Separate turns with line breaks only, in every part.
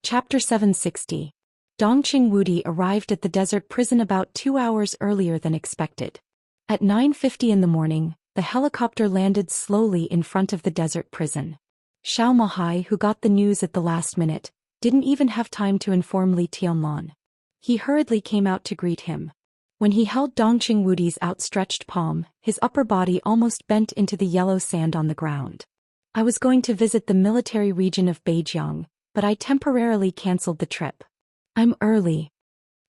Chapter 760. Dongqing Wudi arrived at the desert prison about 2 hours earlier than expected. At 9:50 in the morning, the helicopter landed slowly in front of the desert prison. Xianxia, who got the news at the last minute, didn't even have time to inform Li Tianlan. He hurriedly came out to greet him. When he held Dongqing Wudi's outstretched palm, his upper body almost bent into the yellow sand on the ground. I was going to visit the military region of Beijiang, but I temporarily cancelled the trip. I'm early.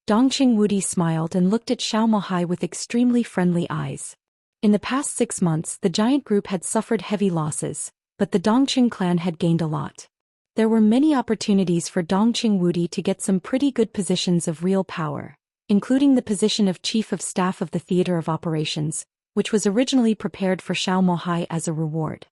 Dongqing Wudi smiled and looked at Xianxia with extremely friendly eyes. In the past 6 months, the giant group had suffered heavy losses, but the Dongqing clan had gained a lot. There were many opportunities for Dongqing Wudi to get some pretty good positions of real power, including the position of Chief of Staff of the Theater of Operations, which was originally prepared for Xianxia as a reward.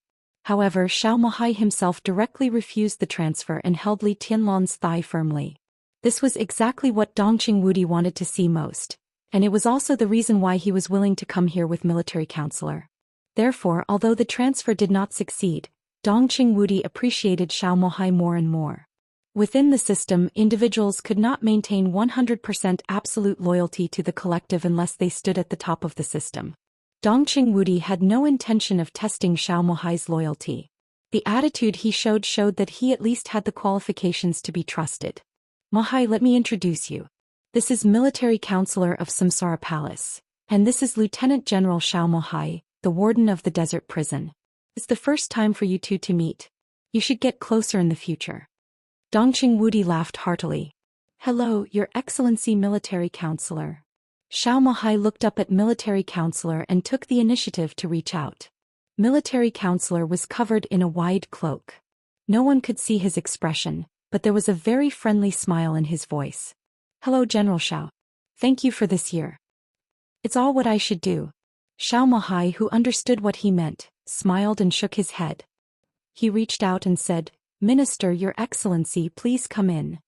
However, Xianxia himself directly refused the transfer and held Li Tianlan's thigh firmly. This was exactly what Dongqing Wudi wanted to see most, and it was also the reason why he was willing to come here with military counselor. Therefore, although the transfer did not succeed, Dongqing Wudi appreciated Xianxia more and more. Within the system, individuals could not maintain 100% absolute loyalty to the collective unless they stood at the top of the system. Dongqing Wudi had no intention of testing Xianxia's loyalty. The attitude he showed that he at least had the qualifications to be trusted. Mahai, let me introduce you. This is military counselor of Samsara Palace, and this is Lieutenant General Xianxia, the warden of the desert prison. It's the first time for you two to meet. You should get closer in the future. Dongqing Wudi laughed heartily. Hello, Your Excellency Military Counselor. Xianxia looked up at Military Counselor and took the initiative to reach out. Military Counselor was covered in a wide cloak. No one could see his expression, but there was a very friendly smile in his voice. Hello, General Xiao. Thank you for this year. It's all what I should do. Xianxia, who understood what he meant, smiled and shook his head. He reached out and said, Minister, Your Excellency, please come in.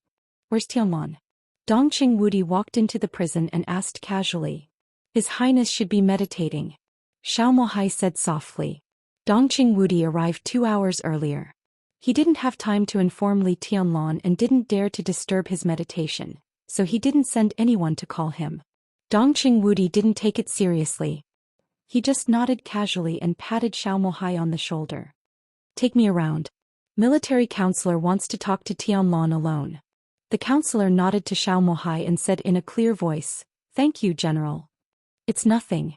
Where's Tianlan? Dongqing Wudi walked into the prison and asked casually. His Highness should be meditating. Xianxia said softly. Dongqing Wudi arrived 2 hours earlier. He didn't have time to inform Li Tianlan and didn't dare to disturb his meditation, so he didn't send anyone to call him. Dongqing Wudi didn't take it seriously. He just nodded casually and patted Xianxia on the shoulder. Take me around. Military counselor wants to talk to Tianlan alone. The counselor nodded to Xianxia and said in a clear voice, Thank you, General. It's nothing.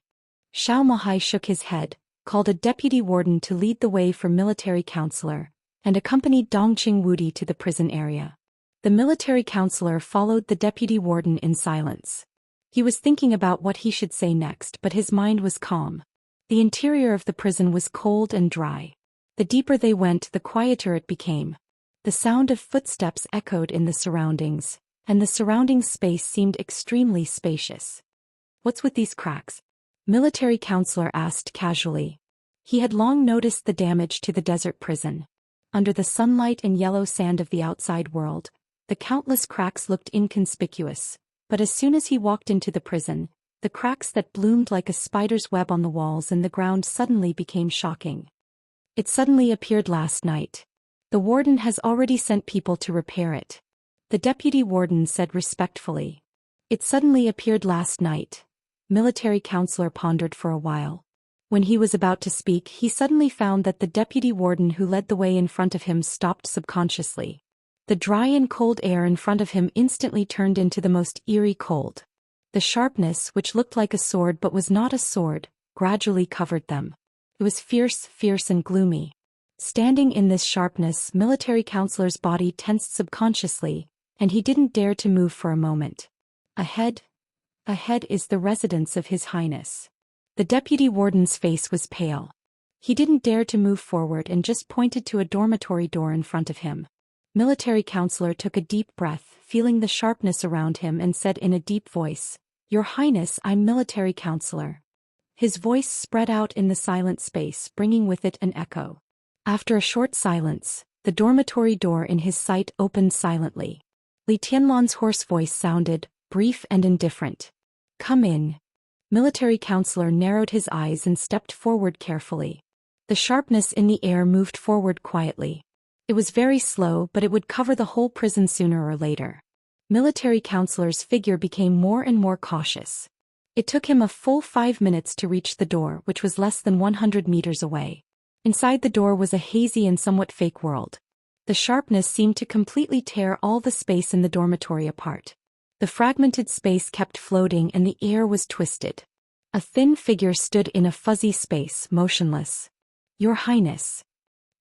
Xianxia shook his head, called a deputy warden to lead the way for military counselor, and accompanied Dongqing Wudi to the prison area. The military counselor followed the deputy warden in silence. He was thinking about what he should say next, but his mind was calm. The interior of the prison was cold and dry. The deeper they went, the quieter it became. The sound of footsteps echoed in the surroundings, and the surrounding space seemed extremely spacious. What's with these cracks? Military counselor asked casually. He had long noticed the damage to the desert prison. Under the sunlight and yellow sand of the outside world, the countless cracks looked inconspicuous, but as soon as he walked into the prison, the cracks that bloomed like a spider's web on the walls and the ground suddenly became shocking. It suddenly appeared last night. The warden has already sent people to repair it. The deputy warden said respectfully. It suddenly appeared last night. Military counselor pondered for a while. When he was about to speak, he suddenly found that the deputy warden who led the way in front of him stopped subconsciously. The dry and cold air in front of him instantly turned into the most eerie cold. The sharpness, which looked like a sword but was not a sword, gradually covered them. It was fierce and gloomy. Standing in this sharpness, military counselor's body tensed subconsciously, and he didn't dare to move for a moment. Ahead is the residence of His Highness. The deputy warden's face was pale. He didn't dare to move forward and just pointed to a dormitory door in front of him. Military counselor took a deep breath, feeling the sharpness around him, and said in a deep voice, Your Highness, I'm military counselor. His voice spread out in the silent space, bringing with it an echo. After a short silence, the dormitory door in his sight opened silently. Li Tianlan's hoarse voice sounded, brief and indifferent. Come in. Military counselor narrowed his eyes and stepped forward carefully. The sharpness in the air moved forward quietly. It was very slow, but it would cover the whole prison sooner or later. Military counselor's figure became more and more cautious. It took him a full 5 minutes to reach the door, which was less than 100 meters away. Inside the door was a hazy and somewhat fake world. The sharpness seemed to completely tear all the space in the dormitory apart. The fragmented space kept floating and the air was twisted. A thin figure stood in a fuzzy space, motionless. "Your Highness."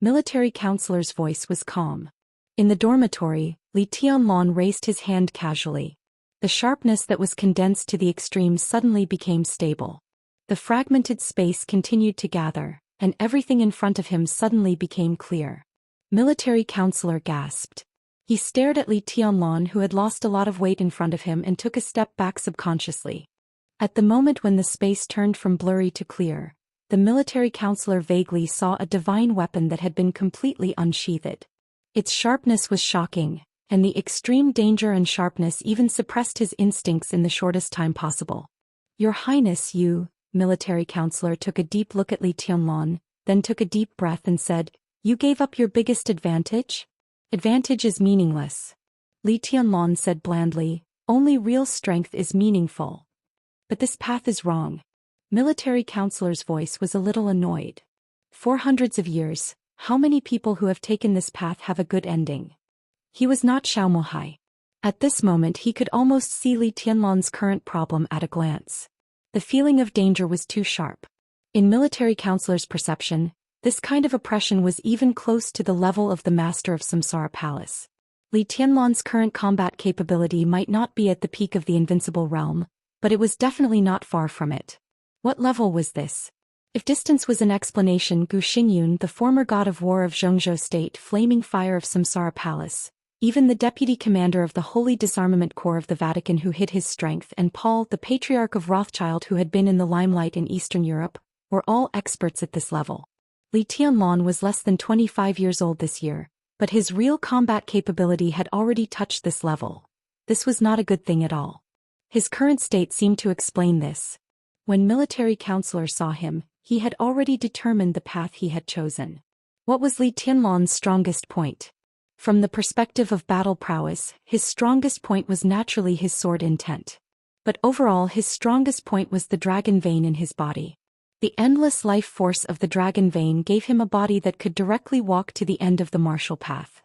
Military counselor's voice was calm. In the dormitory, Li Tianlong raised his hand casually. The sharpness that was condensed to the extreme suddenly became stable. The fragmented space continued to gather, and everything in front of him suddenly became clear. Military counselor gasped. He stared at Li Tianlong, who had lost a lot of weight in front of him, and took a step back subconsciously. At the moment when the space turned from blurry to clear, the military counselor vaguely saw a divine weapon that had been completely unsheathed. Its sharpness was shocking, and the extreme danger and sharpness even suppressed his instincts in the shortest time possible. "Your Highness, you," military counselor took a deep look at Li Tianlong, then took a deep breath and said, "You gave up your biggest advantage? Advantage is meaningless." Li Tianlong said blandly, "Only real strength is meaningful. But this path is wrong." Military counselor's voice was a little annoyed. "For hundreds of years, how many people who have taken this path have a good ending?" He was not Xiaomohai. At this moment he could almost see Li Tianlong's current problem at a glance. The feeling of danger was too sharp. In military counselor's perception, this kind of oppression was even close to the level of the master of Samsara Palace. Li Tianlong's current combat capability might not be at the peak of the invincible realm, but it was definitely not far from it. What level was this? If distance was an explanation, Gu Xingyun, the former god of war of Zhongzhou State, flaming fire of Samsara Palace, even the deputy commander of the Holy Disarmament Corps of the Vatican who hid his strength, and Paul, the patriarch of Rothschild who had been in the limelight in Eastern Europe, were all experts at this level. Li Tianlong was less than 25 years old this year, but his real combat capability had already touched this level. This was not a good thing at all. His current state seemed to explain this. When military counselor saw him, he had already determined the path he had chosen. What was Li Tianlong's strongest point? From the perspective of battle prowess, his strongest point was naturally his sword intent. But overall his strongest point was the dragon vein in his body. The endless life force of the dragon vein gave him a body that could directly walk to the end of the martial path.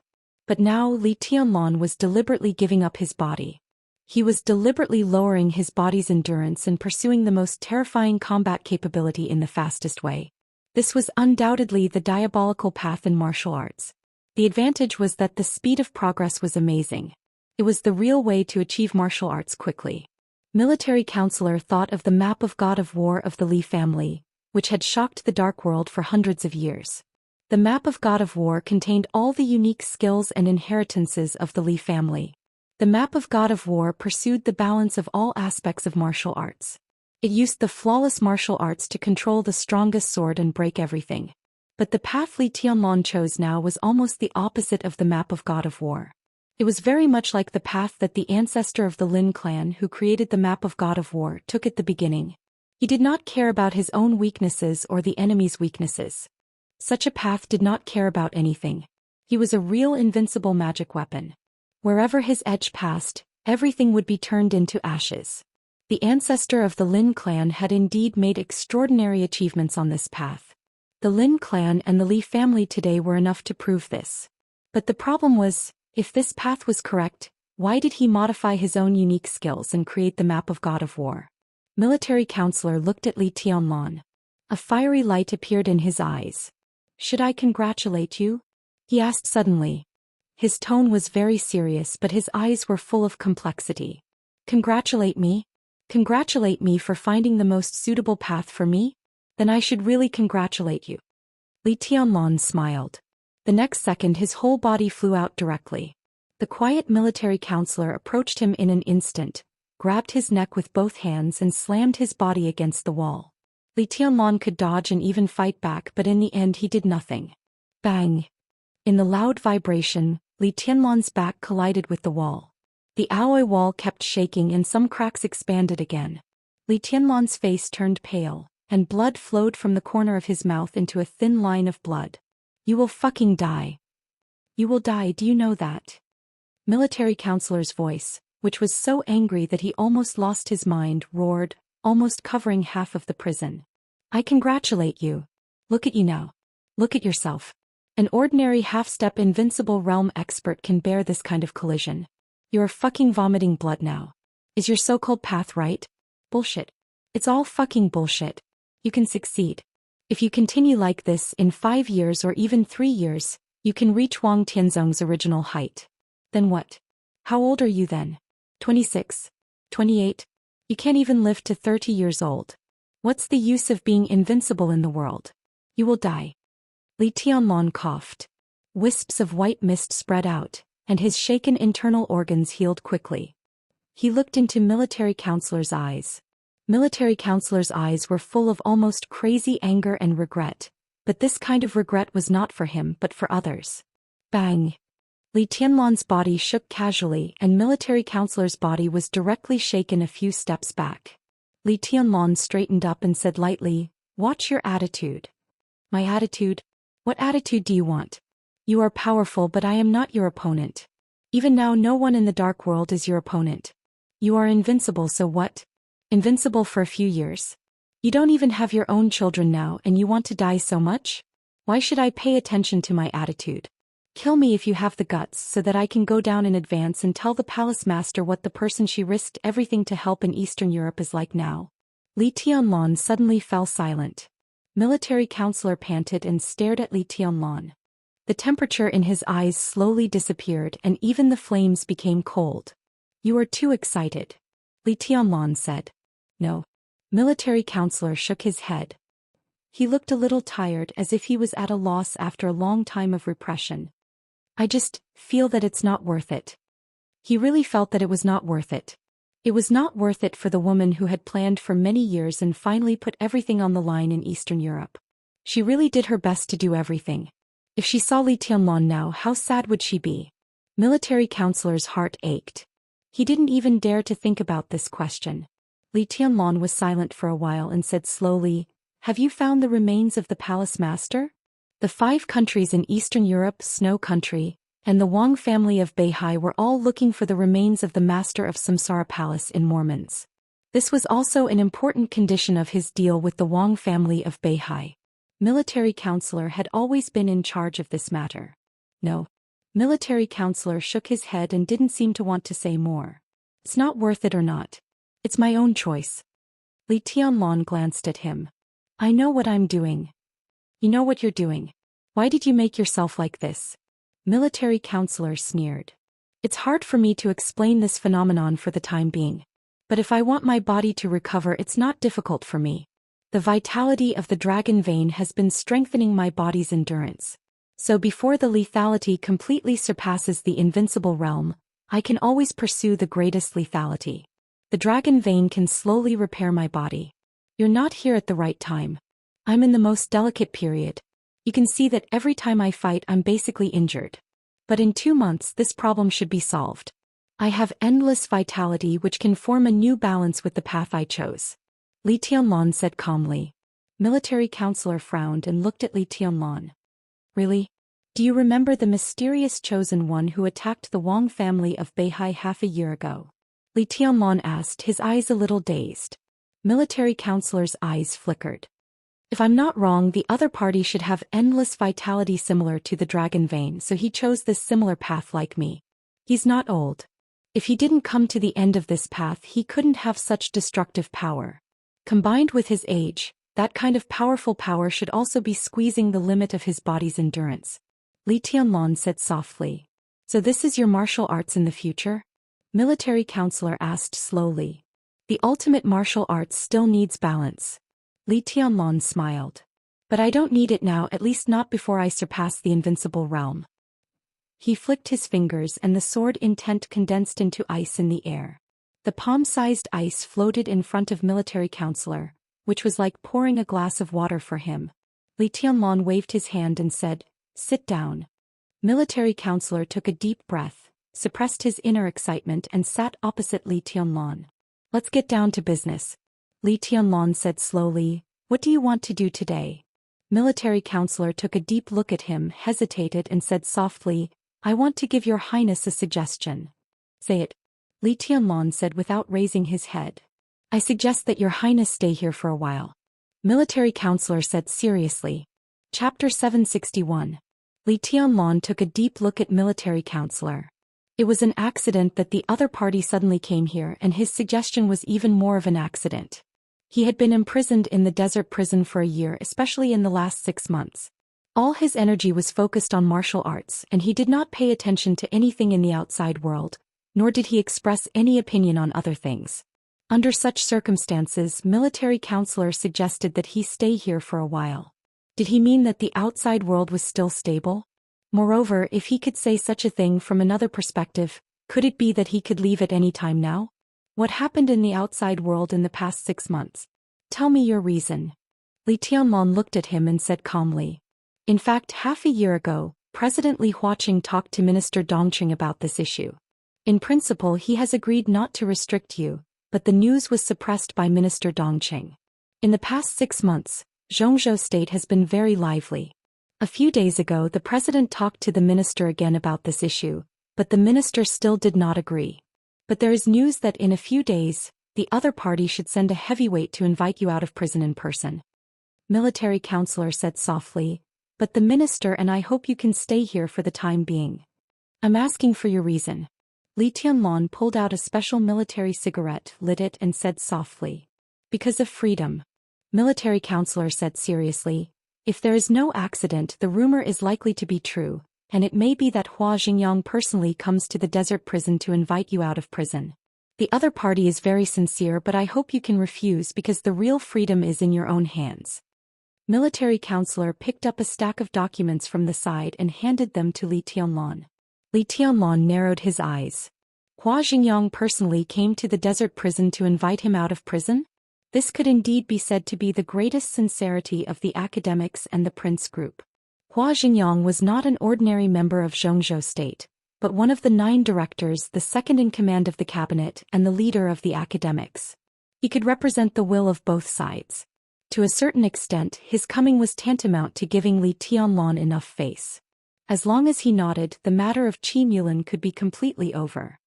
But now Li Tianlong was deliberately giving up his body. He was deliberately lowering his body's endurance and pursuing the most terrifying combat capability in the fastest way. This was undoubtedly the diabolical path in martial arts. The advantage was that the speed of progress was amazing. It was the real way to achieve martial arts quickly. Military counselor thought of the map of God of War of the Li family, which had shocked the Dark World for hundreds of years. The map of God of War contained all the unique skills and inheritances of the Li family. The map of God of War pursued the balance of all aspects of martial arts. It used the flawless martial arts to control the strongest sword and break everything. But the path Li Tianlong chose now was almost the opposite of the map of God of War. It was very much like the path that the ancestor of the Lin clan who created the map of God of War took at the beginning. He did not care about his own weaknesses or the enemy's weaknesses. Such a path did not care about anything. He was a real invincible magic weapon. Wherever his edge passed, everything would be turned into ashes. The ancestor of the Lin clan had indeed made extraordinary achievements on this path. The Lin clan and the Li family today were enough to prove this. But the problem was, if this path was correct, why did he modify his own unique skills and create the map of God of War? Military counselor looked at Li Tianlong. A fiery light appeared in his eyes. "Should I congratulate you?" he asked suddenly. His tone was very serious, but his eyes were full of complexity. "Congratulate me? Congratulate me for finding the most suitable path for me? Then I should really congratulate you." Li Tianlong smiled. The next second his whole body flew out directly. The quiet military counselor approached him in an instant, grabbed his neck with both hands and slammed his body against the wall. Li Tianlong could dodge and even fight back, but in the end he did nothing. Bang! In the loud vibration, Li Tianlong's back collided with the wall. The alloy wall kept shaking and some cracks expanded again. Li Tianlong's face turned pale, and blood flowed from the corner of his mouth into a thin line of blood. "You will fucking die." You will die, do you know that? Military counselor's voice, which was so angry that he almost lost his mind, roared, almost covering half of the prison. I congratulate you. Look at you now. Look at yourself. An ordinary half-step invincible realm expert can bear this kind of collision. You're fucking vomiting blood now. Is your so-called path right? Bullshit. It's all fucking bullshit. You can succeed. If you continue like this, in 5 years or even 3 years, you can reach Wang Tianzong's original height. Then what? How old are you then? 26? 28? You can't even live to 30 years old. What's the use of being invincible in the world? You will die. Li Tianlong coughed. Wisps of white mist spread out, and his shaken internal organs healed quickly. He looked into military counselor's eyes. Military counselor's eyes were full of almost crazy anger and regret, but this kind of regret was not for him but for others. Bang! Li Tianlong's body shook casually and military counselor's body was directly shaken a few steps back. Li Tianlong straightened up and said lightly, "Watch your attitude." My attitude? What attitude do you want? You are powerful, but I am not your opponent. Even now no one in the dark world is your opponent. You are invincible, so what? Invincible for a few years. You don't even have your own children now and you want to die so much? Why should I pay attention to my attitude? Kill me if you have the guts so that I can go down in advance and tell the palace master what the person she risked everything to help in Eastern Europe is like now. Li Tianlong suddenly fell silent. Military counselor panted and stared at Li Tianlong. The temperature in his eyes slowly disappeared and even the flames became cold. You are too excited. Li Tianlong said. No. Military counselor shook his head. He looked a little tired as if he was at a loss after a long time of repression. I just feel that it's not worth it. He really felt that it was not worth it. It was not worth it for the woman who had planned for many years and finally put everything on the line in Eastern Europe. She really did her best to do everything. If she saw Li Tianlong now, how sad would she be? Military counselor's heart ached. He didn't even dare to think about this question. Li Tianlong was silent for a while and said slowly, "Have you found the remains of the palace master?" The 5 countries in Eastern Europe, Snow Country, and the Wang family of Beihai were all looking for the remains of the master of Samsara Palace in Mormons. This was also an important condition of his deal with the Wang family of Beihai. Military counselor had always been in charge of this matter. No. Military counselor shook his head and didn't seem to want to say more. It's not worth it or not. It's my own choice. Li Tianlong glanced at him. I know what I'm doing. You know what you're doing. Why did you make yourself like this? Military counselor sneered. It's hard for me to explain this phenomenon for the time being. But if I want my body to recover, it's not difficult for me. The vitality of the dragon vein has been strengthening my body's endurance. So before the lethality completely surpasses the invincible realm, I can always pursue the greatest lethality. The dragon vein can slowly repair my body. You're not here at the right time. I'm in the most delicate period. You can see that every time I fight I'm basically injured. But in 2 months this problem should be solved. I have endless vitality which can form a new balance with the path I chose. Li Tianlong said calmly. Military counselor frowned and looked at Li Tianlong. Really? Do you remember the mysterious chosen one who attacked the Wang family of Beihai half a year ago? Li Tianlong asked, his eyes a little dazed. Military counselor's eyes flickered. If I'm not wrong, the other party should have endless vitality similar to the dragon vein, so he chose this similar path like me. He's not old. If he didn't come to the end of this path, he couldn't have such destructive power. Combined with his age, that kind of powerful power should also be squeezing the limit of his body's endurance. Li Tianlong said softly. So this is your martial arts in the future? Military counselor asked slowly. The ultimate martial arts still needs balance. Li Tianlong smiled. But I don't need it now, at least not before I surpass the invincible realm. He flicked his fingers and the sword intent condensed into ice in the air. The palm-sized ice floated in front of military counselor, which was like pouring a glass of water for him. Li Tianlong waved his hand and said, "Sit down." Military counselor took a deep breath, suppressed his inner excitement and sat opposite Li Tianlong. Let's get down to business. Li Tianlong said slowly, "What do you want to do today?" Military counselor took a deep look at him, hesitated and said softly, I want to give your highness a suggestion. Say it. Li Tianlong said without raising his head. I suggest that your highness stay here for a while. Military counselor said seriously. Chapter 761. Li Tianlong took a deep look at military counselor. It was an accident that the other party suddenly came here, and his suggestion was even more of an accident. He had been imprisoned in the desert prison for a year, especially in the last 6 months. All his energy was focused on martial arts, and he did not pay attention to anything in the outside world, nor did he express any opinion on other things. Under such circumstances, military counselor suggested that he stay here for a while. Did he mean that the outside world was still stable? Moreover, if he could say such a thing from another perspective, could it be that he could leave at any time now? What happened in the outside world in the past 6 months? Tell me your reason. Li Tianlong looked at him and said calmly. In fact, half a year ago, President Li Huaqing talked to Minister Dongqing about this issue. In principle, he has agreed not to restrict you, but the news was suppressed by Minister Dongqing. In the past 6 months, Zhou state has been very lively. A few days ago, the president talked to the minister again about this issue, but the minister still did not agree. But there is news that in a few days, the other party should send a heavyweight to invite you out of prison in person. Military counselor said softly, but the minister and I hope you can stay here for the time being. I'm asking for your reason. Li Tianlong pulled out a special military cigarette, lit it and said softly. Because of freedom. Military counselor said seriously, if there is no accident, the rumor is likely to be true, and it may be that Hua Xingyang personally comes to the desert prison to invite you out of prison. The other party is very sincere, but I hope you can refuse because the real freedom is in your own hands. Military counselor picked up a stack of documents from the side and handed them to Li Tianlong. Li Tianlong narrowed his eyes. Hua Xingyang personally came to the desert prison to invite him out of prison? This could indeed be said to be the greatest sincerity of the academics and the prince group. Hua Xingyang was not an ordinary member of Zhou state, but one of the 9 directors, the second in command of the cabinet and the leader of the academics. He could represent the will of both sides. To a certain extent, his coming was tantamount to giving Li Tianlong enough face. As long as he nodded, the matter of Qi Mulan could be completely over.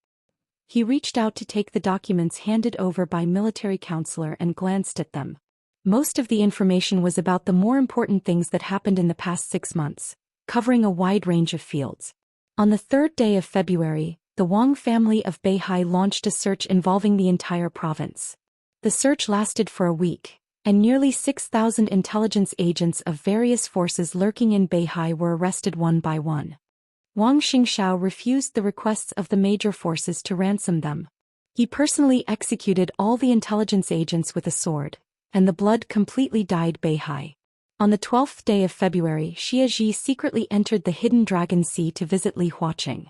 He reached out to take the documents handed over by military counselor and glanced at them. Most of the information was about the more important things that happened in the past 6 months, covering a wide range of fields. On the 3rd day of February, the Wang family of Beihai launched a search involving the entire province. The search lasted for a week, and nearly 6,000 intelligence agents of various forces lurking in Beihai were arrested one by one. Wang Xingxiao refused the requests of the major forces to ransom them. He personally executed all the intelligence agents with a sword, and the blood completely dyed Beihai. On the 12th day of February, Xie Ji secretly entered the hidden Dragon Sea to visit Li Huaqing.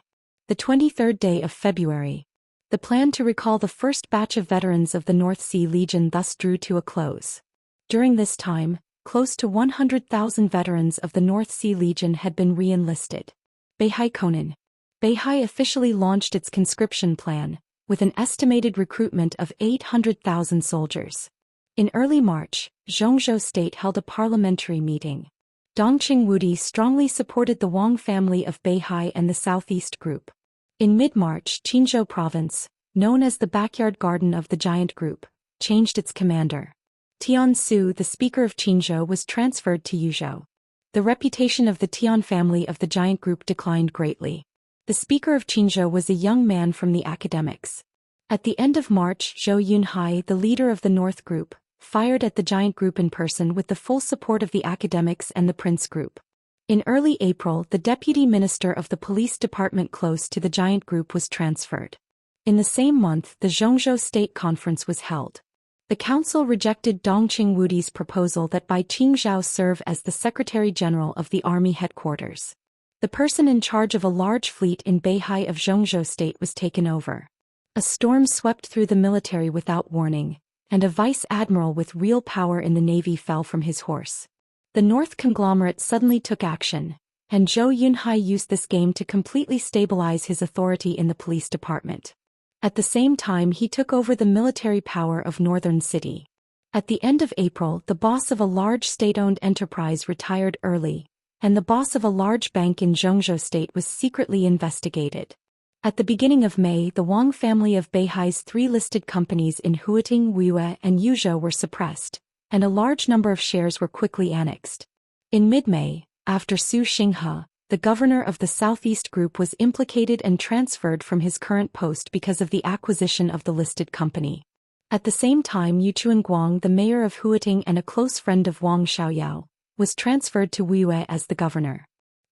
The 23rd day of February. The plan to recall the first batch of veterans of the North Sea Legion thus drew to a close. During this time, close to 100,000 veterans of the North Sea Legion had been re-enlisted. Beihai Conan. Beihai officially launched its conscription plan, with an estimated recruitment of 800,000 soldiers. In early March, Zhou state held a parliamentary meeting. Dongqing Wudi strongly supported the Wang family of Beihai and the Southeast Group. In mid-March, Qinzhou province, known as the backyard garden of the giant group, changed its commander. Tian Su, the speaker of Qinzhou, was transferred to Yuzhou. The reputation of the Tian family of the giant group declined greatly. The speaker of Qinzhou was a young man from the academics. At the end of March, Zhou Yunhai, the leader of the North Group, fired at the giant group in person with the full support of the academics and the Prince Group. In early April, the deputy minister of the police department close to the giant group was transferred. In the same month, the Zhou State Conference was held. The council rejected Dongqing Wudi's proposal that Bai Qingzhao serve as the Secretary General of the Army headquarters. The person in charge of a large fleet in Beihai of Zhou State was taken over. A storm swept through the military without warning, and a vice admiral with real power in the navy fell from his horse. The North conglomerate suddenly took action, and Zhou Yunhai used this game to completely stabilize his authority in the police department. At the same time, he took over the military power of Northern City. At the end of April, the boss of a large state-owned enterprise retired early, and the boss of a large bank in Zhou State was secretly investigated. At the beginning of May, the Wang family of Beihai's 3 listed companies in Huating, Wuxia, and Yuzhou were suppressed, and a large number of shares were quickly annexed. In mid-May, after Zhou Xian, the governor of the Southeast Group was implicated and transferred from his current post because of the acquisition of the listed company. At the same time, Yu Chuanguang, the mayor of Huating and a close friend of Wang Xiaoyao, was transferred to Wuxia as the governor.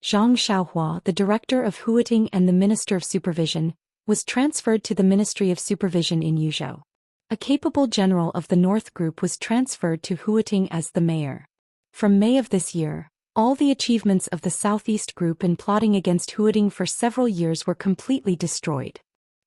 Zhang Xiaohua, the director of Huating and the minister of supervision, was transferred to the Ministry of Supervision in Yuzhou. A capable general of the North Group was transferred to Huating as the mayor. From May of this year, all the achievements of the Southeast Group in plotting against Huating for several years were completely destroyed.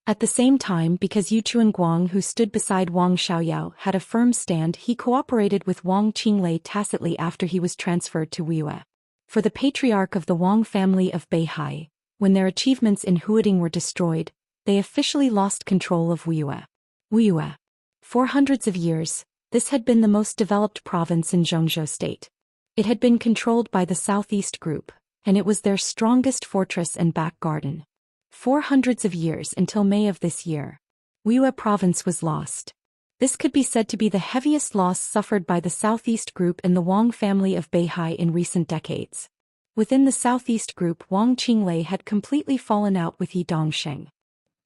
At the same time, because Yu Chuanguang, who stood beside Wang Xiaoyao, had a firm stand, he cooperated with Wang Qinglei tacitly after he was transferred to Wuxia. For the patriarch of the Wang family of Beihai, when their achievements in Huating were destroyed, they officially lost control of Wuxia. For hundreds of years, this had been the most developed province in Zhou State. It had been controlled by the Southeast Group, and it was their strongest fortress and back garden. For hundreds of years until May of this year, Wuxia province was lost. This could be said to be the heaviest loss suffered by the Southeast Group and the Wang family of Beihai in recent decades. Within the Southeast Group, Wang Qinglei had completely fallen out with Yi Dongsheng.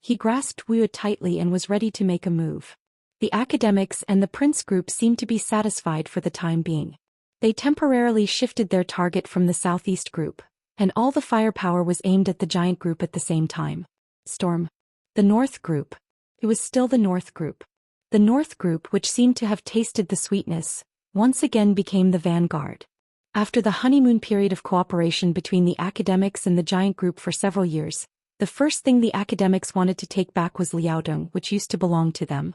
He grasped Wuxia tightly and was ready to make a move. The academics and the Prince Group seemed to be satisfied for the time being. They temporarily shifted their target from the Southeast Group, and all the firepower was aimed at the giant group at the same time. Storm. The North Group. It was still the North Group. The North Group, which seemed to have tasted the sweetness, once again became the vanguard. After the honeymoon period of cooperation between the academics and the giant group for several years, the first thing the academics wanted to take back was Liaodong, which used to belong to them.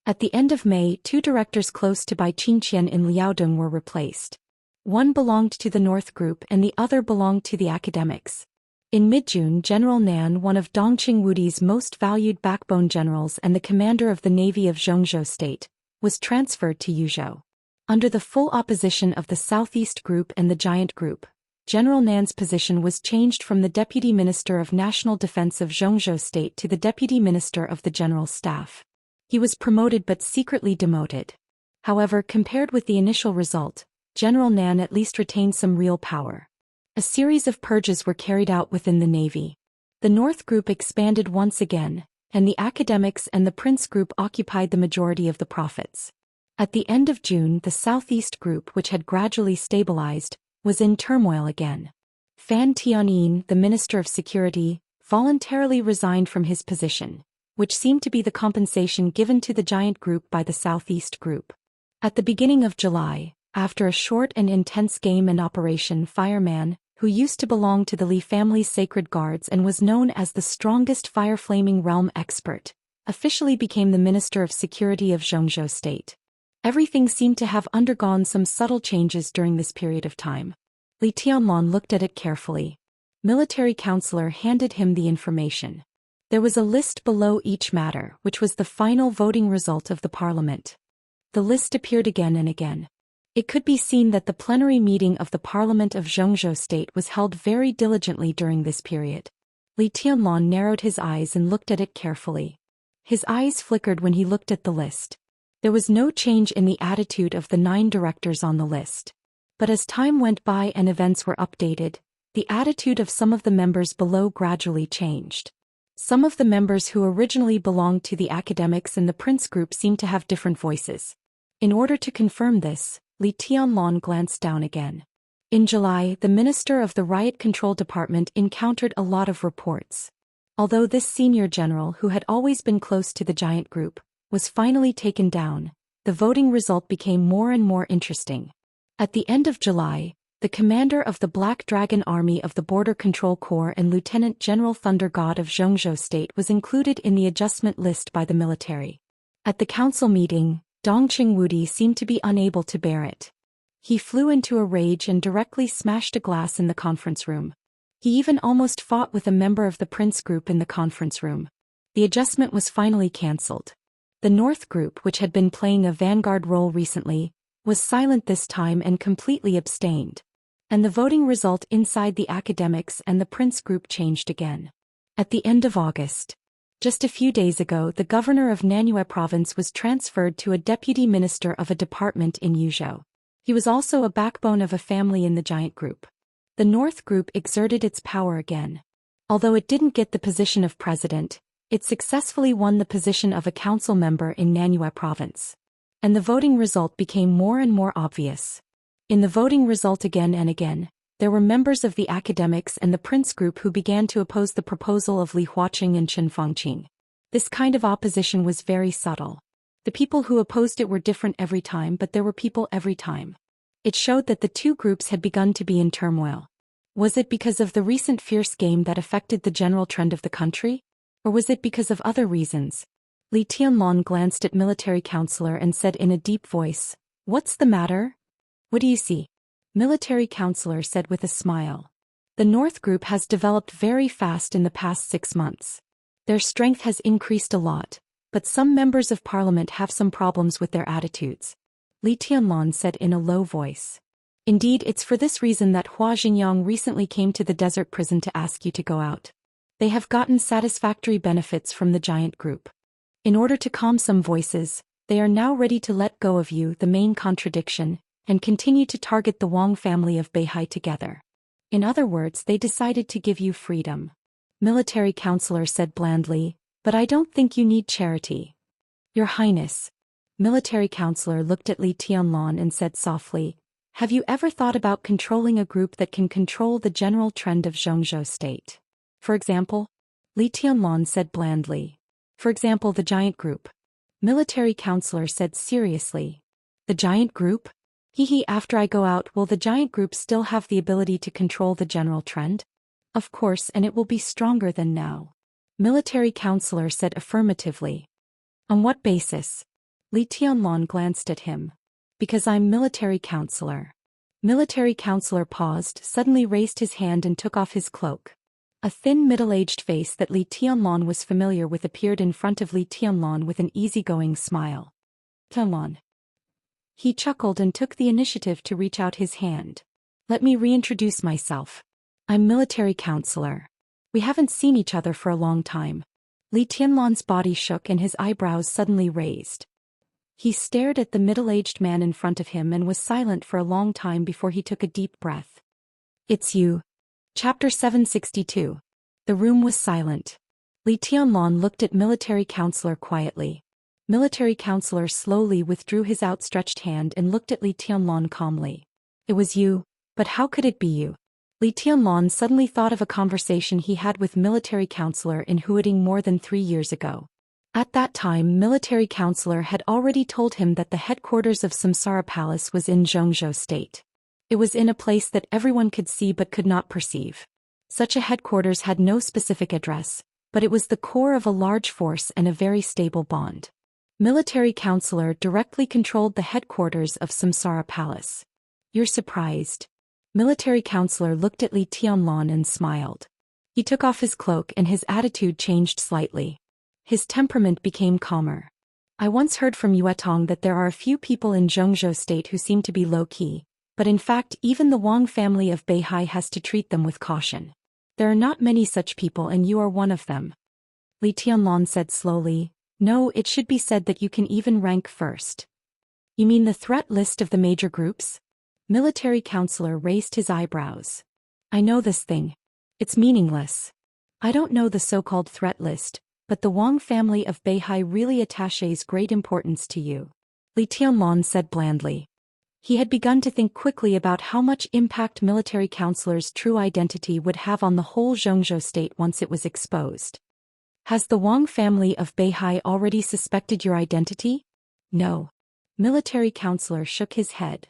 At the end of May, 2 directors close to Bai Qingqian in Liaodong were replaced. One belonged to the North Group and the other belonged to the academics. In mid-June, General Nan, one of Dongqing Wudi's most valued backbone generals and the commander of the Navy of Zhou State, was transferred to Yuzhou. Under the full opposition of the Southeast Group and the Giant Group, General Nan's position was changed from the Deputy Minister of National Defense of Zhou State to the Deputy Minister of the General Staff. He was promoted but secretly demoted. However, compared with the initial result, General Nan at least retained some real power. A series of purges were carried out within the Navy. The North Group expanded once again, and the academics and the Prince Group occupied the majority of the profits. At the end of June, the Southeast Group, which had gradually stabilized, was in turmoil again. Fan Tianyin, the Minister of Security, voluntarily resigned from his position, which seemed to be the compensation given to the giant group by the Southeast Group. At the beginning of July, after a short and intense game and Operation Fireman, who used to belong to the Li family's sacred guards and was known as the strongest fire-flaming realm expert, officially became the Minister of Security of Zhou State. Everything seemed to have undergone some subtle changes during this period of time. Li Tianlong looked at it carefully. Military counselor handed him the information. There was a list below each matter, which was the final voting result of the parliament. The list appeared again and again. It could be seen that the plenary meeting of the Parliament of Zhou State was held very diligently during this period. Li Tianlong narrowed his eyes and looked at it carefully. His eyes flickered when he looked at the list. There was no change in the attitude of the 9 directors on the list. But as time went by and events were updated, the attitude of some of the members below gradually changed. Some of the members who originally belonged to the academics and the Prince Group seemed to have different voices. In order to confirm this, Li Tianlong glanced down again. In July, the Minister of the Riot Control Department encountered a lot of reports. Although this senior general, who had always been close to the giant group, was finally taken down, the voting result became more and more interesting. At the end of July, the commander of the Black Dragon Army of the Border Control Corps and Lieutenant General Thunder God of Zhou State was included in the adjustment list by the military. At the council meeting, Dongqing Wudi seemed to be unable to bear it. He flew into a rage and directly smashed a glass in the conference room. He even almost fought with a member of the Prince Group in the conference room. The adjustment was finally cancelled. The North Group, which had been playing a vanguard role recently, was silent this time and completely abstained. And the voting result inside the academics and the prince group changed again. At the end of August. Just a few days ago, the governor of Nanyue province was transferred to a deputy minister of a department in Yuzhou. He was also a backbone of a family in the giant group. The North group exerted its power again. Although it didn't get the position of president, it successfully won the position of a council member in Nanyue province. And the voting result became more and more obvious. In the voting result again and again, there were members of the academics and the prince group who began to oppose the proposal of Li Huaqing and Chen Fengqing. This kind of opposition was very subtle. The people who opposed it were different every time, but there were people every time. It showed that the two groups had begun to be in turmoil. Was it because of the recent fierce game that affected the general trend of the country? Or was it because of other reasons? Li Tianlong glanced at military counselor and said in a deep voice, "What's the matter? What do you see?" Military counselor said with a smile. The North group has developed very fast in the past 6 months. Their strength has increased a lot, but some members of parliament have some problems with their attitudes. Li Tianlong said in a low voice. Indeed, it's for this reason that Hua Xingyang recently came to the desert prison to ask you to go out. They have gotten satisfactory benefits from the giant group. In order to calm some voices, they are now ready to let go of you, the main contradiction, and continue to target the Wang family of Beihai together. In other words, they decided to give you freedom. Military counselor said blandly, "But I don't think you need charity." Your Highness. Military counselor looked at Li Tianlong and said softly, "Have you ever thought about controlling a group that can control the general trend of Zhongzhou state? For example?" Li Tianlong said blandly. "For example, the giant group." Military counselor said seriously. "The giant group? After I go out, will the giant group still have the ability to control the general trend?" "Of course, and it will be stronger than now." Military counselor said affirmatively. "On what basis?" Li Tianlong glanced at him. "Because I'm military counselor." Military counselor paused, suddenly raised his hand and took off his cloak. A thin middle-aged face that Li Tianlong was familiar with appeared in front of Li Tianlong with an easygoing smile. "Tianlong." He chuckled and took the initiative to reach out his hand. "Let me reintroduce myself. I'm military counselor. We haven't seen each other for a long time." Li Tianlong's body shook and his eyebrows suddenly raised. He stared at the middle-aged man in front of him and was silent for a long time before he took a deep breath. "It's you." Chapter 762. The room was silent. Li Tianlong looked at military counselor quietly. Military counselor slowly withdrew his outstretched hand and looked at Li Tianlong calmly. "It was you, but how could it be you?" Li Tianlong suddenly thought of a conversation he had with military counselor in Huading more than 3 years ago. At that time, military counselor had already told him that the headquarters of Samsara Palace was in Zhongzhou state. It was in a place that everyone could see but could not perceive. Such a headquarters had no specific address, but it was the core of a large force and a very stable bond. Military counselor directly controlled the headquarters of Samsara Palace. "You're surprised." Military counselor looked at Li Tianlong and smiled. He took off his cloak and his attitude changed slightly. His temperament became calmer. "I once heard from Yuetong that there are a few people in Zhongzhou state who seem to be low-key, but in fact even the Wang family of Beihai has to treat them with caution. There are not many such people and you are one of them." Li Tianlong said slowly, "No, it should be said that you can even rank first." "You mean the threat list of the major groups?" Military counselor raised his eyebrows. "I know this thing. It's meaningless. I don't know the so-called threat list, but the Wang family of Beihai really attaches great importance to you." Li Tianlong said blandly. He had begun to think quickly about how much impact military counselor's true identity would have on the whole Zhongzhou state once it was exposed. "Has the Wang family of Beihai already suspected your identity?" "No." Military counselor shook his head.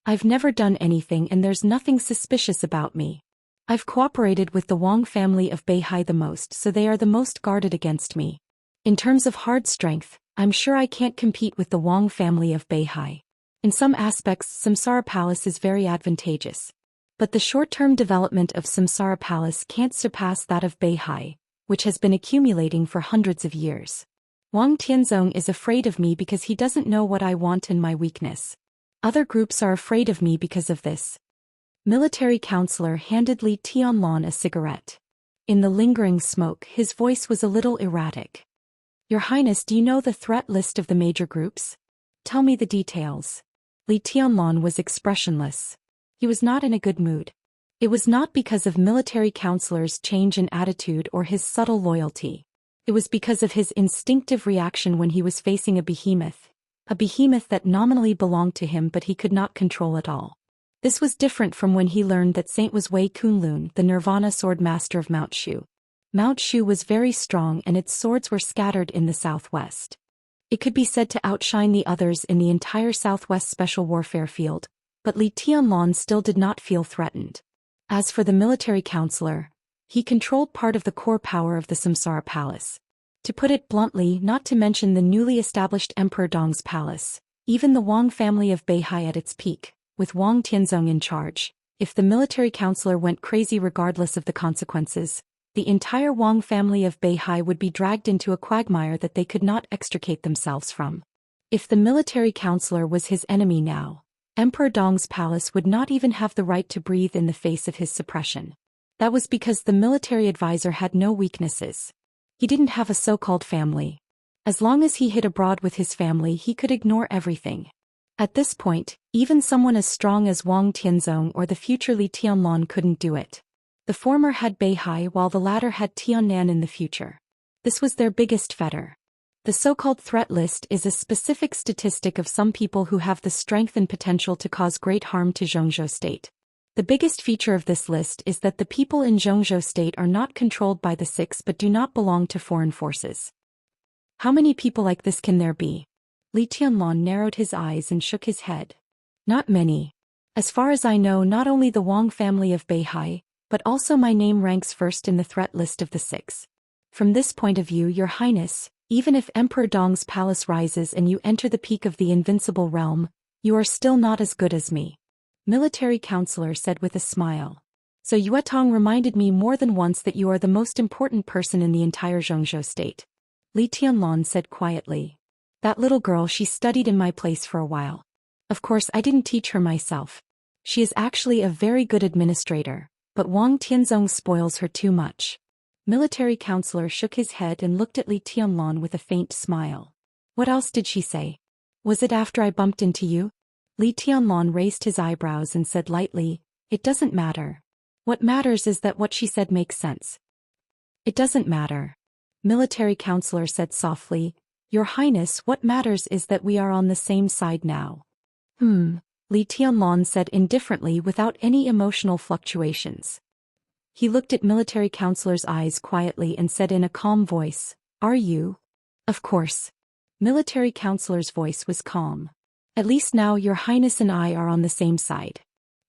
"I've never done anything and there's nothing suspicious about me. I've cooperated with the Wang family of Beihai the most, so they are the most guarded against me. In terms of hard strength, I'm sure I can't compete with the Wang family of Beihai. In some aspects, Samsara Palace is very advantageous. But the short-term development of Samsara Palace can't surpass that of Beihai, which has been accumulating for hundreds of years. Wang Tianzong is afraid of me because he doesn't know what I want and my weakness. Other groups are afraid of me because of this." Military counselor handed Li Tianlan a cigarette. In the lingering smoke, his voice was a little erratic. Your Highness, do you know the threat list of the major groups? Tell me the details. Li Tianlan was expressionless. He was not in a good mood. It was not because of military counselor's change in attitude or his subtle loyalty. It was because of his instinctive reaction when he was facing a behemoth that nominally belonged to him but he could not control at all. This was different from when he learned that Saint was Wei Kunlun, the Nirvana sword master of Mount Shu. Mount Shu was very strong and its swords were scattered in the southwest. It could be said to outshine the others in the entire southwest special warfare field, but Li Tianlan still did not feel threatened. As for the military counselor, he controlled part of the core power of the Samsara Palace. To put it bluntly, not to mention the newly established Emperor Dong's palace, even the Wang family of Beihai at its peak, with Wang Tianzong in charge, if the military counselor went crazy regardless of the consequences, the entire Wang family of Beihai would be dragged into a quagmire that they could not extricate themselves from. If the military counselor was his enemy now, Emperor Dong's palace would not even have the right to breathe in the face of his suppression. That was because the military advisor had no weaknesses. He didn't have a so-called family. As long as he hid abroad with his family, he could ignore everything. At this point, even someone as strong as Wang Tianzong or the future Li Tianlan couldn't do it. The former had Beihai while the latter had Tiannan in the future. This was their biggest fetter. The so-called threat list is a specific statistic of some people who have the strength and potential to cause great harm to Zhongzhou state. The biggest feature of this list is that the people in Zhongzhou state are not controlled by the Six but do not belong to foreign forces. How many people like this can there be? Li Tianlan narrowed his eyes and shook his head. Not many. As far as I know, not only the Wang family of Beihai, but also my name ranks first in the threat list of the Six. From this point of view, Your Highness, even if Emperor Dong's palace rises and you enter the peak of the invincible realm, you are still not as good as me. Military counselor said with a smile. So Yuetong reminded me more than once that you are the most important person in the entire Zhongzhou state. Li Tianlan said quietly. That little girl, she studied in my place for a while. Of course, I didn't teach her myself. She is actually a very good administrator, but Wang Tianzong spoils her too much. Military counselor shook his head and looked at Li Tianlan with a faint smile. What else did she say? Was it after I bumped into you? Li Tianlan raised his eyebrows and said lightly, It doesn't matter. What matters is that what she said makes sense. It doesn't matter. Military counselor said softly, Your Highness, what matters is that we are on the same side now. Li Tianlan said indifferently without any emotional fluctuations. He looked at military counselor's eyes quietly and said in a calm voice, Are you? Of course. Military counselor's voice was calm. At least now Your Highness and I are on the same side.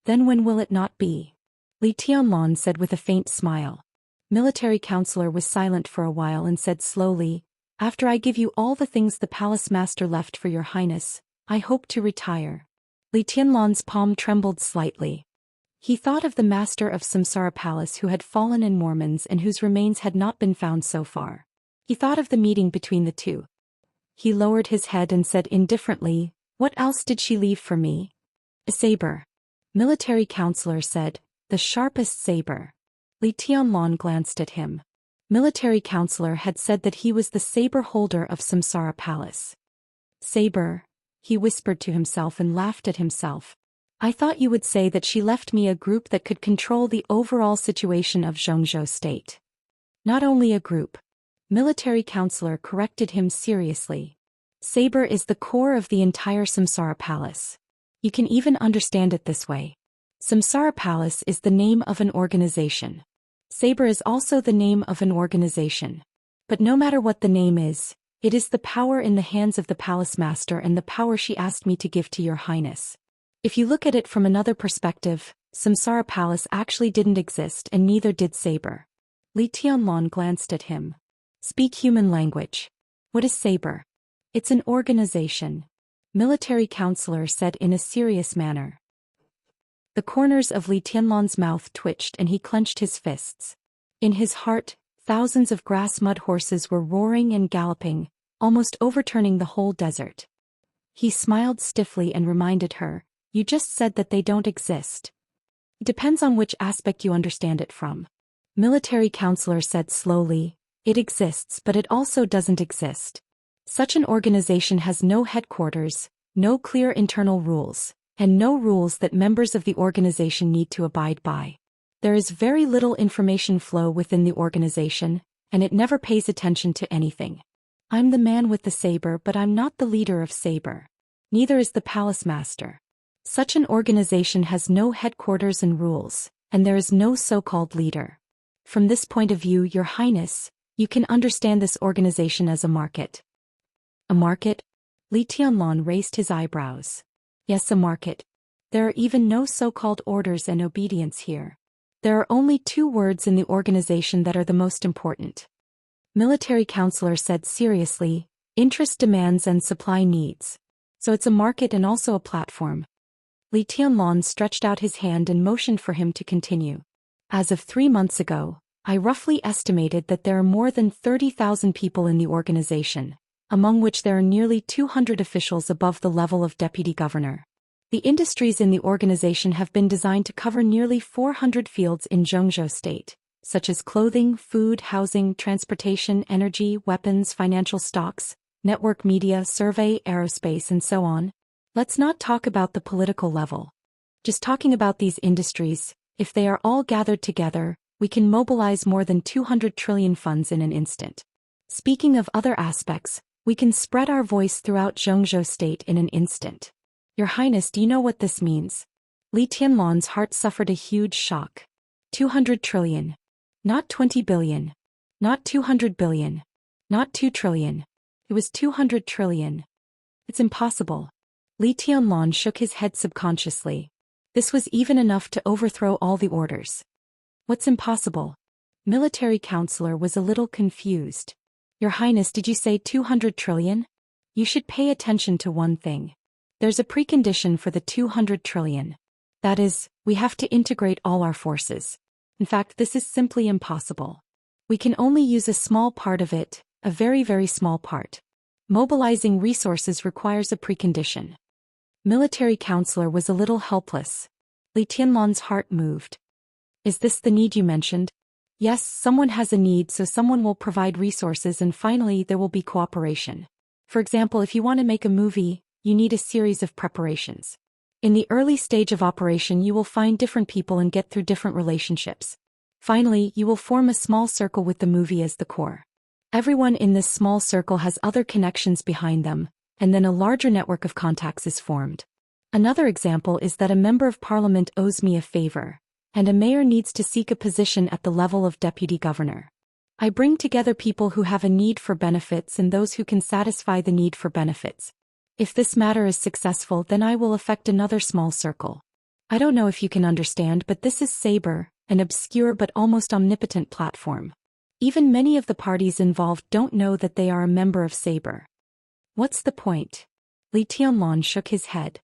Then when will it not be? Li Tianlan said with a faint smile. Military counselor was silent for a while and said slowly, After I give you all the things the palace master left for Your Highness, I hope to retire. Li Tianlan's palm trembled slightly. He thought of the master of Samsara Palace who had fallen in Mormons and whose remains had not been found so far. He thought of the meeting between the two. He lowered his head and said indifferently, What else did she leave for me? A saber. Military counselor said, The sharpest saber. Li Tianlan glanced at him. Military counselor had said that he was the saber holder of Samsara Palace. Saber, he whispered to himself and laughed at himself. I thought you would say that she left me a group that could control the overall situation of Zhongzhou state. Not only a group. Military counselor corrected him seriously. Saber is the core of the entire Samsara Palace. You can even understand it this way. Samsara Palace is the name of an organization. Saber is also the name of an organization. But no matter what the name is, it is the power in the hands of the palace master and the power she asked me to give to Your Highness. If you look at it from another perspective, Samsara Palace actually didn't exist and neither did Saber. Li Tianlan glanced at him. Speak human language. What is Saber? It's an organization. Military counselor said in a serious manner. The corners of Li Tianlan's mouth twitched and he clenched his fists. In his heart, thousands of grass mud horses were roaring and galloping, almost overturning the whole desert. He smiled stiffly and reminded her, You just said that they don't exist. Depends on which aspect you understand it from. Military counselor said slowly, it exists but it also doesn't exist. Such an organization has no headquarters, no clear internal rules, and no rules that members of the organization need to abide by. There is very little information flow within the organization, and it never pays attention to anything. I'm the man with the saber, but I'm not the leader of saber. Neither is the palace master. Such an organization has no headquarters and rules, and there is no so-called leader. From this point of view, Your Highness, you can understand this organization as a market. A market? Li Tianlan raised his eyebrows. Yes, a market. There are even no so-called orders and obedience here. There are only two words in the organization that are the most important. Military counselor said seriously, interest demands and supply needs. So it's a market and also a platform. Li Tianlan stretched out his hand and motioned for him to continue. As of 3 months ago, I roughly estimated that there are more than 30,000 people in the organization, among which there are nearly 200 officials above the level of deputy governor. The industries in the organization have been designed to cover nearly 400 fields in Zhou State, such as clothing, food, housing, transportation, energy, weapons, financial stocks, network media, survey, aerospace, and so on. Let's not talk about the political level. Just talking about these industries, if they are all gathered together, we can mobilize more than 200 trillion funds in an instant. Speaking of other aspects, we can spread our voice throughout Zhou State in an instant. Your Highness, do you know what this means? Li Tianlan's heart suffered a huge shock. 200 trillion. Not 20 billion. Not 200 billion. Not 2 trillion. It was 200 trillion. It's impossible. Li Tianlan shook his head subconsciously. This was even enough to overthrow all the orders. What's impossible? Military counselor was a little confused. Your Highness, did you say 200 trillion? You should pay attention to one thing. There's a precondition for the 200 trillion. That is, we have to integrate all our forces. In fact, this is simply impossible. We can only use a small part of it, a very, very small part. Mobilizing resources requires a precondition. Military counselor was a little helpless. Li Tianlan's heart moved. Is this the need you mentioned? Yes, someone has a need, so someone will provide resources, and finally there will be cooperation. For example, if you want to make a movie, you need a series of preparations. In the early stage of operation, you will find different people and get through different relationships. Finally, you will form a small circle with the movie as the core. Everyone in this small circle has other connections behind them, and then a larger network of contacts is formed. Another example is that a member of parliament owes me a favor, and a mayor needs to seek a position at the level of deputy governor. I bring together people who have a need for benefits and those who can satisfy the need for benefits. If this matter is successful, then I will affect another small circle. I don't know if you can understand, but this is Saber, an obscure but almost omnipotent platform. Even many of the parties involved don't know that they are a member of Saber. What's the point? Li Tianlan shook his head.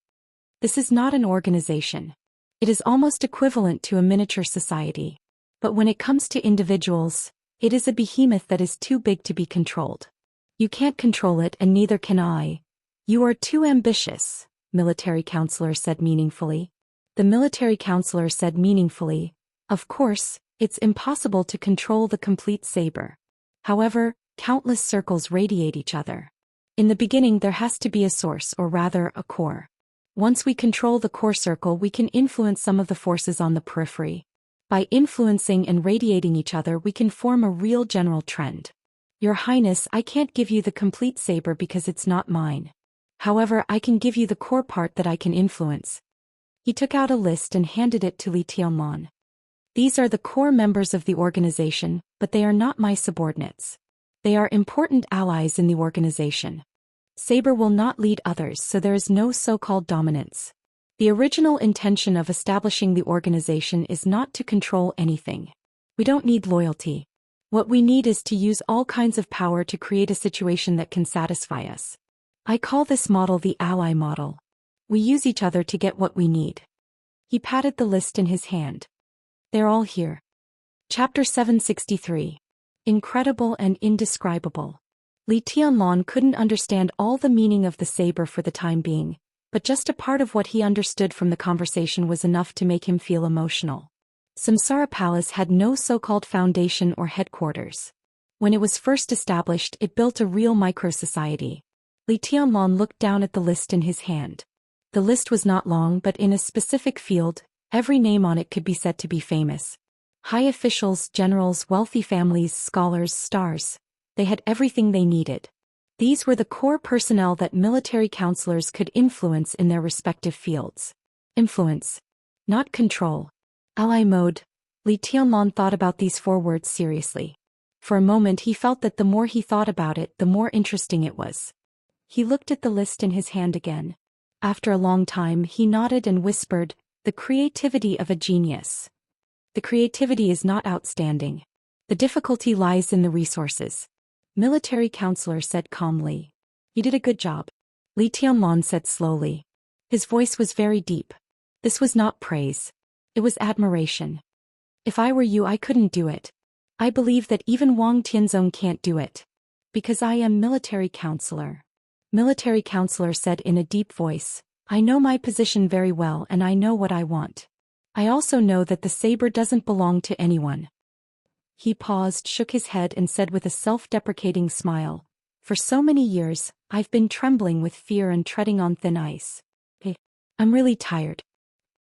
This is not an organization. It is almost equivalent to a miniature society. But when it comes to individuals, it is a behemoth that is too big to be controlled. You can't control it, and neither can I. You are too ambitious, military counselor said meaningfully. The military counselor said meaningfully, of course, it's impossible to control the complete Saber. However, countless circles radiate each other. In the beginning there has to be a source, or rather, a core. Once we control the core circle, we can influence some of the forces on the periphery. By influencing and radiating each other, we can form a real general trend. Your Highness, I can't give you the complete Saber because it's not mine. However, I can give you the core part that I can influence. He took out a list and handed it to Li Tianlan. These are the core members of the organization, but they are not my subordinates. They are important allies in the organization. Saber will not lead others, so there is no so-called dominance. The original intention of establishing the organization is not to control anything. We don't need loyalty. What we need is to use all kinds of power to create a situation that can satisfy us. I call this model the ally model. We use each other to get what we need. He patted the list in his hand. They're all here. Chapter 763. Incredible and indescribable. Li Tianlan couldn't understand all the meaning of the saber for the time being, but just a part of what he understood from the conversation was enough to make him feel emotional. Samsara Palace had no so-called foundation or headquarters. When it was first established, it built a real micro-society. Li Tianlong looked down at the list in his hand. The list was not long, but in a specific field, every name on it could be said to be famous. High officials, generals, wealthy families, scholars, stars. They had everything they needed. These were the core personnel that military counselors could influence in their respective fields. Influence, not control. Ally mode. Li Tianlong thought about these 4 words seriously. For a moment he felt that the more he thought about it, the more interesting it was. He looked at the list in his hand again. After a long time he nodded and whispered, "The creativity of a genius. The creativity is not outstanding. The difficulty lies in the resources." Military counselor said calmly. "You did a good job." Li Tianlong said slowly. His voice was very deep. This was not praise. It was admiration. "If I were you, I couldn't do it. I believe that even Wang Tianzong can't do it. Because I am military counselor." Military counselor said in a deep voice, "I know my position very well and I know what I want. I also know that the saber doesn't belong to anyone." He paused, shook his head and said with a self-deprecating smile, "For so many years, I've been trembling with fear and treading on thin ice. I'm really tired."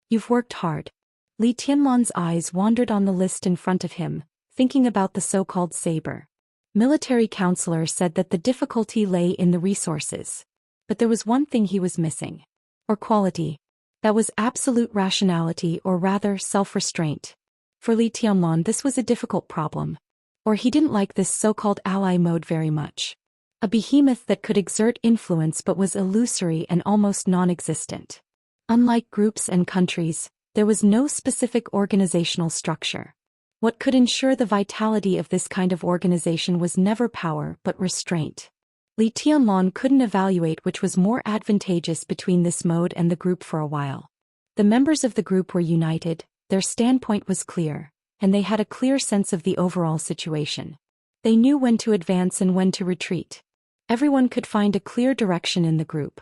"You've worked hard." Li Tianlong's eyes wandered on the list in front of him, thinking about the so-called saber. Military counselor said that the difficulty lay in the resources. But there was one thing he was missing. Or quality. That was absolute rationality, or rather self-restraint. For Li Tianlong this was a difficult problem. Or he didn't like this so-called ally mode very much. A behemoth that could exert influence but was illusory and almost non-existent. Unlike groups and countries, there was no specific organizational structure. What could ensure the vitality of this kind of organization was never power but restraint. Li Tianlong couldn't evaluate which was more advantageous between this mode and the group for a while. The members of the group were united, their standpoint was clear, and they had a clear sense of the overall situation. They knew when to advance and when to retreat. Everyone could find a clear direction in the group.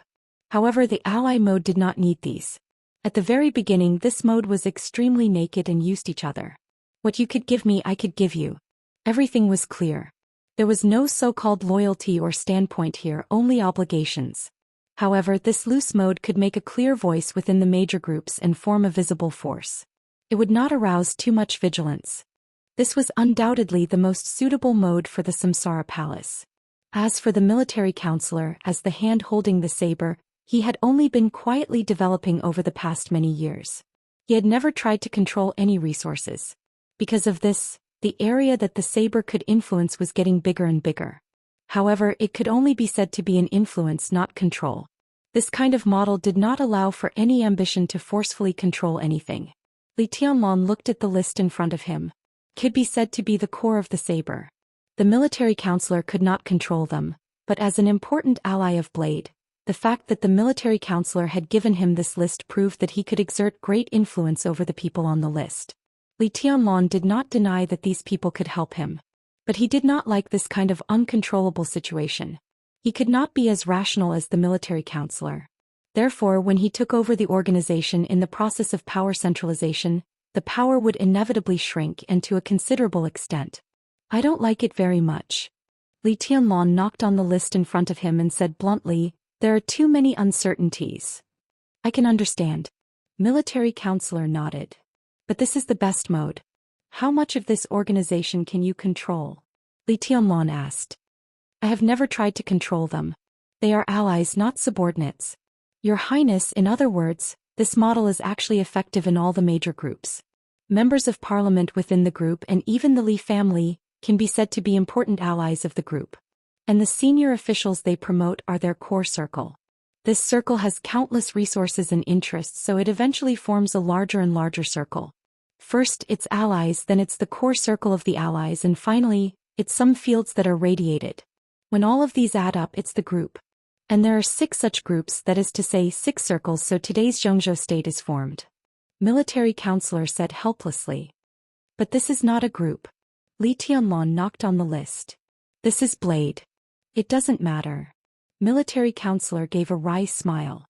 However, the ally mode did not need these. At the very beginning, this mode was extremely naked and used each other. What you could give me, I could give you. Everything was clear. There was no so-called loyalty or standpoint here, only obligations. However, this loose mode could make a clear voice within the major groups and form a visible force. It would not arouse too much vigilance. This was undoubtedly the most suitable mode for the Samsara Palace. As for the military counselor, as the hand holding the saber, he had only been quietly developing over the past many years. He had never tried to control any resources. Because of this, the area that the saber could influence was getting bigger and bigger. However, it could only be said to be an influence, not control. This kind of model did not allow for any ambition to forcefully control anything. Li Tianlong looked at the list in front of him. Could be said to be the core of the saber. The military counselor could not control them, but as an important ally of Blade, the fact that the military counselor had given him this list proved that he could exert great influence over the people on the list. Li Tianlong did not deny that these people could help him. But he did not like this kind of uncontrollable situation. He could not be as rational as the military counselor. Therefore, when he took over the organization in the process of power centralization, the power would inevitably shrink and to a considerable extent. "I don't like it very much." Li Tianlong knocked on the list in front of him and said bluntly, "There are too many uncertainties." "I can understand." Military counselor nodded. "But this is the best mode. How much of this organization can you control?" Li Tianlong asked. "I have never tried to control them. They are allies, not subordinates." "Your Highness, in other words, this model is actually effective in all the major groups. Members of parliament within the group and even the Li family can be said to be important allies of the group. And the senior officials they promote are their core circle. This circle has countless resources and interests, so it eventually forms a larger and larger circle. First, it's allies, then it's the core circle of the allies, and finally, it's some fields that are radiated. When all of these add up, it's the group. And there are 6 such groups, that is to say 6 circles, so today's Zhongzhou state is formed." Military counselor said helplessly. "But this is not a group." Li Tianlong knocked on the list. "This is Blade. It doesn't matter." Military counselor gave a wry smile.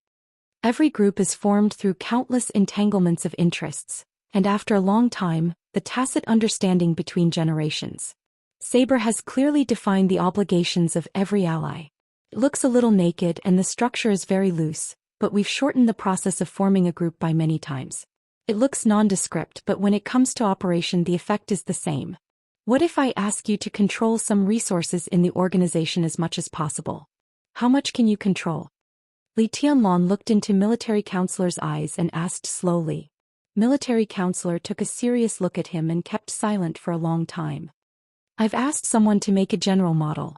Every group is formed through countless entanglements of interests, and after a long time, the tacit understanding between generations. Saber has clearly defined the obligations of every ally. It looks a little naked and the structure is very loose, but we've shortened the process of forming a group by many times. It looks nondescript, but when it comes to operation the effect is the same. What if I ask you to control some resources in the organization as much as possible? How much can you control? Li Tianlan looked into military counselor's eyes and asked slowly. Military counselor took a serious look at him and kept silent for a long time. I've asked someone to make a general model.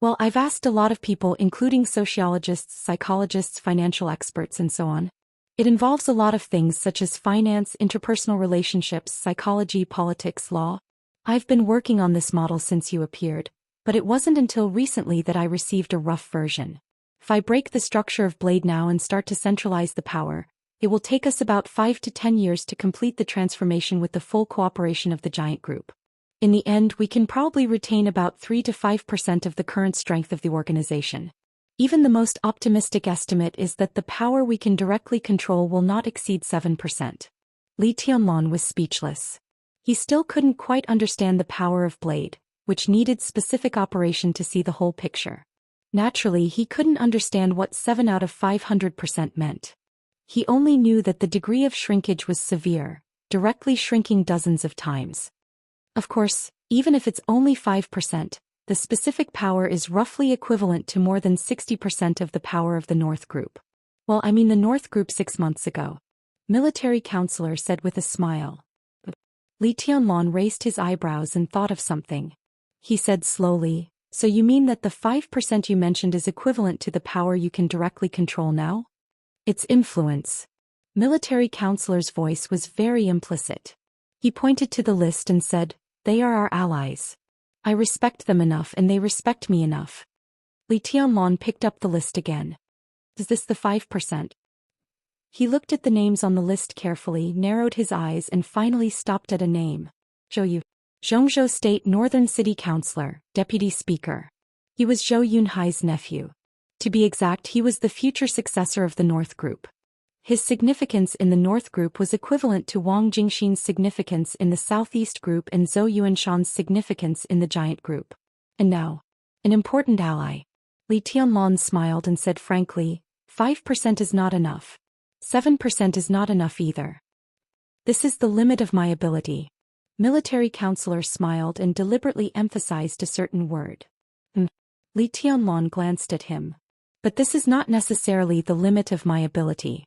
Well, I've asked a lot of people, including sociologists, psychologists, financial experts, and so on. It involves a lot of things such as finance, interpersonal relationships, psychology, politics, law. I've been working on this model since you appeared, but it wasn't until recently that I received a rough version. If I break the structure of Blade now and start to centralize the power, it will take us about 5 to 10 years to complete the transformation with the full cooperation of the giant group. In the end, we can probably retain about 3 to 5% of the current strength of the organization. Even the most optimistic estimate is that the power we can directly control will not exceed 7%. Li Tianlan was speechless. He still couldn't quite understand the power of Blade, which needed specific operation to see the whole picture. Naturally, he couldn't understand what 7 out of 500% meant. He only knew that the degree of shrinkage was severe, directly shrinking dozens of times. Of course, even if it's only 5%, the specific power is roughly equivalent to more than 60% of the power of the North Group. Well, I mean the North Group 6 months ago. Military counselor said with a smile. Li Tianlan raised his eyebrows and thought of something. He said slowly, so you mean that the 5% you mentioned is equivalent to the power you can directly control now? It's influence. Military counselor's voice was very implicit. He pointed to the list and said, they are our allies. I respect them enough and they respect me enough. Li Tianlan picked up the list again. Is this the 5%? He looked at the names on the list carefully, narrowed his eyes and finally stopped at a name. Zhou Yu. Zhongzhou State Northern City Councilor, Deputy Speaker. He was Zhou Yunhai's nephew. To be exact, he was the future successor of the North Group. His significance in the North Group was equivalent to Wang Jingxin's significance in the Southeast Group and Zhou Yuanshan's significance in the Giant Group. And now, an important ally. Li Tianlan smiled and said frankly, 5% is not enough. 7% is not enough either. This is the limit of my ability. Military counselor smiled and deliberately emphasized a certain word. Li Tianlan glanced at him. But this is not necessarily the limit of my ability.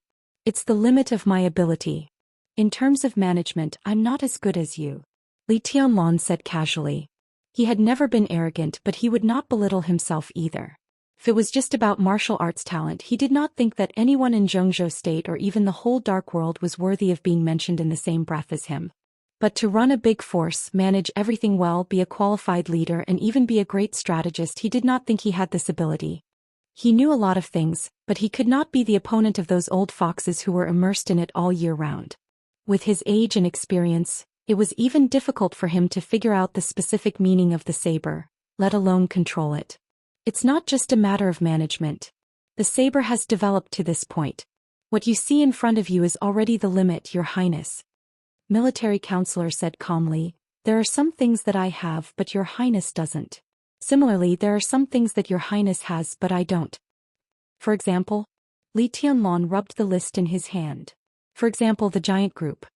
It's the limit of my ability. In terms of management, I'm not as good as you. Li Tianlan said casually. He had never been arrogant, but he would not belittle himself either. If it was just about martial arts talent, he did not think that anyone in Zhongzhou State or even the whole Dark World was worthy of being mentioned in the same breath as him. But to run a big force, manage everything well, be a qualified leader and even be a great strategist, he did not think he had this ability. He knew a lot of things, but he could not be the opponent of those old foxes who were immersed in it all year round. With his age and experience, it was even difficult for him to figure out the specific meaning of the saber, let alone control it. It's not just a matter of management. The saber has developed to this point. What you see in front of you is already the limit, Your Highness. Military counselor said calmly, there are some things that I have but Your Highness doesn't. Similarly, there are some things that Your Highness has but I don't. For example? Li Tianlan rubbed the list in his hand. For example, the giant group.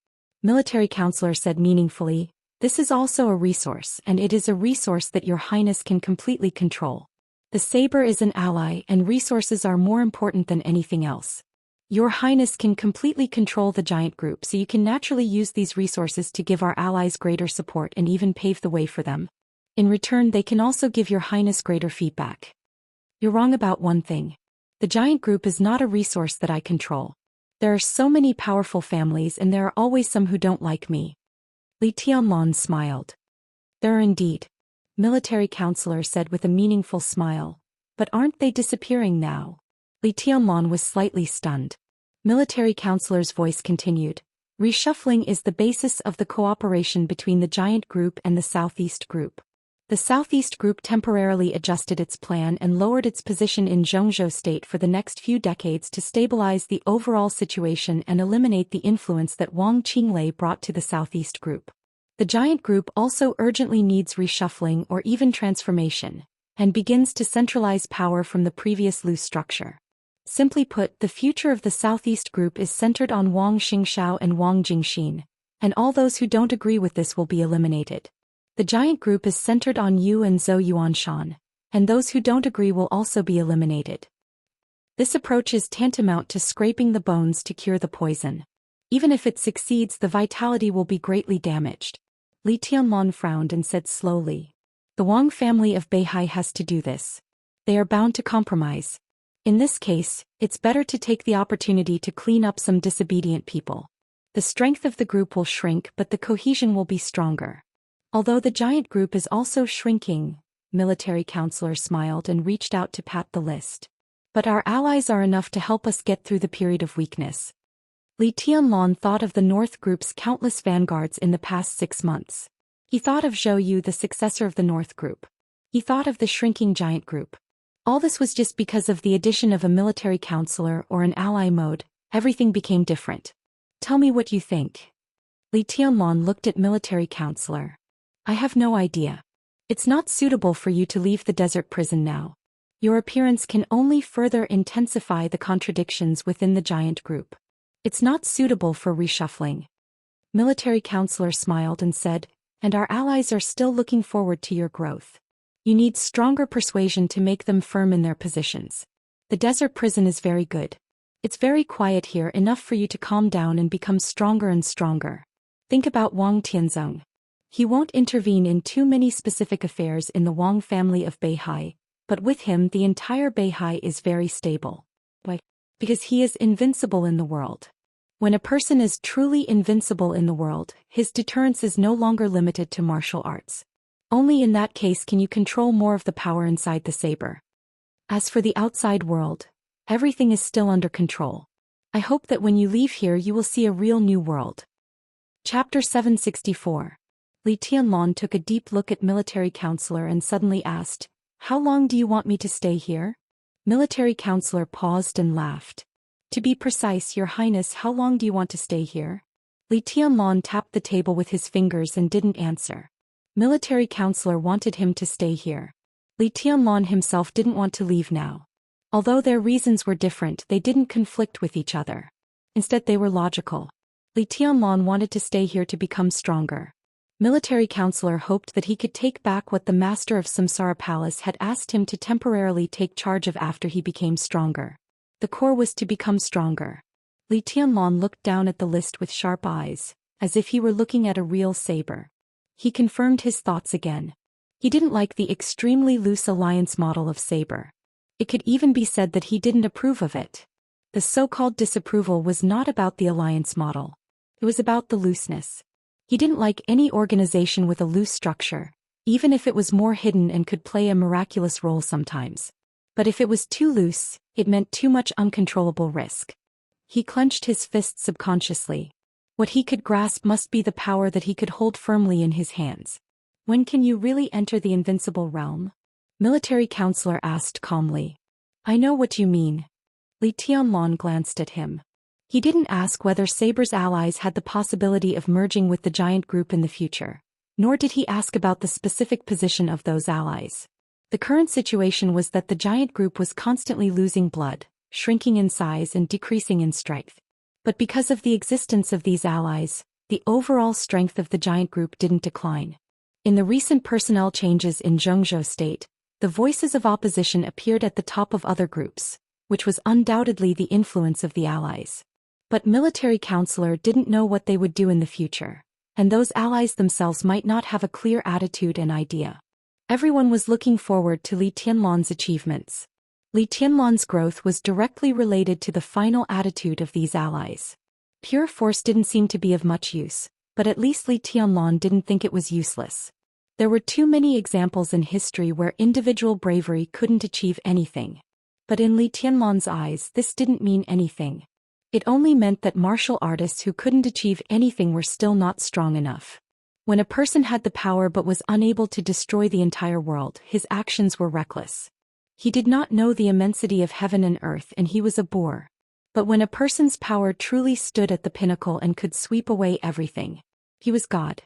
Military counselor said meaningfully, this is also a resource, and it is a resource that Your Highness can completely control. The saber is an ally and resources are more important than anything else. Your Highness can completely control the giant group, so you can naturally use these resources to give our allies greater support and even pave the way for them. In return, they can also give Your Highness greater feedback. You're wrong about one thing. The giant group is not a resource that I control. There are so many powerful families and there are always some who don't like me. Li Tianlan smiled. There are indeed. Military counselor said with a meaningful smile. But aren't they disappearing now? Li Tianlan was slightly stunned. Military counselor's voice continued. Reshuffling is the basis of the cooperation between the giant group and the Southeast group. The Southeast Group temporarily adjusted its plan and lowered its position in Zhongzhou State for the next few decades to stabilize the overall situation and eliminate the influence that Wang Qinglei brought to the Southeast Group. The giant group also urgently needs reshuffling or even transformation, and begins to centralize power from the previous loose structure. Simply put, the future of the Southeast Group is centered on Wang Xingxiao and Wang Jingxin, and all those who don't agree with this will be eliminated. The giant group is centered on Yu and Zhou Yuanshan, and those who don't agree will also be eliminated. This approach is tantamount to scraping the bones to cure the poison. Even if it succeeds, the vitality will be greatly damaged. Li Tianlong frowned and said slowly, "The Wang family of Beihai has to do this. They are bound to compromise. In this case, it's better to take the opportunity to clean up some disobedient people. The strength of the group will shrink, but the cohesion will be stronger." Although the giant group is also shrinking, military counselor smiled and reached out to pat the list. "But our allies are enough to help us get through the period of weakness." Li Tianlong thought of the North Group's countless vanguards in the past 6 months. He thought of Zhou Yu, the successor of the North Group. He thought of the shrinking giant group. All this was just because of the addition of a military counselor or an ally mode. Everything became different. "Tell me what you think." Li Tianlong looked at military counselor. "I have no idea. It's not suitable for you to leave the desert prison now. Your appearance can only further intensify the contradictions within the giant group. It's not suitable for reshuffling." Military counselor smiled and said, "And our allies are still looking forward to your growth. You need stronger persuasion to make them firm in their positions. The desert prison is very good. It's very quiet here, enough for you to calm down and become stronger and stronger. Think about Wang Tianzong. He won't intervene in too many specific affairs in the Wang family of Beihai, but with him the entire Beihai is very stable. Why? Because he is invincible in the world. When a person is truly invincible in the world, his deterrence is no longer limited to martial arts. Only in that case can you control more of the power inside the saber. As for the outside world, everything is still under control. I hope that when you leave here you will see a real new world." Chapter 764. Li Tianlong took a deep look at military counselor and suddenly asked, "How long do you want me to stay here?" Military counselor paused and laughed. "To be precise, Your Highness, how long do you want to stay here?" Li Tianlong tapped the table with his fingers and didn't answer. Military counselor wanted him to stay here. Li Tianlong himself didn't want to leave now. Although their reasons were different, they didn't conflict with each other. Instead, they were logical. Li Tianlong wanted to stay here to become stronger. Military counselor hoped that he could take back what the master of Samsara Palace had asked him to temporarily take charge of after he became stronger. The core was to become stronger. Li Tianlong looked down at the list with sharp eyes, as if he were looking at a real saber. He confirmed his thoughts again. He didn't like the extremely loose alliance model of saber. It could even be said that he didn't approve of it. The so-called disapproval was not about the alliance model. It was about the looseness. He didn't like any organization with a loose structure, even if it was more hidden and could play a miraculous role sometimes. But if it was too loose, it meant too much uncontrollable risk. He clenched his fists subconsciously. What he could grasp must be the power that he could hold firmly in his hands. "When can you really enter the invincible realm?" Military counselor asked calmly. "I know what you mean." Li Tianlong glanced at him. He didn't ask whether Saber's allies had the possibility of merging with the giant group in the future, nor did he ask about the specific position of those allies. The current situation was that the giant group was constantly losing blood, shrinking in size and decreasing in strength. But because of the existence of these allies, the overall strength of the giant group didn't decline. In the recent personnel changes in Zhongzhou State, the voices of opposition appeared at the top of other groups, which was undoubtedly the influence of the allies. But military counselor didn't know what they would do in the future, and those allies themselves might not have a clear attitude and idea. Everyone was looking forward to Li Tianlong's achievements. Li Tianlong's growth was directly related to the final attitude of these allies. Pure force didn't seem to be of much use, but at least Li Tianlong didn't think it was useless. There were too many examples in history where individual bravery couldn't achieve anything. But in Li Tianlong's eyes, this didn't mean anything. It only meant that martial artists who couldn't achieve anything were still not strong enough. When a person had the power but was unable to destroy the entire world, his actions were reckless. He did not know the immensity of heaven and earth, and he was a boor. But when a person's power truly stood at the pinnacle and could sweep away everything, he was God.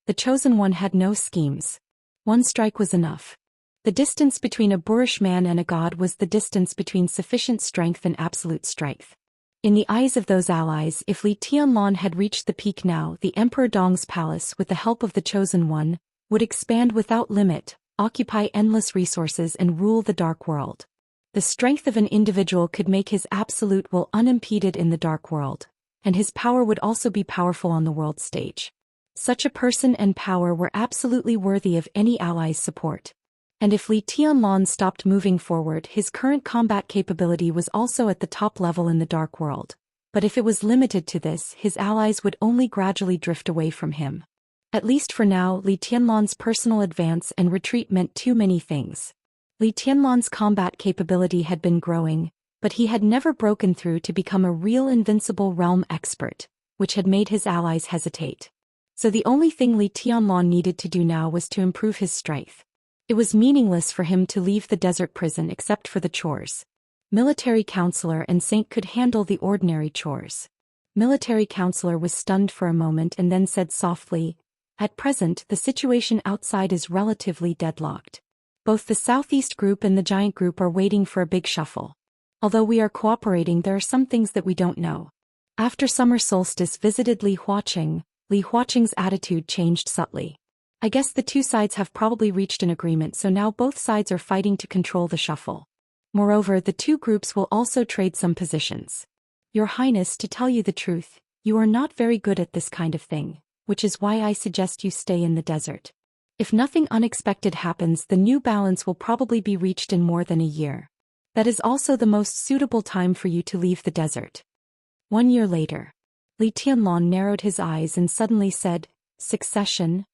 The chosen one had no schemes. One strike was enough. The distance between a boorish man and a god was the distance between sufficient strength and absolute strength. In the eyes of those allies, if Li Tianlan had reached the peak now, the Emperor Dong's palace, with the help of the Chosen One, would expand without limit, occupy endless resources and rule the dark world. The strength of an individual could make his absolute will unimpeded in the dark world, and his power would also be powerful on the world stage. Such a person and power were absolutely worthy of any ally's support. And if Li Tianlan stopped moving forward, his current combat capability was also at the top level in the dark world. But if it was limited to this, his allies would only gradually drift away from him. At least for now, Li Tianlan's personal advance and retreat meant too many things. Li Tianlan's combat capability had been growing, but he had never broken through to become a real invincible realm expert, which had made his allies hesitate. So the only thing Li Tianlan needed to do now was to improve his strength. It was meaningless for him to leave the desert prison except for the chores. Military counselor and saint could handle the ordinary chores. Military counselor was stunned for a moment and then said softly, "At present, the situation outside is relatively deadlocked. Both the Southeast group and the Giant group are waiting for a big shuffle. Although we are cooperating, there are some things that we don't know." After summer solstice visited Li Huaqing's attitude changed subtly. "I guess the two sides have probably reached an agreement, so now both sides are fighting to control the shuffle. Moreover, the two groups will also trade some positions. Your Highness, to tell you the truth, you are not very good at this kind of thing, which is why I suggest you stay in the desert. If nothing unexpected happens, the new balance will probably be reached in more than a year. That is also the most suitable time for you to leave the desert." 1 year later. Li Tianlan narrowed his eyes and suddenly said, "Succession?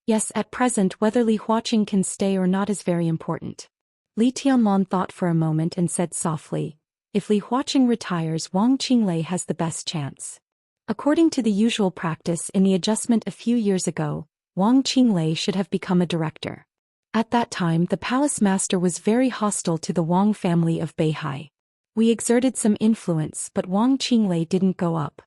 Yes, at present whether Li Huaqing can stay or not is very important." Li Tianlan thought for a moment and said softly, "If Li Huaqing retires, Wang Qinglei has the best chance." According to the usual practice in the adjustment a few years ago, Wang Qinglei should have become a director. At that time, the palace master was very hostile to the Wang family of Beihai. We exerted some influence, but Wang Qinglei didn't go up.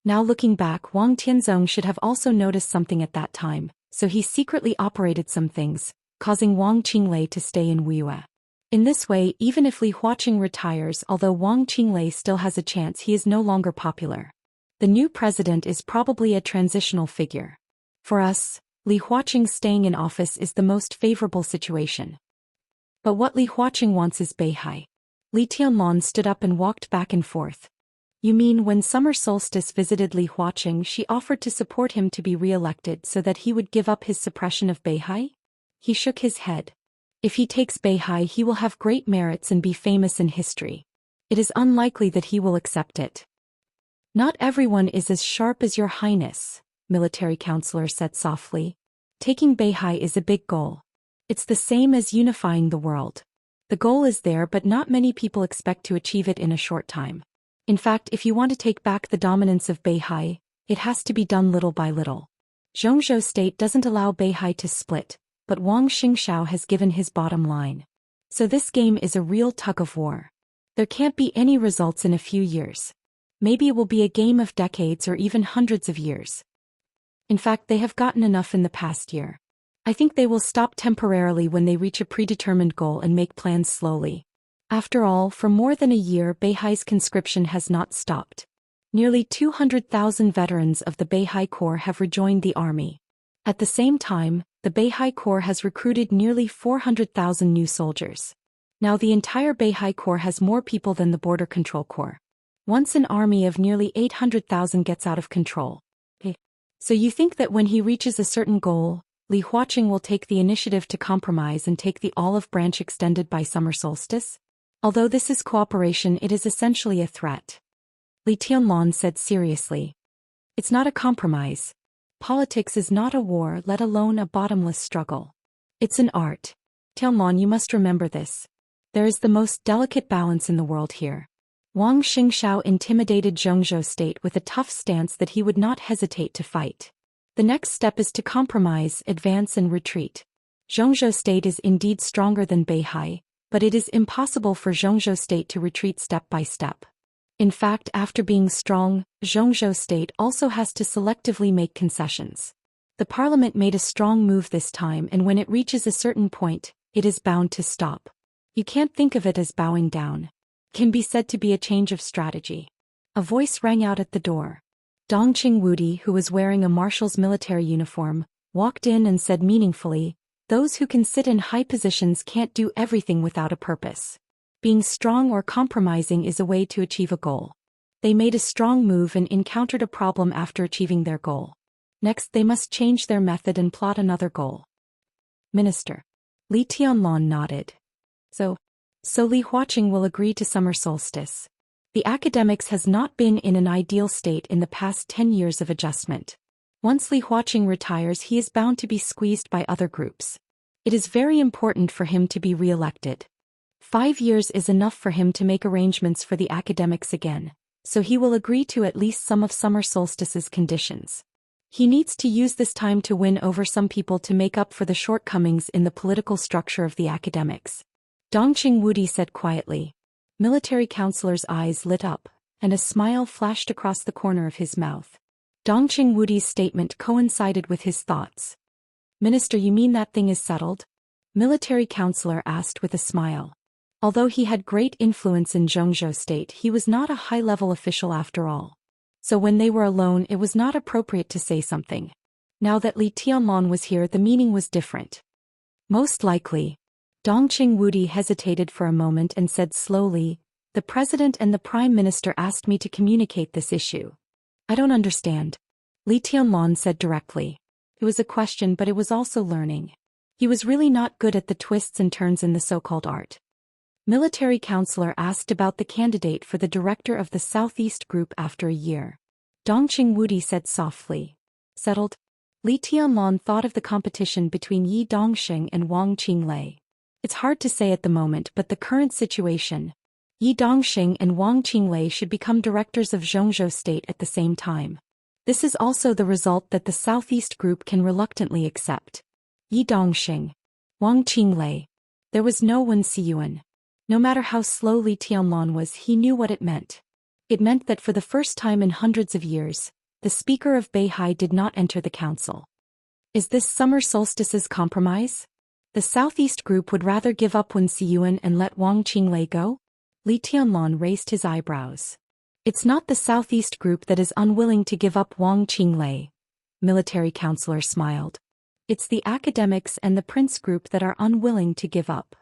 Now looking back, Wang Tianzong should have also noticed something at that time, so he secretly operated some things, causing Wang Qinglei to stay in Wuxia. In this way, even if Li Huaqing retires, although Wang Qinglei still has a chance, he is no longer popular. The new president is probably a transitional figure. For us, Li Huaqing staying in office is the most favorable situation. But what Li Huaqing wants is Beihai. Li Tianlan stood up and walked back and forth. "You mean when summer solstice visited Li Huaqing, she offered to support him to be re-elected so that he would give up his suppression of Beihai?" He shook his head. "If he takes Beihai, he will have great merits and be famous in history. It is unlikely that he will accept it." "Not everyone is as sharp as your Highness," military counselor said softly. "Taking Beihai is a big goal. It's the same as unifying the world. The goal is there, but not many people expect to achieve it in a short time. In fact, if you want to take back the dominance of Beihai, it has to be done little by little. Zhongzhou state doesn't allow Beihai to split, but Wang Xingxiao has given his bottom line. So this game is a real tug-of-war. There can't be any results in a few years. Maybe it will be a game of decades or even hundreds of years. In fact, they have gotten enough in the past year. I think they will stop temporarily when they reach a predetermined goal and make plans slowly. After all, for more than a year Beihai's conscription has not stopped. Nearly 200,000 veterans of the Beihai Corps have rejoined the army. At the same time, the Beihai Corps has recruited nearly 400,000 new soldiers. Now the entire Beihai Corps has more people than the Border Control Corps. Once an army of nearly 800,000 gets out of control. So you think that when he reaches a certain goal, Li Huaqing will take the initiative to compromise and take the olive branch extended by summer solstice? Although this is cooperation, it is essentially a threat." Li Tianlan said seriously. "It's not a compromise. Politics is not a war, let alone a bottomless struggle. It's an art. Tianlan, you must remember this. There is the most delicate balance in the world here." Wang Xingxiao intimidated Zhongzhou state with a tough stance that he would not hesitate to fight. The next step is to compromise, advance and retreat. Xianxia state is indeed stronger than Beihai, but it is impossible for Xianxia state to retreat step by step. In fact, after being strong, Xianxia state also has to selectively make concessions. The parliament made a strong move this time, and when it reaches a certain point, it is bound to stop. You can't think of it as bowing down. It can be said to be a change of strategy. A voice rang out at the door. Dongqing Wudi, who was wearing a marshal's military uniform, walked in and said meaningfully, "Those who can sit in high positions can't do everything without a purpose. Being strong or compromising is a way to achieve a goal." They made a strong move and encountered a problem after achieving their goal. Next, they must change their method and plot another goal. Minister. Li Tianlong nodded. So Li Huaqing will agree to summer solstice. The academics has not been in an ideal state in the past 10 years of adjustment. Once Li Huaqing retires, he is bound to be squeezed by other groups. It is very important for him to be re-elected. 5 years is enough for him to make arrangements for the academics again, so he will agree to at least some of summer solstice's conditions. He needs to use this time to win over some people to make up for the shortcomings in the political structure of the academics. Dongqing Wudi said quietly. Military counselor's eyes lit up, and a smile flashed across the corner of his mouth. Dongqing Wudi's statement coincided with his thoughts. Minister, you mean that thing is settled? Military counselor asked with a smile. Although he had great influence in Zhongzhou state, he was not a high-level official after all. So when they were alone, it was not appropriate to say something. Now that Li Tianlong was here, the meaning was different. Most likely. Dongqing Wudi hesitated for a moment and said slowly, "The president and the prime minister asked me to communicate this issue." "I don't understand," Li Tianlong said directly. It was a question, but it was also learning. He was really not good at the twists and turns in the so-called art. Military counselor asked about the candidate for the director of the Southeast Group after a year. Dongqing Wudi said softly. Settled? Li Tianlong thought of the competition between Yi Dongxing and Wang Qinglei. It's hard to say at the moment, but the current situation. Yi Dongxing and Wang Qinglei should become directors of Zhongzhou state at the same time. This is also the result that the Southeast Group can reluctantly accept. Yi Dongxing. Wang Qinglei. There was no Wen Siyuan. No matter how slow Li Tianlong was, he knew what it meant. It meant that for the first time in hundreds of years, the speaker of Beihai did not enter the council. Is this summer solstice's compromise? The Southeast Group would rather give up Wen Siyuan and let Wang Qinglei go? Li Tianlong raised his eyebrows. It's not the Southeast Group that is unwilling to give up Wang Qinglei. Military counselor smiled. It's the academics and the Prince Group that are unwilling to give up.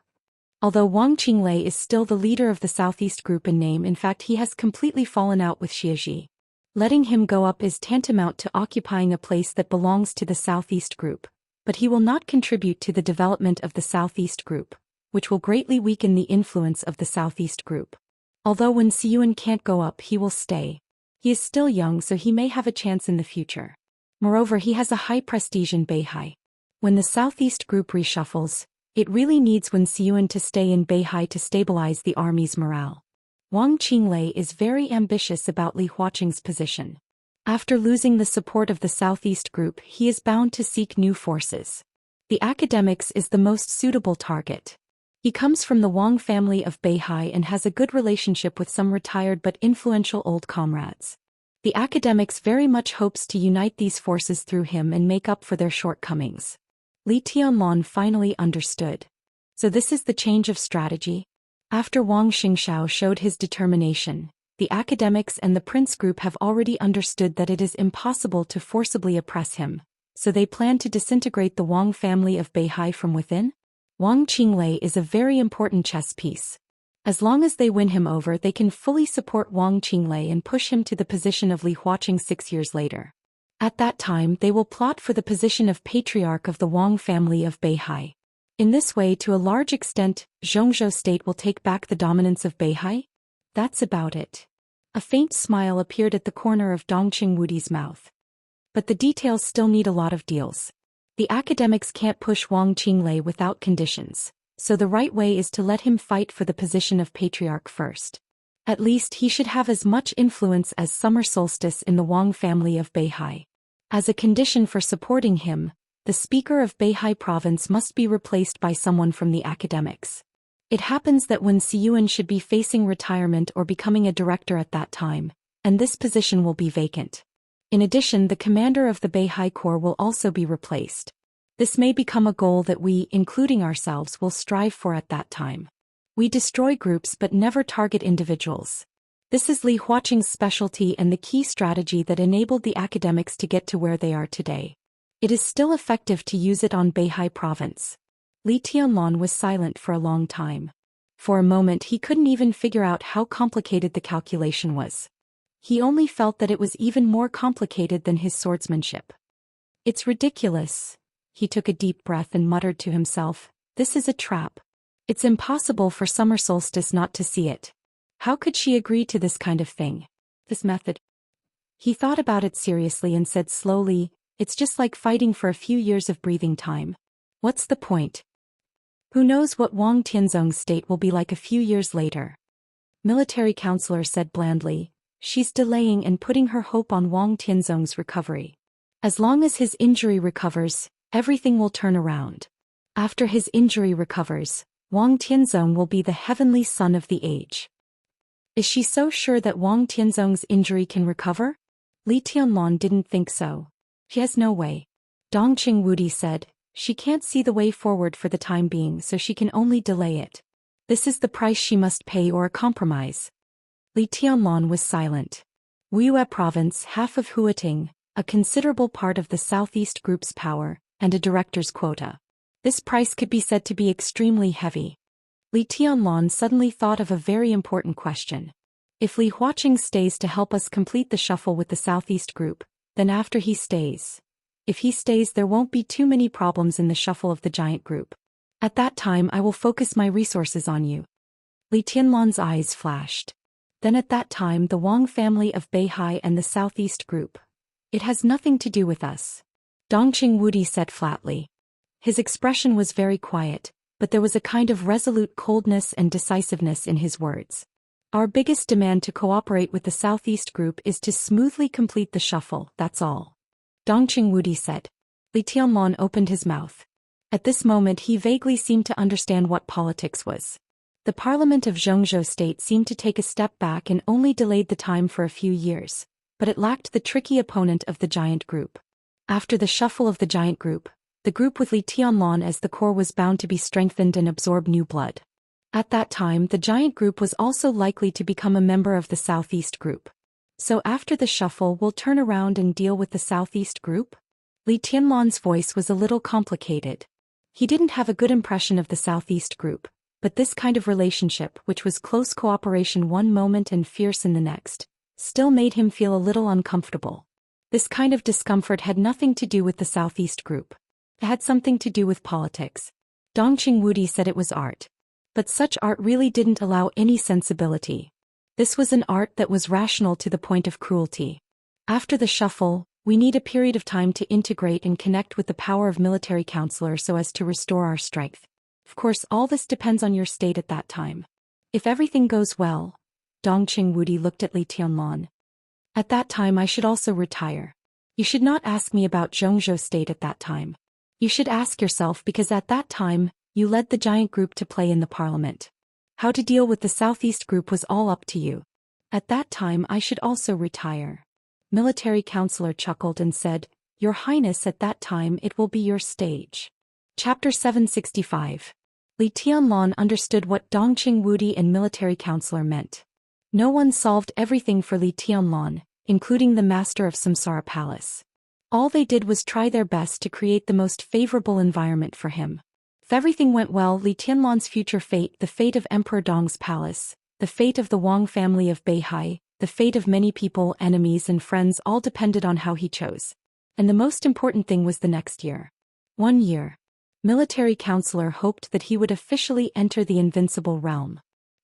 Although Wang Qinglei is still the leader of the Southeast Group in name, in fact he has completely fallen out with Xie. Letting him go up is tantamount to occupying a place that belongs to the Southeast Group, but he will not contribute to the development of the Southeast Group, which will greatly weaken the influence of the Southeast Group. Although Wen Siyuan can't go up, he will stay. He is still young, so he may have a chance in the future. Moreover, he has a high prestige in Beihai. When the Southeast Group reshuffles, it really needs Wen Siyuan to stay in Beihai to stabilize the army's morale. Wang Qinglei is very ambitious about Li Huaqing's position. After losing the support of the Southeast Group, he is bound to seek new forces. The academics is the most suitable target. He comes from the Wang family of Beihai and has a good relationship with some retired but influential old comrades. The academics very much hopes to unite these forces through him and make up for their shortcomings. Li Tianlong finally understood. So this is the change of strategy? After Wang Xingxiao showed his determination, the academics and the Prince Group have already understood that it is impossible to forcibly oppress him, so they plan to disintegrate the Wang family of Beihai from within? Wang Qinglei is a very important chess piece. As long as they win him over, they can fully support Wang Qinglei and push him to the position of Li Huaqing 6 years later. At that time, they will plot for the position of patriarch of the Wang family of Beihai. In this way, to a large extent, Zhongzhou state will take back the dominance of Beihai? That's about it. A faint smile appeared at the corner of Dongqing Wudi's mouth. But the details still need a lot of deals. The academics can't push Wang Qinglei without conditions, so the right way is to let him fight for the position of patriarch first. At least he should have as much influence as summer solstice in the Wang family of Beihai. As a condition for supporting him, the speaker of Beihai province must be replaced by someone from the academics. It happens that when Xiyuan should be facing retirement or becoming a director at that time, and this position will be vacant. In addition, the commander of the Beihai Corps will also be replaced. This may become a goal that we, including ourselves, will strive for at that time. We destroy groups but never target individuals. This is Li Huaqing's specialty and the key strategy that enabled the academics to get to where they are today. It is still effective to use it on Beihai province. Li Tianlan was silent for a long time. For a moment he couldn't even figure out how complicated the calculation was. He only felt that it was even more complicated than his swordsmanship. It's ridiculous. He took a deep breath and muttered to himself, this is a trap. It's impossible for Summer Solstice not to see it. How could she agree to this kind of thing? This method? He thought about it seriously and said slowly, it's just like fighting for a few years of breathing time. What's the point? Who knows what Wang Tianzong's state will be like a few years later? Military counselor said blandly, she's delaying and putting her hope on Wang Tianzong's recovery. As long as his injury recovers, everything will turn around. After his injury recovers, Wang Tianzong will be the heavenly son of the age. Is she so sure that Wang Tianzong's injury can recover? Li Tianlan didn't think so. She has no way. Dongqing Wudi said, she can't see the way forward for the time being, so she can only delay it. This is the price she must pay or a compromise. Li Tianlan was silent. Wuyue province, half of Huating, a considerable part of the Southeast Group's power, and a director's quota. This price could be said to be extremely heavy. Li Tianlan suddenly thought of a very important question. If Li Huaqing stays to help us complete the shuffle with the Southeast Group, then after he stays. If he stays, there won't be too many problems in the shuffle of the giant group. At that time I will focus my resources on you. Li Tianlan's eyes flashed. Then at that time the Wang family of Beihai and the Southeast Group. It has nothing to do with us. Dongqing Wudi said flatly. His expression was very quiet, but there was a kind of resolute coldness and decisiveness in his words. Our biggest demand to cooperate with the Southeast Group is to smoothly complete the shuffle, that's all. Dongqing Wudi said. Li Tianlan opened his mouth. At this moment he vaguely seemed to understand what politics was. The parliament of Zhongzhou state seemed to take a step back and only delayed the time for a few years, but it lacked the tricky opponent of the giant group. After the shuffle of the giant group, the group with Li Tianlan as the core was bound to be strengthened and absorb new blood. At that time the giant group was also likely to become a member of the Southeast Group. So after the shuffle we'll turn around and deal with the Southeast Group? Li Tianlan's voice was a little complicated. He didn't have a good impression of the Southeast Group, but this kind of relationship, which was close cooperation one moment and fierce in the next, still made him feel a little uncomfortable. This kind of discomfort had nothing to do with the Southeast Group. It had something to do with politics. Dongqing Wudi said it was art. But such art really didn't allow any sensibility. This was an art that was rational to the point of cruelty. After the shuffle, we need a period of time to integrate and connect with the power of military counselor so as to restore our strength. Of course, all this depends on your state at that time. If everything goes well, Dongqing Wudi looked at Li Tianlan. At that time I should also retire. You should not ask me about Zhongzhou state at that time. You should ask yourself because at that time, you led the giant group to play in the parliament. How to deal with the Southeast Group was all up to you. At that time I should also retire. Military counselor chuckled and said, Your Highness, at that time it will be your stage. Chapter 765. Li Tianlan understood what Dongqing Wudi and military counselor meant. No one solved everything for Li Tianlan, including the master of Samsara Palace. All they did was try their best to create the most favorable environment for him. If everything went well, Li Tianlan's future fate, the fate of Emperor Dong's palace, the fate of the Wang family of Beihai, the fate of many people, enemies and friends all depended on how he chose. And the most important thing was the next year. 1 year. Military counselor hoped that he would officially enter the invincible realm.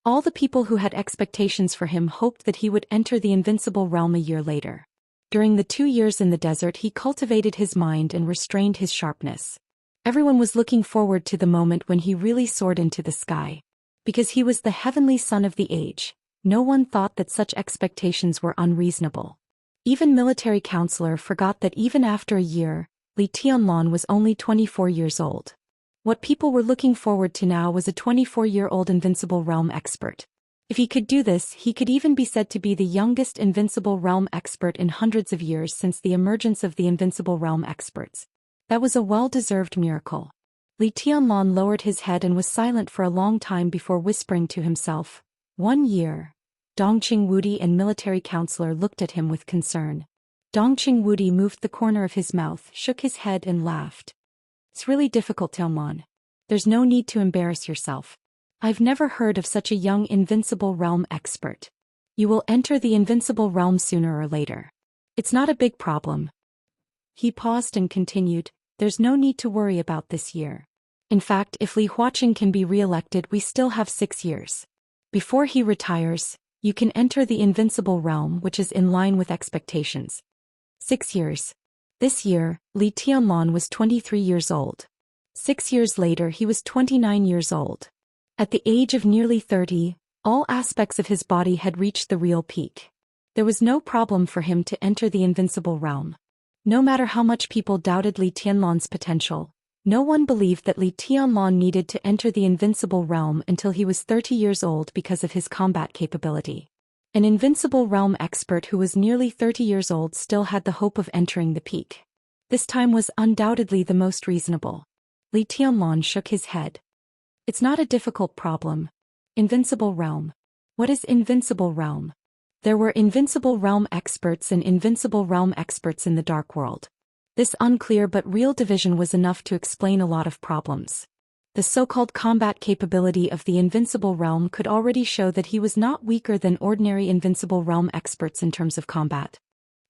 All the people who had expectations for him hoped that he would enter the invincible realm a year later. During the 2 years in the desert he cultivated his mind and restrained his sharpness. Everyone was looking forward to the moment when he really soared into the sky. Because he was the heavenly son of the age, no one thought that such expectations were unreasonable. Even military counselor forgot that even after a year, Li Tianlan was only 24 years old. What people were looking forward to now was a 24-year-old invincible realm expert. If he could do this, he could even be said to be the youngest invincible realm expert in hundreds of years since the emergence of the invincible realm experts. That was a well-deserved miracle. Li Tianlan lowered his head and was silent for a long time before whispering to himself, 1 year. Dongqing Wudi and military counselor looked at him with concern. Dongqing Wudi moved the corner of his mouth, shook his head and laughed. It's really difficult, Tianlan. There's no need to embarrass yourself. I've never heard of such a young invincible realm expert. You will enter the invincible realm sooner or later. It's not a big problem. He paused and continued, there's no need to worry about this year. In fact, if Li Huaqing can be re-elected, we still have 6 years. Before he retires, you can enter the invincible realm, which is in line with expectations. 6 years. This year, Li Tianlan was 23 years old. 6 years later he was 29 years old. At the age of nearly 30, all aspects of his body had reached the real peak. There was no problem for him to enter the invincible realm. No matter how much people doubted Li Tianlan's potential, no one believed that Li Tianlan needed to enter the invincible realm until he was 30 years old because of his combat capability. An invincible realm expert who was nearly 30 years old still had the hope of entering the peak. This time was undoubtedly the most reasonable. Li Tianlan shook his head. It's not a difficult problem. Invincible realm. What is invincible realm? There were invincible realm experts and invincible realm experts in the dark world. This unclear but real division was enough to explain a lot of problems. The so-called combat capability of the invincible realm could already show that he was not weaker than ordinary invincible realm experts in terms of combat.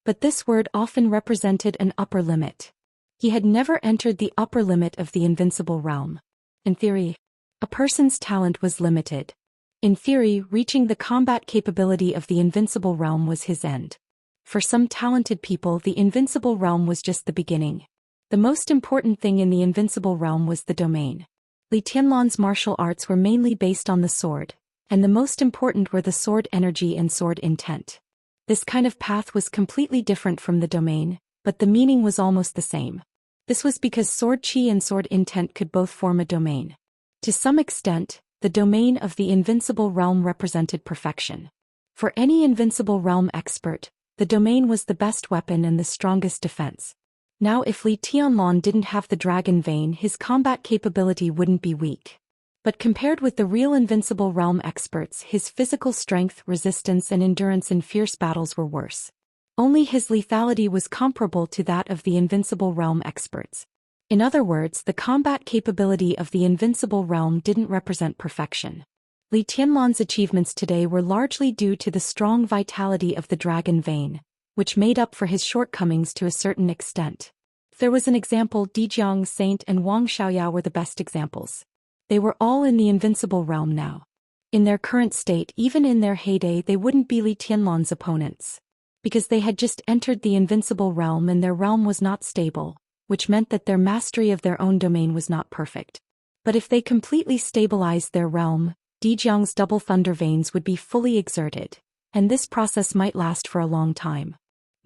But this word often represented an upper limit. He had never entered the upper limit of the invincible realm. In theory, a person's talent was limited. In theory, reaching the combat capability of the invincible realm was his end. For some talented people, the invincible realm was just the beginning. The most important thing in the invincible realm was the domain. Li Tianlan's martial arts were mainly based on the sword, and the most important were the sword energy and sword intent. This kind of path was completely different from the domain, but the meaning was almost the same. This was because sword chi and sword intent could both form a domain. To some extent, the domain of the invincible realm represented perfection. For any invincible realm expert, the domain was the best weapon and the strongest defense. Now if Li Tianlan didn't have the dragon vein, his combat capability wouldn't be weak. But compared with the real invincible realm experts, his physical strength, resistance and endurance in fierce battles were worse. Only his lethality was comparable to that of the invincible realm experts. In other words, the combat capability of the invincible realm didn't represent perfection. Li Tianlan's achievements today were largely due to the strong vitality of the dragon vein, which made up for his shortcomings to a certain extent. There was an example. Dijiang Saint and Wang Xiaoyao were the best examples. They were all in the invincible realm now. In their current state, even in their heyday, they wouldn't be Li Tianlan's opponents. Because they had just entered the invincible realm and their realm was not stable, which meant that their mastery of their own domain was not perfect. But if they completely stabilized their realm, Dijiang's double thunder veins would be fully exerted, and this process might last for a long time.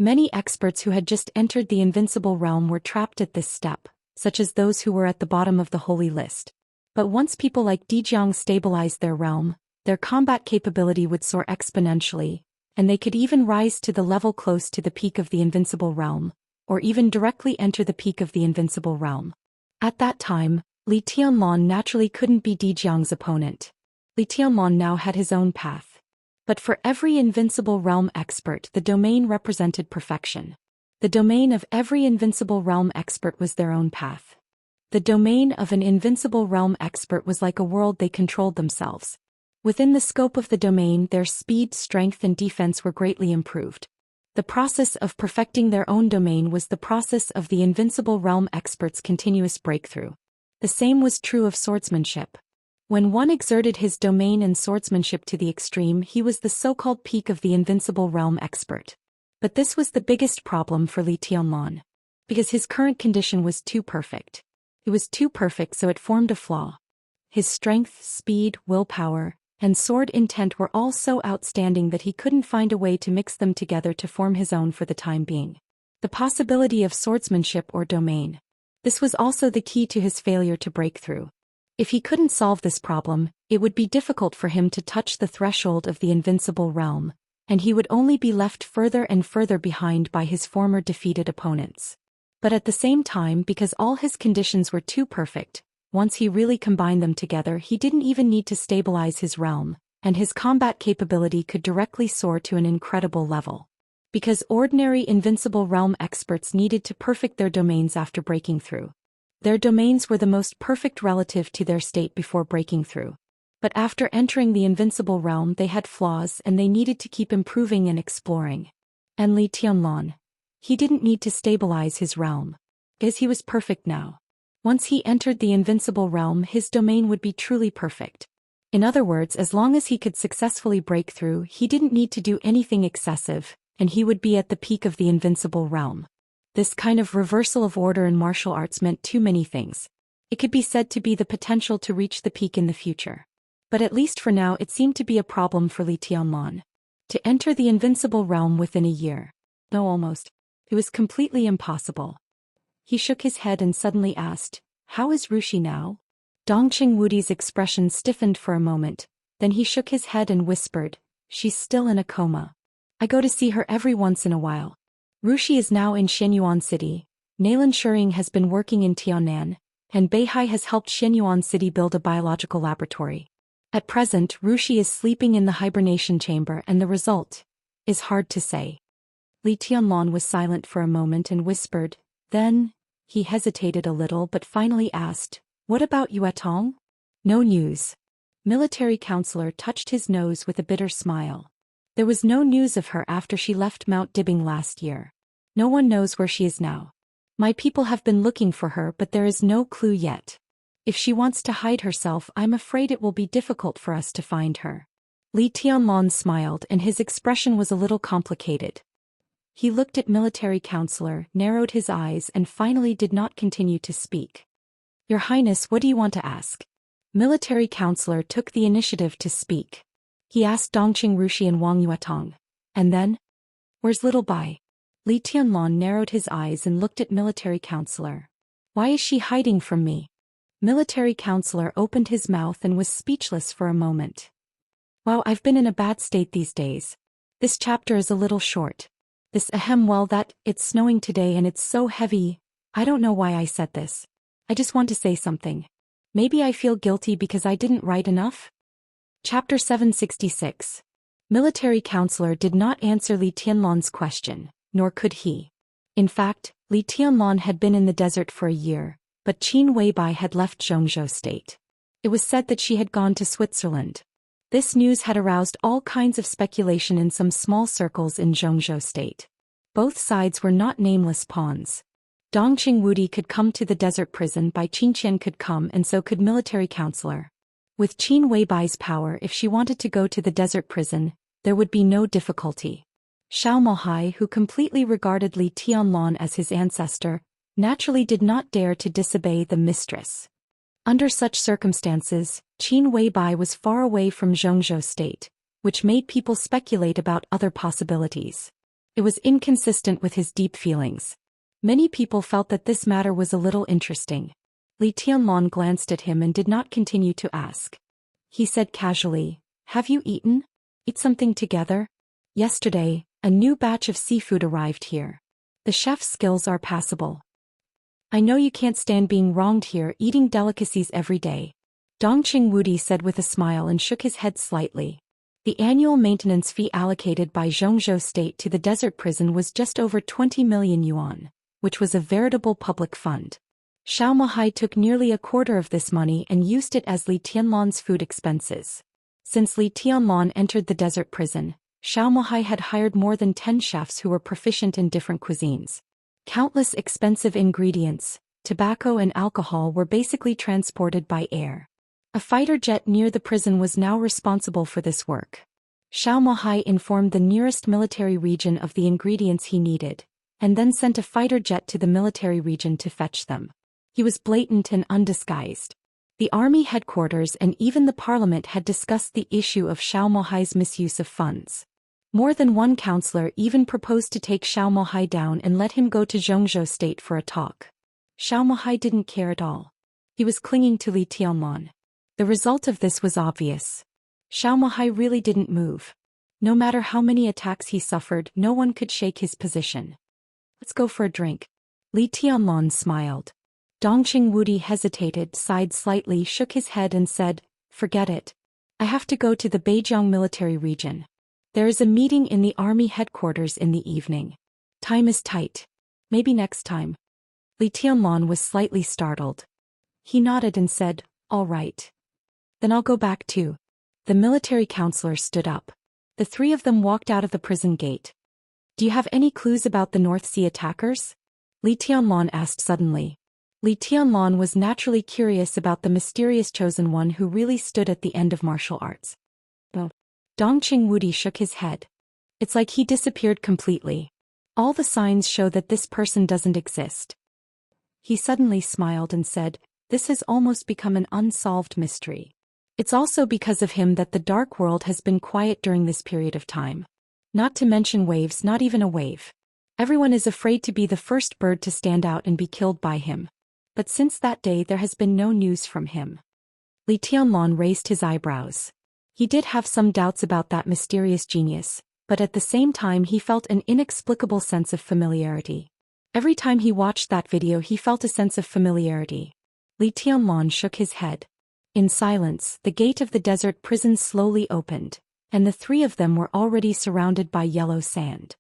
Many experts who had just entered the invincible realm were trapped at this step, such as those who were at the bottom of the holy list. But once people like Dijiang stabilized their realm, their combat capability would soar exponentially, and they could even rise to the level close to the peak of the invincible realm, or even directly enter the peak of the invincible realm. At that time, Li Tianlan naturally couldn't be Dijiang's opponent. Li Tianlan now had his own path. But for every invincible realm expert, the domain represented perfection. The domain of every invincible realm expert was their own path. The domain of an invincible realm expert was like a world they controlled themselves. Within the scope of the domain, their speed, strength, and defense were greatly improved. The process of perfecting their own domain was the process of the invincible realm expert's continuous breakthrough. The same was true of swordsmanship. When one exerted his domain and swordsmanship to the extreme, he was the so-called peak of the invincible realm expert. But this was the biggest problem for Li Tianlan. Because his current condition was too perfect. It was too perfect, so it formed a flaw. His strength, speed, willpower, and sword intent were all so outstanding that he couldn't find a way to mix them together to form his own for the time being. The possibility of swordsmanship or domain. This was also the key to his failure to break through. If he couldn't solve this problem, it would be difficult for him to touch the threshold of the invincible realm, and he would only be left further and further behind by his former defeated opponents. But at the same time, because all his conditions were too perfect, once he really combined them together, he didn't even need to stabilize his realm, and his combat capability could directly soar to an incredible level. Because ordinary invincible realm experts needed to perfect their domains after breaking through. Their domains were the most perfect relative to their state before breaking through. But after entering the invincible realm, they had flaws and they needed to keep improving and exploring. And Li Tianlan, he didn't need to stabilize his realm, because he was perfect now. Once he entered the invincible realm, his domain would be truly perfect. In other words, as long as he could successfully break through, he didn't need to do anything excessive, and he would be at the peak of the invincible realm. This kind of reversal of order in martial arts meant too many things. It could be said to be the potential to reach the peak in the future. But at least for now, it seemed to be a problem for Li Tianlan. To enter the invincible realm within a year. No, almost. It was completely impossible. He shook his head and suddenly asked, "How is Rushi now?" Dongqing Wudi's expression stiffened for a moment, then he shook his head and whispered, "She's still in a coma. I go to see her every once in a while. Rushi is now in Xianyuan City, Nalan Shuring has been working in Tianan, and Beihai has helped Xianyuan City build a biological laboratory. At present, Rushi is sleeping in the hibernation chamber and the result is hard to say." Li Tianlan was silent for a moment and whispered, then, he hesitated a little but finally asked, "What about Yue Tong?" "No news." Military counselor touched his nose with a bitter smile. "There was no news of her after she left Mount Dibbing last year. No one knows where she is now. My people have been looking for her but there is no clue yet. If she wants to hide herself, I'm afraid it will be difficult for us to find her." Li Tianlan smiled and his expression was a little complicated. He looked at military counselor, narrowed his eyes and finally did not continue to speak. "Your Highness, what do you want to ask?" Military counselor took the initiative to speak. He asked Dongqing Rushi and Wang Yuetong. "And then? Where's little Bai?" Li Tianlan narrowed his eyes and looked at military counselor. "Why is she hiding from me?" Military counselor opened his mouth and was speechless for a moment. "Wow, I've been in a bad state these days. This chapter is a little short. Well, it's snowing today and it's so heavy. I don't know why I said this. I just want to say something. Maybe I feel guilty because I didn't write enough?" Chapter 766. Military counselor did not answer Li Tianlan's question, nor could he. In fact, Li Tianlan had been in the desert for a year, but Qin Weibai had left Zhongzhou state. It was said that she had gone to Switzerland. This news had aroused all kinds of speculation in some small circles in Zhongzhou state. Both sides were not nameless pawns. Dongqing Wudi could come to the desert prison, by Qinqian could come, and so could military counselor. With Qin Weibai's power, if she wanted to go to the desert prison, there would be no difficulty. Xiao Mohai, who completely regarded Li Tianlan as his ancestor, naturally did not dare to disobey the mistress. Under such circumstances, Qin Weibai was far away from Zhongzhou state, which made people speculate about other possibilities. It was inconsistent with his deep feelings. Many people felt that this matter was a little interesting. Li Tianlan glanced at him and did not continue to ask. He said casually, "Have you eaten? Eat something together? Yesterday, a new batch of seafood arrived here. The chef's skills are passable. I know you can't stand being wronged here, eating delicacies every day." Dongqing Wudi said with a smile and shook his head slightly. The annual maintenance fee allocated by Zhongzhou state to the desert prison was just over 20 million yuan, which was a veritable public fund. Xiao Mohai took nearly a quarter of this money and used it as Li Tianlan's food expenses. Since Li Tianlan entered the desert prison, Xiao Mohai had hired more than 10 chefs who were proficient in different cuisines. Countless expensive ingredients, tobacco and alcohol were basically transported by air. A fighter jet near the prison was now responsible for this work. Xiao Mohai informed the nearest military region of the ingredients he needed, and then sent a fighter jet to the military region to fetch them. He was blatant and undisguised. The army headquarters and even the parliament had discussed the issue of Xiao Mohai's misuse of funds. More than one counselor even proposed to take Xiao Mohai down and let him go to Zhongzhou state for a talk. Xiao Mohai didn't care at all. He was clinging to Li Tianlan. The result of this was obvious. Xiao Mohai really didn't move. No matter how many attacks he suffered, no one could shake his position. Let's go for a drink. Li Tianlan smiled. Dongqing Wudi hesitated, sighed slightly, shook his head and said, "Forget it. I have to go to the Beijiang military region. There is a meeting in the army headquarters in the evening. Time is tight. Maybe next time." Li Tianlan was slightly startled. He nodded and said, "All right. Then I'll go back too." The military counselor stood up. The three of them walked out of the prison gate. "Do you have any clues about the North Sea attackers?" Li Tianlan asked suddenly. Li Tianlan was naturally curious about the mysterious chosen one who really stood at the end of martial arts. Dongqing Wudi shook his head. "It's like he disappeared completely. All the signs show that this person doesn't exist." He suddenly smiled and said, "This has almost become an unsolved mystery. It's also because of him that the dark world has been quiet during this period of time. Not to mention waves, not even a wave. Everyone is afraid to be the first bird to stand out and be killed by him. But since that day there has been no news from him." Li Tianlan raised his eyebrows. He did have some doubts about that mysterious genius, but at the same time he felt an inexplicable sense of familiarity. Every time he watched that video he felt a sense of familiarity. Li Tianlan shook his head. In silence, the gate of the desert prison slowly opened, and the three of them were already surrounded by yellow sand.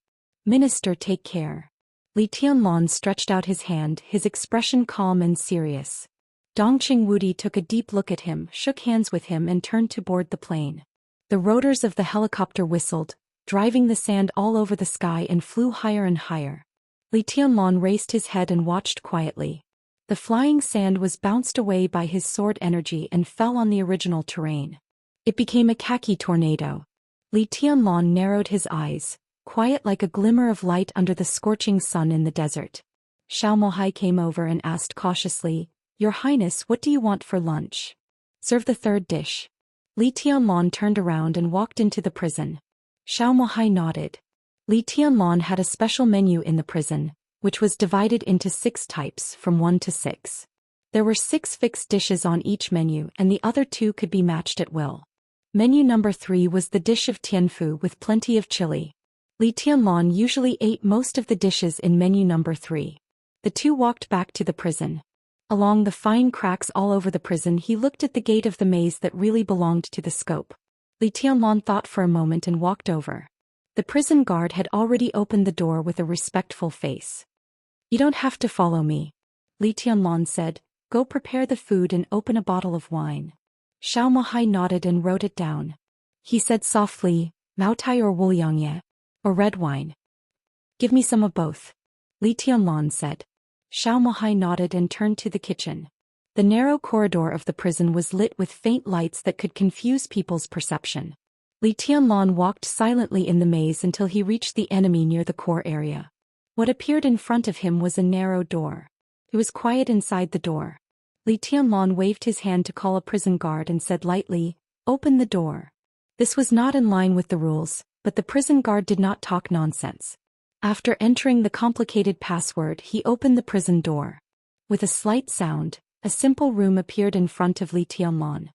"Minister, take care." Li Tianlan stretched out his hand, his expression calm and serious. Dongqing Wudi took a deep look at him, shook hands with him and turned to board the plane. The rotors of the helicopter whistled, driving the sand all over the sky and flew higher and higher. Li Tianlan raised his head and watched quietly. The flying sand was bounced away by his sword energy and fell on the original terrain. It became a khaki tornado. Li Tianlan narrowed his eyes, quiet like a glimmer of light under the scorching sun in the desert. Xiao Mohai came over and asked cautiously, "Your Highness, what do you want for lunch?" "Serve the third dish." Li Tianlan turned around and walked into the prison. Xiao Mohai nodded. Li Tianlan had a special menu in the prison, which was divided into 6 types from 1 to 6. There were 6 fixed dishes on each menu and the other 2 could be matched at will. Menu number 3 was the dish of tianfu with plenty of chili. Li Tianlan usually ate most of the dishes in menu number 3. The two walked back to the prison. Along the fine cracks all over the prison he looked at the gate of the maze that really belonged to the scope. Li Tianlan thought for a moment and walked over. The prison guard had already opened the door with a respectful face. "You don't have to follow me," Li Tianlan said. "Go prepare the food and open a bottle of wine." Xiao Mohai nodded and wrote it down. He said softly, "Maotai or Wuliangye? Or red wine?" "Give me some of both," Li Tianlan said. Xiao Mohai nodded and turned to the kitchen. The narrow corridor of the prison was lit with faint lights that could confuse people's perception. Li Tianlan walked silently in the maze until he reached the enemy near the core area. What appeared in front of him was a narrow door. It was quiet inside the door. Li Tianlan waved his hand to call a prison guard and said lightly, "Open the door." This was not in line with the rules, but the prison guard did not talk nonsense. After entering the complicated password, he opened the prison door. With a slight sound, a simple room appeared in front of Li Tianlan.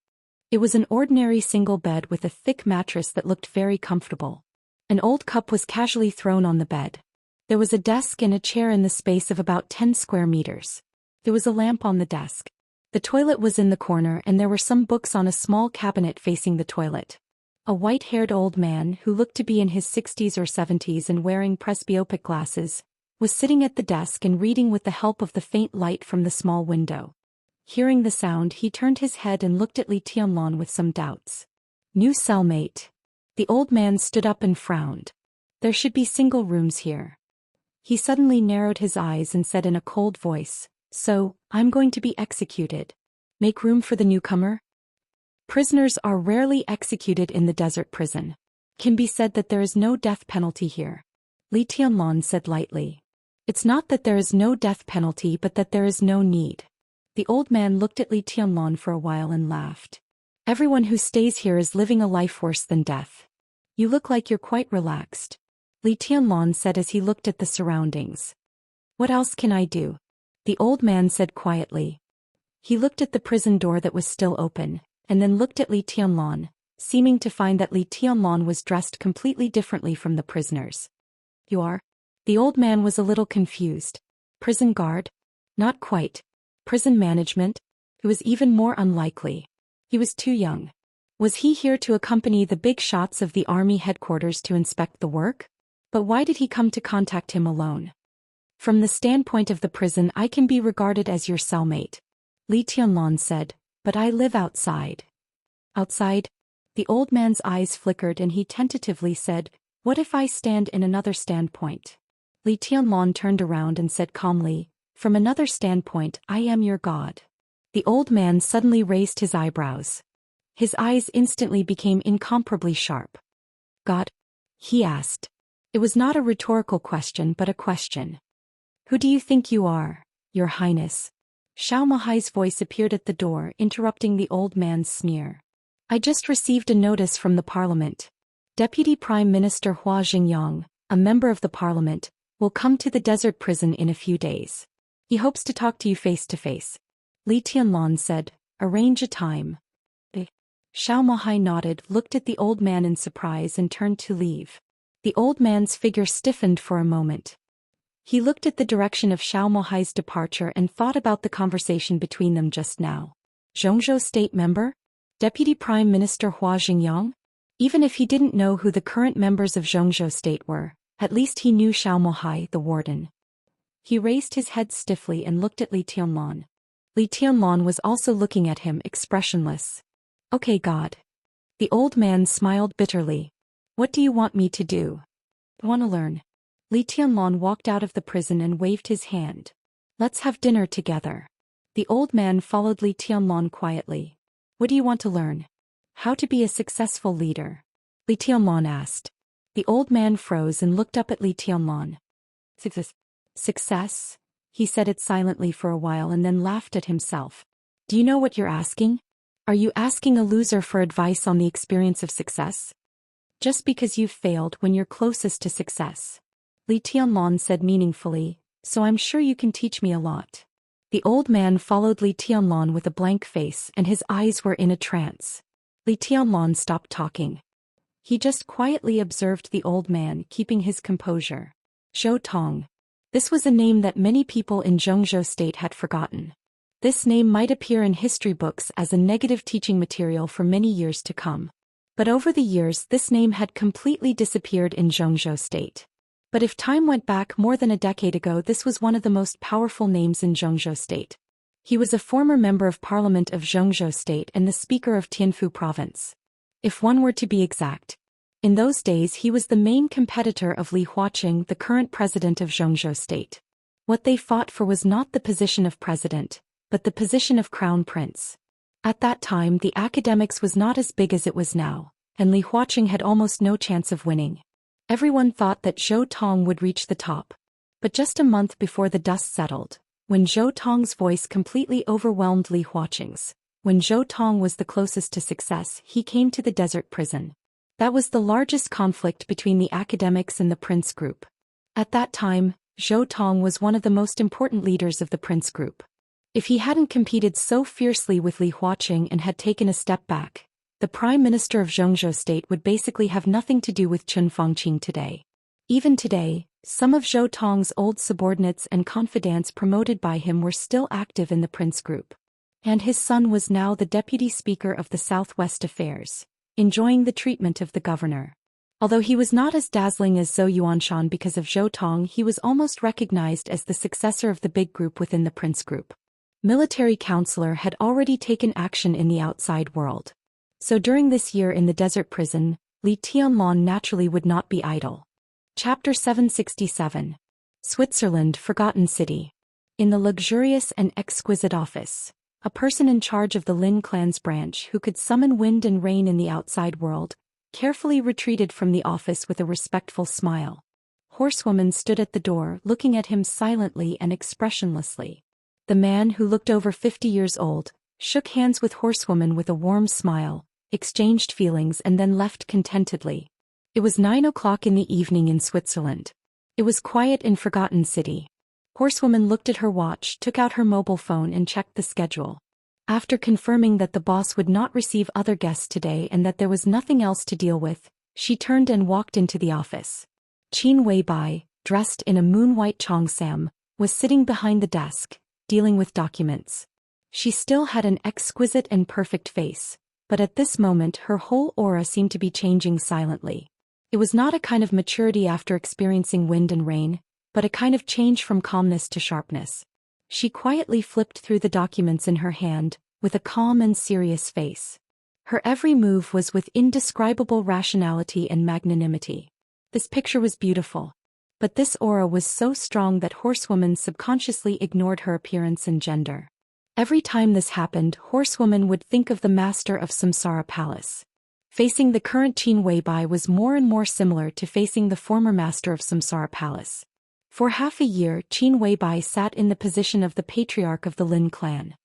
It was an ordinary single bed with a thick mattress that looked very comfortable. An old cup was casually thrown on the bed. There was a desk and a chair in the space of about 10 square meters. There was a lamp on the desk. The toilet was in the corner and there were some books on a small cabinet facing the toilet. A white-haired old man, who looked to be in his 60s or 70s and wearing presbyopic glasses, was sitting at the desk and reading with the help of the faint light from the small window. Hearing the sound, he turned his head and looked at Li Tianlan with some doubts. "New cellmate." The old man stood up and frowned. "There should be single rooms here." He suddenly narrowed his eyes and said in a cold voice, "So, I'm going to be executed. Make room for the newcomer?" Prisoners are rarely executed in the desert prison. Can be said that there is no death penalty here. Li Tianlan said lightly. "It's not that there is no death penalty but that there is no need." The old man looked at Li Tianlan for a while and laughed. Everyone who stays here is living a life worse than death. You look like you're quite relaxed. Li Tianlan said as he looked at the surroundings. What else can I do? The old man said quietly. He looked at the prison door that was still open, and then looked at Li Tianlan, seeming to find that Li Tianlan was dressed completely differently from the prisoners. You are? The old man was a little confused. Prison guard? Not quite. Prison management? It was even more unlikely. He was too young. Was he here to accompany the big shots of the army headquarters to inspect the work? But why did he come to contact him alone? From the standpoint of the prison, I can be regarded as your cellmate. Li Tianlan said, but I live outside. Outside? The old man's eyes flickered and he tentatively said, what if I stand in another standpoint? Li Tianlan turned around and said calmly, from another standpoint, I am your god. The old man suddenly raised his eyebrows. His eyes instantly became incomparably sharp. God? He asked. It was not a rhetorical question but a question. Who do you think you are, Your Highness? Xiaomahai's voice appeared at the door, interrupting the old man's sneer. I just received a notice from the parliament. Deputy Prime Minister Hua Xingyang, a member of the parliament, will come to the desert prison in a few days. He hopes to talk to you face to face. Li Tianlan said, arrange a time. Xiaomahai nodded, looked at the old man in surprise and turned to leave. The old man's figure stiffened for a moment. He looked at the direction of Xiaomahai's departure and thought about the conversation between them just now. Zhongzhou State member? Deputy Prime Minister Hua Xingyang? Even if he didn't know who the current members of Zhongzhou State were, at least he knew Xiaomahai, the warden. He raised his head stiffly and looked at Li Tianlan. Li Tianlan was also looking at him, expressionless. Okay, God. The old man smiled bitterly. What do you want me to do? I want to learn. Li Tianlan walked out of the prison and waved his hand. Let's have dinner together. The old man followed Li Tianlan quietly. What do you want to learn? How to be a successful leader? Li Tianlan asked. The old man froze and looked up at Li Tianlan. Success? He said it silently for a while and then laughed at himself. Do you know what you're asking? Are you asking a loser for advice on the experience of success? Just because you've failed when you're closest to success. Li Tianlan said meaningfully, so I'm sure you can teach me a lot. The old man followed Li Tianlan with a blank face and his eyes were in a trance. Li Tianlan stopped talking. He just quietly observed the old man, keeping his composure. Zhou Tong. This was a name that many people in Zhongzhou State had forgotten. This name might appear in history books as a negative teaching material for many years to come. But over the years this name had completely disappeared in Zhongzhou State. But if time went back more than a decade ago, this was one of the most powerful names in Zhongzhou State. He was a former member of parliament of Zhongzhou State and the speaker of Tianfu province. If one were to be exact. In those days he was the main competitor of Li Huaqing, the current president of Zhongzhou State. What they fought for was not the position of president, but the position of crown prince. At that time the academics was not as big as it was now, and Li Huaqing had almost no chance of winning. Everyone thought that Zhou Tong would reach the top. But just a month before the dust settled, when Zhou Tong's voice completely overwhelmed Li Huaqing's, when Zhou Tong was the closest to success, he came to the desert prison. That was the largest conflict between the academics and the Prince Group. At that time, Zhou Tong was one of the most important leaders of the Prince Group. If he hadn't competed so fiercely with Li Huaqing and had taken a step back, the Prime Minister of Zhongzhou State would basically have nothing to do with Chun Fangqing today. Even today, some of Zhou Tong's old subordinates and confidants promoted by him were still active in the Prince Group. And his son was now the Deputy Speaker of the Southwest Affairs, enjoying the treatment of the governor. Although he was not as dazzling as Zhou Yuanshan because of Zhou Tong, he was almost recognized as the successor of the big group within the Prince Group. Military Counselor had already taken action in the outside world. So during this year in the desert prison, Li Tianlan naturally would not be idle. Chapter 767. Switzerland, Forgotten City. In the luxurious and exquisite office, a person in charge of the Lin clan's branch who could summon wind and rain in the outside world, carefully retreated from the office with a respectful smile. Horsewoman stood at the door, looking at him silently and expressionlessly. The man, who looked over 50 years old, shook hands with Horsewoman with a warm smile, exchanged feelings and then left contentedly. It was 9 o'clock in the evening in Switzerland. It was quiet in Forgotten City. Horsewoman looked at her watch, took out her mobile phone and checked the schedule. After confirming that the boss would not receive other guests today and that there was nothing else to deal with, she turned and walked into the office. Qin Weibai, dressed in a moon-white cheongsam, was sitting behind the desk, dealing with documents. She still had an exquisite and perfect face, but at this moment her whole aura seemed to be changing silently. It was not a kind of maturity after experiencing wind and rain, but a kind of change from calmness to sharpness. She quietly flipped through the documents in her hand, with a calm and serious face. Her every move was with indescribable rationality and magnanimity. This picture was beautiful. But this aura was so strong that Horsewoman subconsciously ignored her appearance and gender. Every time this happened, Horsewoman would think of the master of Samsara Palace. Facing the current Qin Weibai was more and more similar to facing the former master of Samsara Palace. For half a year, Qin Weibai sat in the position of the patriarch of the Lin clan.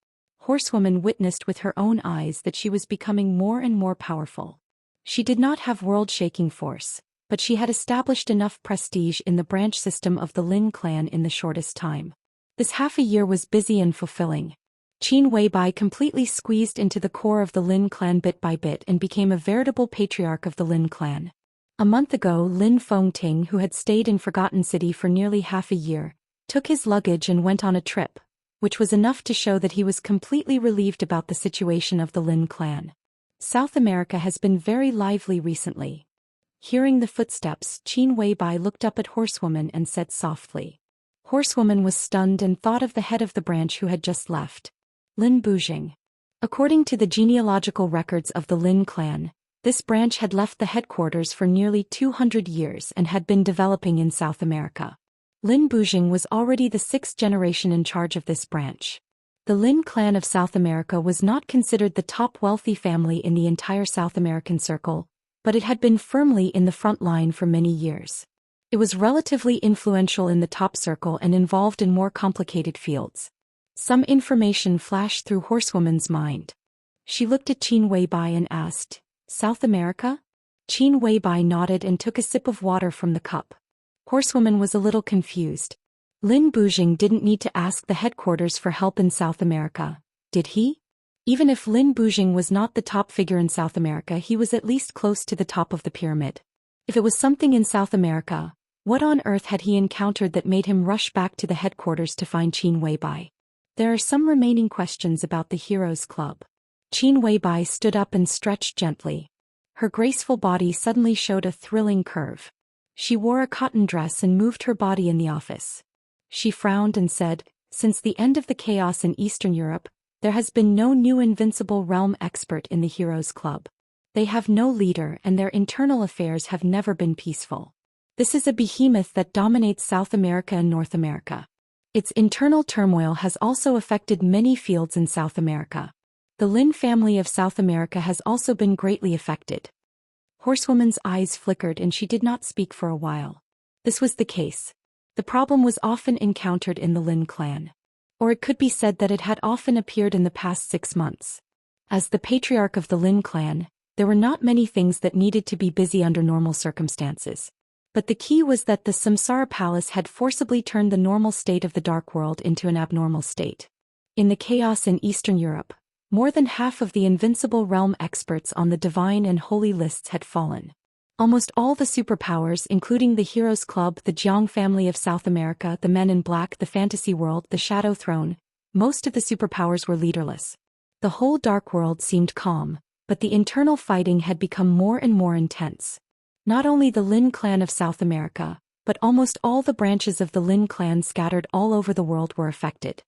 Horsewoman witnessed with her own eyes that she was becoming more and more powerful. She did not have world-shaking force, but she had established enough prestige in the branch system of the Lin clan in the shortest time. This half a year was busy and fulfilling. Qin Weibai completely squeezed into the core of the Lin clan bit by bit and became a veritable patriarch of the Lin clan. A month ago, Lin Fengting, who had stayed in Forgotten City for nearly half a year, took his luggage and went on a trip, which was enough to show that he was completely relieved about the situation of the Lin clan. South America has been very lively recently. Hearing the footsteps, Qin Weibai looked up at Horsewoman and said softly. Horsewoman was stunned and thought of the head of the branch who had just left. Lin Bujing. According to the genealogical records of the Lin clan, this branch had left the headquarters for nearly 200 years and had been developing in South America. Lin Bujing was already the 6th generation in charge of this branch. The Lin clan of South America was not considered the top wealthy family in the entire South American circle, but it had been firmly in the front line for many years. It was relatively influential in the top circle and involved in more complicated fields. Some information flashed through Horsewoman's mind. She looked at Qin Weibai and asked, "South America?" Qin Weibai nodded and took a sip of water from the cup. Horsewoman was a little confused. Lin Bujing didn't need to ask the headquarters for help in South America, did he? Even if Lin Bujing was not the top figure in South America, he was at least close to the top of the pyramid. If it was something in South America, what on earth had he encountered that made him rush back to the headquarters to find Qin Weibai? There are some remaining questions about the Heroes Club. Qin Weibai stood up and stretched gently. Her graceful body suddenly showed a thrilling curve. She wore a cotton dress and moved her body in the office. She frowned and said, "Since the end of the chaos in Eastern Europe, there has been no new invincible realm expert in the Heroes Club. They have no leader and their internal affairs have never been peaceful. This is a behemoth that dominates South America and North America. Its internal turmoil has also affected many fields in South America. The Lin family of South America has also been greatly affected." Horsewoman's eyes flickered and she did not speak for a while. This was the case. The problem was often encountered in the Lin clan. Or it could be said that it had often appeared in the past 6 months. As the patriarch of the Lin clan, there were not many things that needed to be busy under normal circumstances. But the key was that the Samsara Palace had forcibly turned the normal state of the Dark World into an abnormal state. In the chaos in Eastern Europe, more than half of the invincible realm experts on the divine and holy lists had fallen. Almost all the superpowers, including the Heroes Club, the Jiang family of South America, the Men in Black, the Fantasy World, the Shadow Throne, most of the superpowers were leaderless. The whole Dark World seemed calm, but the internal fighting had become more and more intense. Not only the Lin clan of South America, but almost all the branches of the Lin clan scattered all over the world were affected.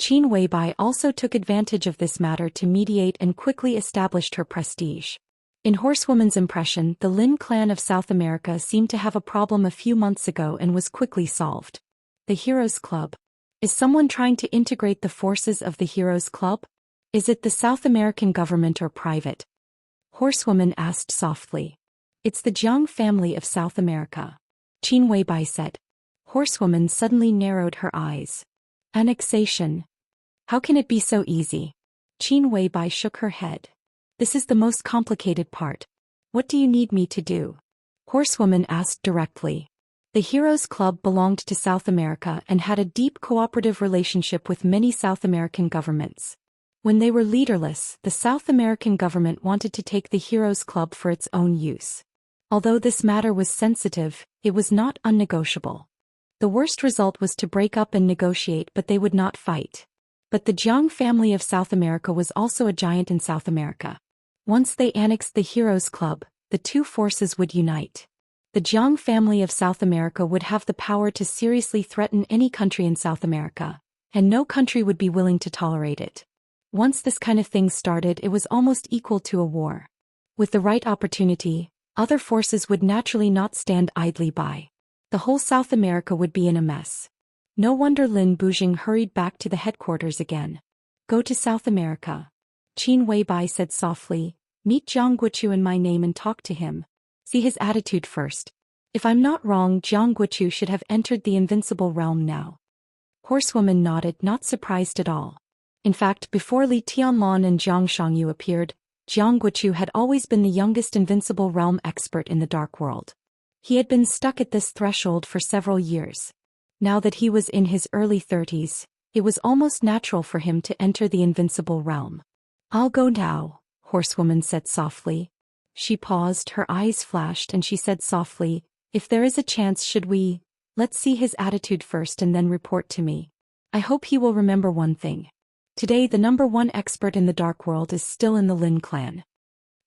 Qin Weibai also took advantage of this matter to mediate and quickly established her prestige. In Horsewoman's impression, the Lin clan of South America seemed to have a problem a few months ago and was quickly solved. The Heroes Club. Is someone trying to integrate the forces of the Heroes Club? Is it the South American government or private? Horsewoman asked softly. It's the Jiang family of South America. Qin Weibai said. Horsewoman suddenly narrowed her eyes. Annexation. How can it be so easy? Qin Weibai shook her head. This is the most complicated part. What do you need me to do? Horsewoman asked directly. The Heroes Club belonged to South America and had a deep cooperative relationship with many South American governments. When they were leaderless, the South American government wanted to take the Heroes Club for its own use. Although this matter was sensitive, it was not unnegotiable. The worst result was to break up and negotiate, but they would not fight. But the Jiang family of South America was also a giant in South America. Once they annexed the Heroes Club, the two forces would unite. The Jiang family of South America would have the power to seriously threaten any country in South America, and no country would be willing to tolerate it. Once this kind of thing started, it was almost equal to a war. With the right opportunity, other forces would naturally not stand idly by. The whole South America would be in a mess. No wonder Lin Bujing hurried back to the headquarters again. Go to South America. Qin Weibai said softly, meet Jiang Guochu in my name and talk to him. See his attitude first. If I'm not wrong, Jiang Guochu should have entered the invincible realm now. Horsewoman nodded, not surprised at all. In fact, before Li Tianlan and Jiang Shangyu appeared, Jiang Guochu had always been the youngest invincible realm expert in the dark world. He had been stuck at this threshold for several years. Now that he was in his early 30s, it was almost natural for him to enter the invincible realm. I'll go now, Horsewoman said softly. She paused, her eyes flashed, and she said softly, if there is a chance, let's see his attitude first and then report to me. I hope he will remember one thing. Today the #1 expert in the dark world is still in the Lin clan.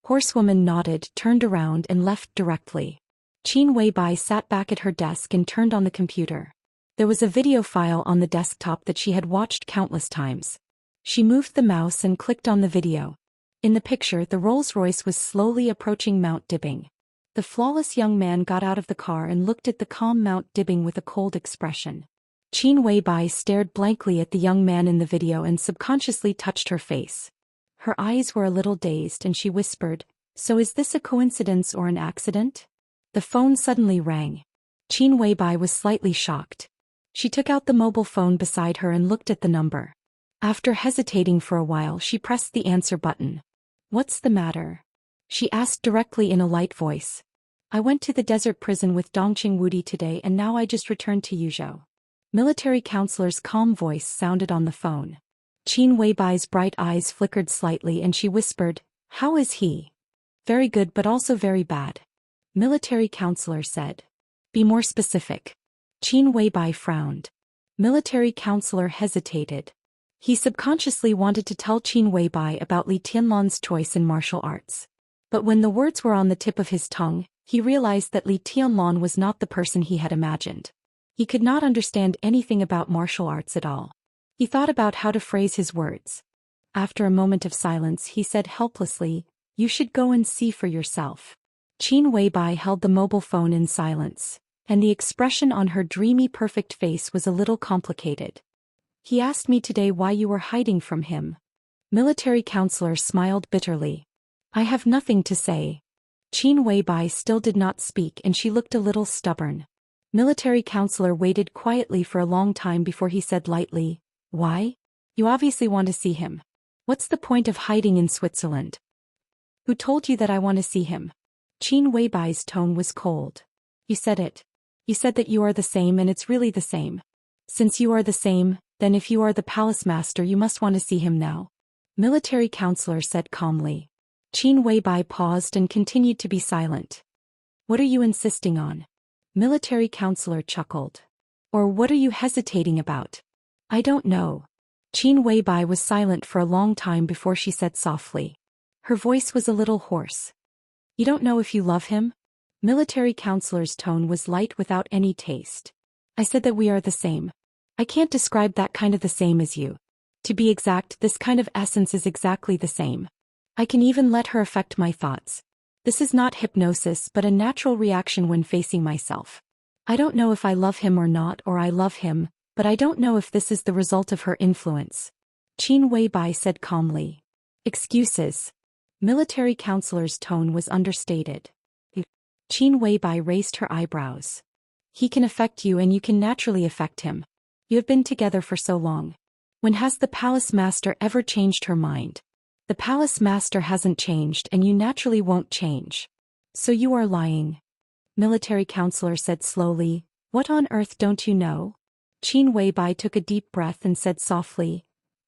Horsewoman nodded, turned around and left directly. Qin Weibai sat back at her desk and turned on the computer. There was a video file on the desktop that she had watched countless times. She moved the mouse and clicked on the video. In the picture, the Rolls-Royce was slowly approaching Mount Dibbing. The flawless young man got out of the car and looked at the calm Mount Dibbing with a cold expression. Qin Weibai stared blankly at the young man in the video and subconsciously touched her face. Her eyes were a little dazed and she whispered, so is this a coincidence or an accident? The phone suddenly rang. Qin Weibai was slightly shocked. She took out the mobile phone beside her and looked at the number. After hesitating for a while, she pressed the answer button. What's the matter? She asked directly in a light voice. I went to the desert prison with Dongqing Wudi today and now I just returned to Yuzhou. Military counselor's calm voice sounded on the phone. Qin Weibai's bright eyes flickered slightly and she whispered, how is he? Very good but also very bad. Military counselor said. Be more specific. Qin Weibai frowned. Military counselor hesitated. He subconsciously wanted to tell Qin Weibai about Li Tianlan's choice in martial arts. But when the words were on the tip of his tongue, he realized that Li Tianlan was not the person he had imagined. He could not understand anything about martial arts at all. He thought about how to phrase his words. After a moment of silence, he said helplessly, you should go and see for yourself. Qin Weibai held the mobile phone in silence, and the expression on her dreamy perfect face was a little complicated. He asked me today why you were hiding from him. Military counselor smiled bitterly. I have nothing to say. Qin Weibai still did not speak and she looked a little stubborn. Military counselor waited quietly for a long time before he said lightly, why? You obviously want to see him. What's the point of hiding in Switzerland? Who told you that I want to see him? Qin Weibai's tone was cold. You said it. You said that you are the same and it's really the same. Since you are the same, then if you are the palace master you must want to see him now. Military counselor said calmly. Qin Weibai paused and continued to be silent. What are you insisting on? Military counselor chuckled. Or what are you hesitating about? I don't know. Qin Weibai was silent for a long time before she said softly. Her voice was a little hoarse. You don't know if you love him? Military counselor's tone was light without any taste. I said that we are the same. I can't describe that kind of the same as you. To be exact, this kind of essence is exactly the same. I can even let her affect my thoughts. This is not hypnosis but a natural reaction when facing myself. I don't know if I love him or not or I love him, but I don't know if this is the result of her influence. Qin Weibai said calmly. Excuses. Military counselor's tone was understated. Qin Weibai raised her eyebrows. He can affect you and you can naturally affect him. You have been together for so long. When has the palace master ever changed her mind? The palace master hasn't changed and you naturally won't change. So you are lying. Military counselor said slowly, what on earth don't you know? Qin Weibai took a deep breath and said softly,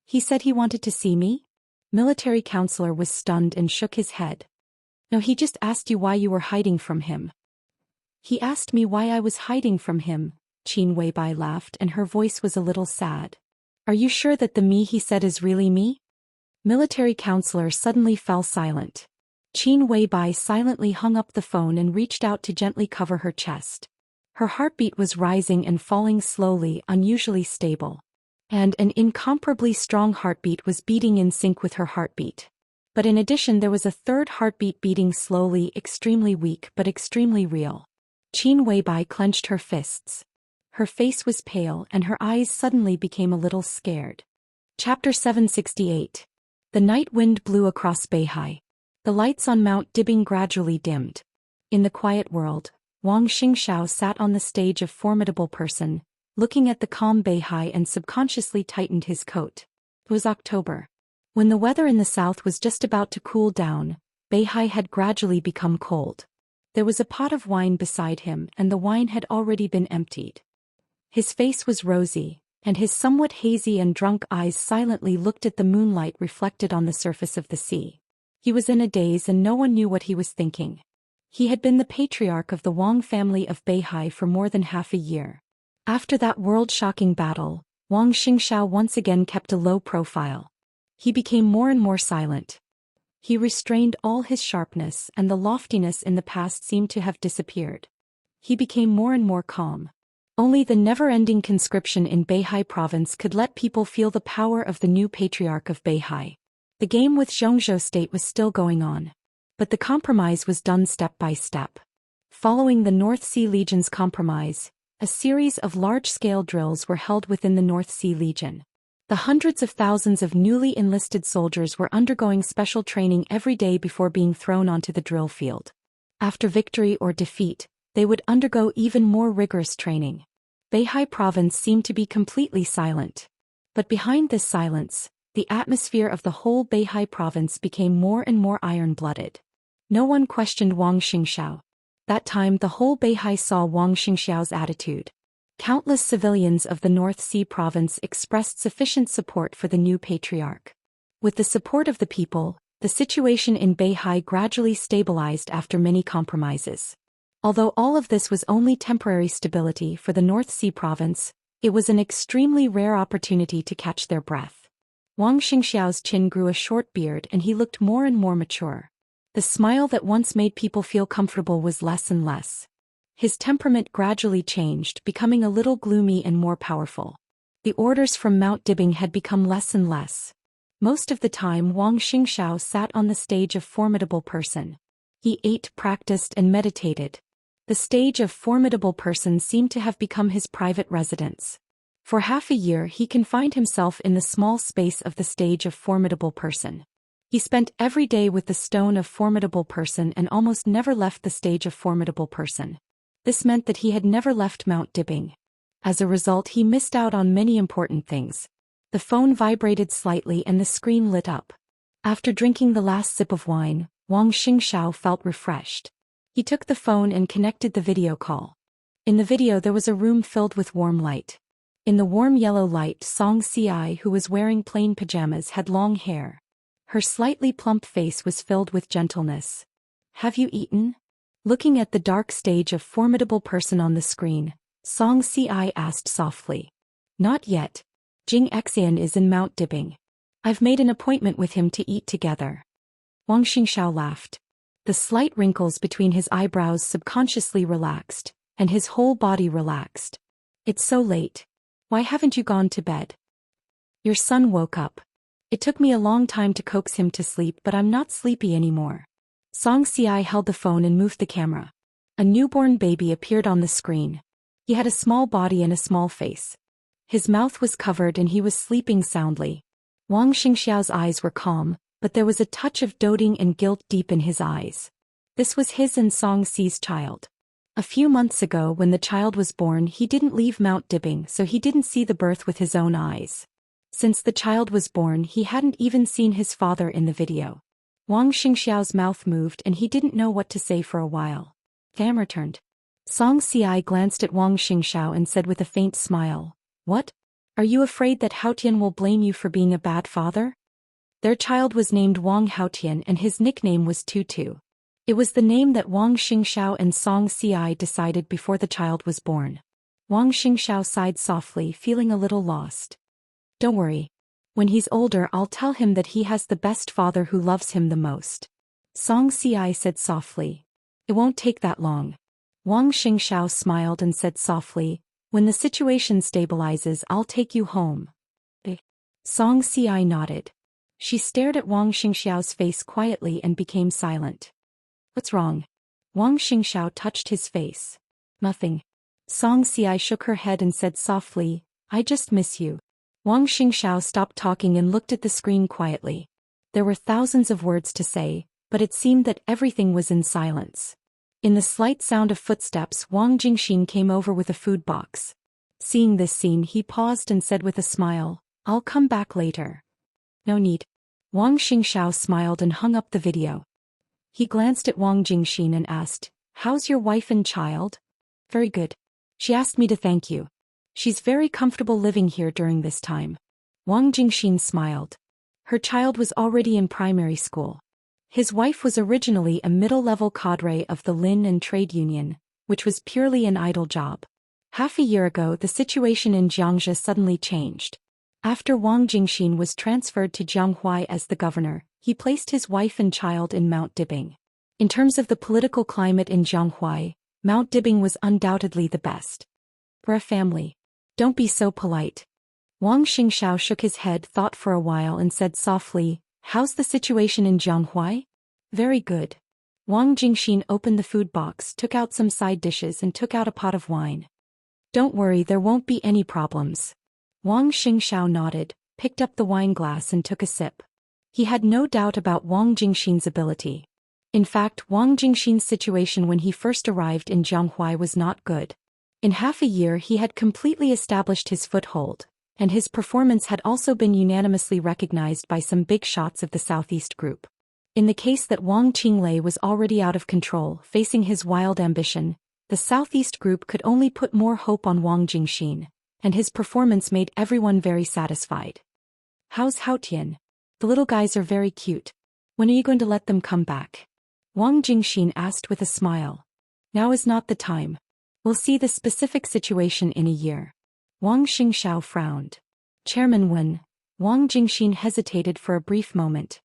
he said he wanted to see me? Military counselor was stunned and shook his head. No, he just asked you why you were hiding from him. He asked me why I was hiding from him, Qin Weibai laughed and her voice was a little sad. Are you sure that the me he said is really me? Military counselor suddenly fell silent. Qin Weibai silently hung up the phone and reached out to gently cover her chest. Her heartbeat was rising and falling slowly, unusually stable. And an incomparably strong heartbeat was beating in sync with her heartbeat. But in addition there was a third heartbeat beating slowly, extremely weak but extremely real. Qin Weibai clenched her fists. Her face was pale and her eyes suddenly became a little scared. Chapter 768. The night wind blew across Beihai. The lights on Mount Dibing gradually dimmed. In the quiet world, Wang Xingxiao sat on the stage of Formidable Person, looking at the calm Beihai and subconsciously tightened his coat. It was October. When the weather in the south was just about to cool down, Beihai had gradually become cold. There was a pot of wine beside him and the wine had already been emptied. His face was rosy, and his somewhat hazy and drunk eyes silently looked at the moonlight reflected on the surface of the sea. He was in a daze and no one knew what he was thinking. He had been the patriarch of the Wang family of Beihai for more than half a year. After that world-shocking battle, Wang Xingxiao once again kept a low profile. He became more and more silent. He restrained all his sharpness and the loftiness in the past seemed to have disappeared. He became more and more calm. Only the never-ending conscription in Beihai province could let people feel the power of the new patriarch of Beihai. The game with Zhongzhou state was still going on. But the compromise was done step by step. Following the North Sea Legion's compromise, a series of large-scale drills were held within the North Sea Legion. The hundreds of thousands of newly enlisted soldiers were undergoing special training every day before being thrown onto the drill field. After victory or defeat, they would undergo even more rigorous training. Beihai province seemed to be completely silent. But behind this silence, the atmosphere of the whole Beihai province became more and more iron-blooded. No one questioned Wang Xingxiao. That time the whole Beihai saw Wang Xingxiao's attitude. Countless civilians of the North Sea province expressed sufficient support for the new patriarch. With the support of the people, the situation in Beihai gradually stabilized after many compromises. Although all of this was only temporary stability for the North Sea province, it was an extremely rare opportunity to catch their breath. Wang Xingxiao's chin grew a short beard and he looked more and more mature. The smile that once made people feel comfortable was less and less. His temperament gradually changed, becoming a little gloomy and more powerful. The orders from Mount Dibing had become less and less. Most of the time Wang Xingxiao sat on the stage of Formidable Person. He ate, practiced and meditated. The stage of Formidable Person seemed to have become his private residence. For half a year he confined himself in the small space of the stage of Formidable Person. He spent every day with the stone of Formidable Person and almost never left the stage of Formidable Person. This meant that he had never left Mount Dibing. As a result he missed out on many important things. The phone vibrated slightly and the screen lit up. After drinking the last sip of wine, Wang Xingxiao felt refreshed. He took the phone and connected the video call. In the video there was a room filled with warm light. In the warm yellow light Xianxia, who was wearing plain pajamas, had long hair. Her slightly plump face was filled with gentleness. Have you eaten? Looking at the dark stage of Formidable Person on the screen, Xianxia asked softly. Not yet. Xianxia is in Mount Dibing. I've made an appointment with him to eat together. Wang Xingxiao laughed. The slight wrinkles between his eyebrows subconsciously relaxed, and his whole body relaxed. It's so late. Why haven't you gone to bed? Your son woke up. It took me a long time to coax him to sleep, but I'm not sleepy anymore. Xianxia held the phone and moved the camera. A newborn baby appeared on the screen. He had a small body and a small face. His mouth was covered and he was sleeping soundly. Wang Xingxiao's eyes were calm, but there was a touch of doting and guilt deep in his eyes. This was his and Xi's child. A few months ago when the child was born he didn't leave Mount Dibing, so he didn't see the birth with his own eyes. Since the child was born, he hadn't even seen his father in the video. Wang Xingxiao's mouth moved and he didn't know what to say for a while. Fam returned. Xianxia glanced at Wang Xingxiao and said with a faint smile, "What? Are you afraid that Haotian will blame you for being a bad father?" Their child was named Wang Haotian and his nickname was Tutu. It was the name that Wang Xingxiao and Song Ci decided before the child was born. Wang Xingxiao sighed softly, feeling a little lost. "Don't worry. When he's older, I'll tell him that he has the best father who loves him the most." Song Ci said softly. "It won't take that long." Wang Xingxiao smiled and said softly, "When the situation stabilizes, I'll take you home." Song Ci nodded. She stared at Wang Xingxiao's face quietly and became silent. "What's wrong?" Wang Xingxiao touched his face. "Nothing." Song Ci shook her head and said softly, "I just miss you." Wang Xingxiao stopped talking and looked at the screen quietly. There were thousands of words to say, but it seemed that everything was in silence. In the slight sound of footsteps, Wang Jingxin came over with a food box. Seeing this scene, he paused and said with a smile, "I'll come back later." "No need." Wang Xingxiao smiled and hung up the video. He glanced at Wang Jingxin and asked, "How's your wife and child?" "Very good. She asked me to thank you. She's very comfortable living here during this time." Wang Jingxin smiled. Her child was already in primary school. His wife was originally a middle-level cadre of the Lin and Trade Union, which was purely an idle job. Half a year ago, the situation in Xianxia suddenly changed. After Wang Jingxin was transferred to Jianghuai as the governor, he placed his wife and child in Mount Dibing. In terms of the political climate in Jianghuai, Mount Dibing was undoubtedly the best. "We're a family. Don't be so polite." Wang Xingxiao shook his head, thought for a while and said softly, "How's the situation in Jianghuai?" "Very good." Wang Jingxin opened the food box, took out some side dishes and took out a pot of wine. "Don't worry, there won't be any problems." Wang Xingxiao nodded, picked up the wine glass and took a sip. He had no doubt about Wang Jingxin's ability. In fact, Wang Jingxin's situation when he first arrived in Jianghuai was not good. In half a year he had completely established his foothold, and his performance had also been unanimously recognized by some big shots of the Southeast group. In the case that Wang Qinglei was already out of control, facing his wild ambition, the Southeast group could only put more hope on Wang Jingxin, and his performance made everyone very satisfied. "How's Haotian? The little guys are very cute. When are you going to let them come back?" Wang Jingxin asked with a smile. "Now is not the time. We'll see the specific situation in a year." Wang Xingxiao frowned. "Chairman Wen." Wang Jingxin hesitated for a brief moment.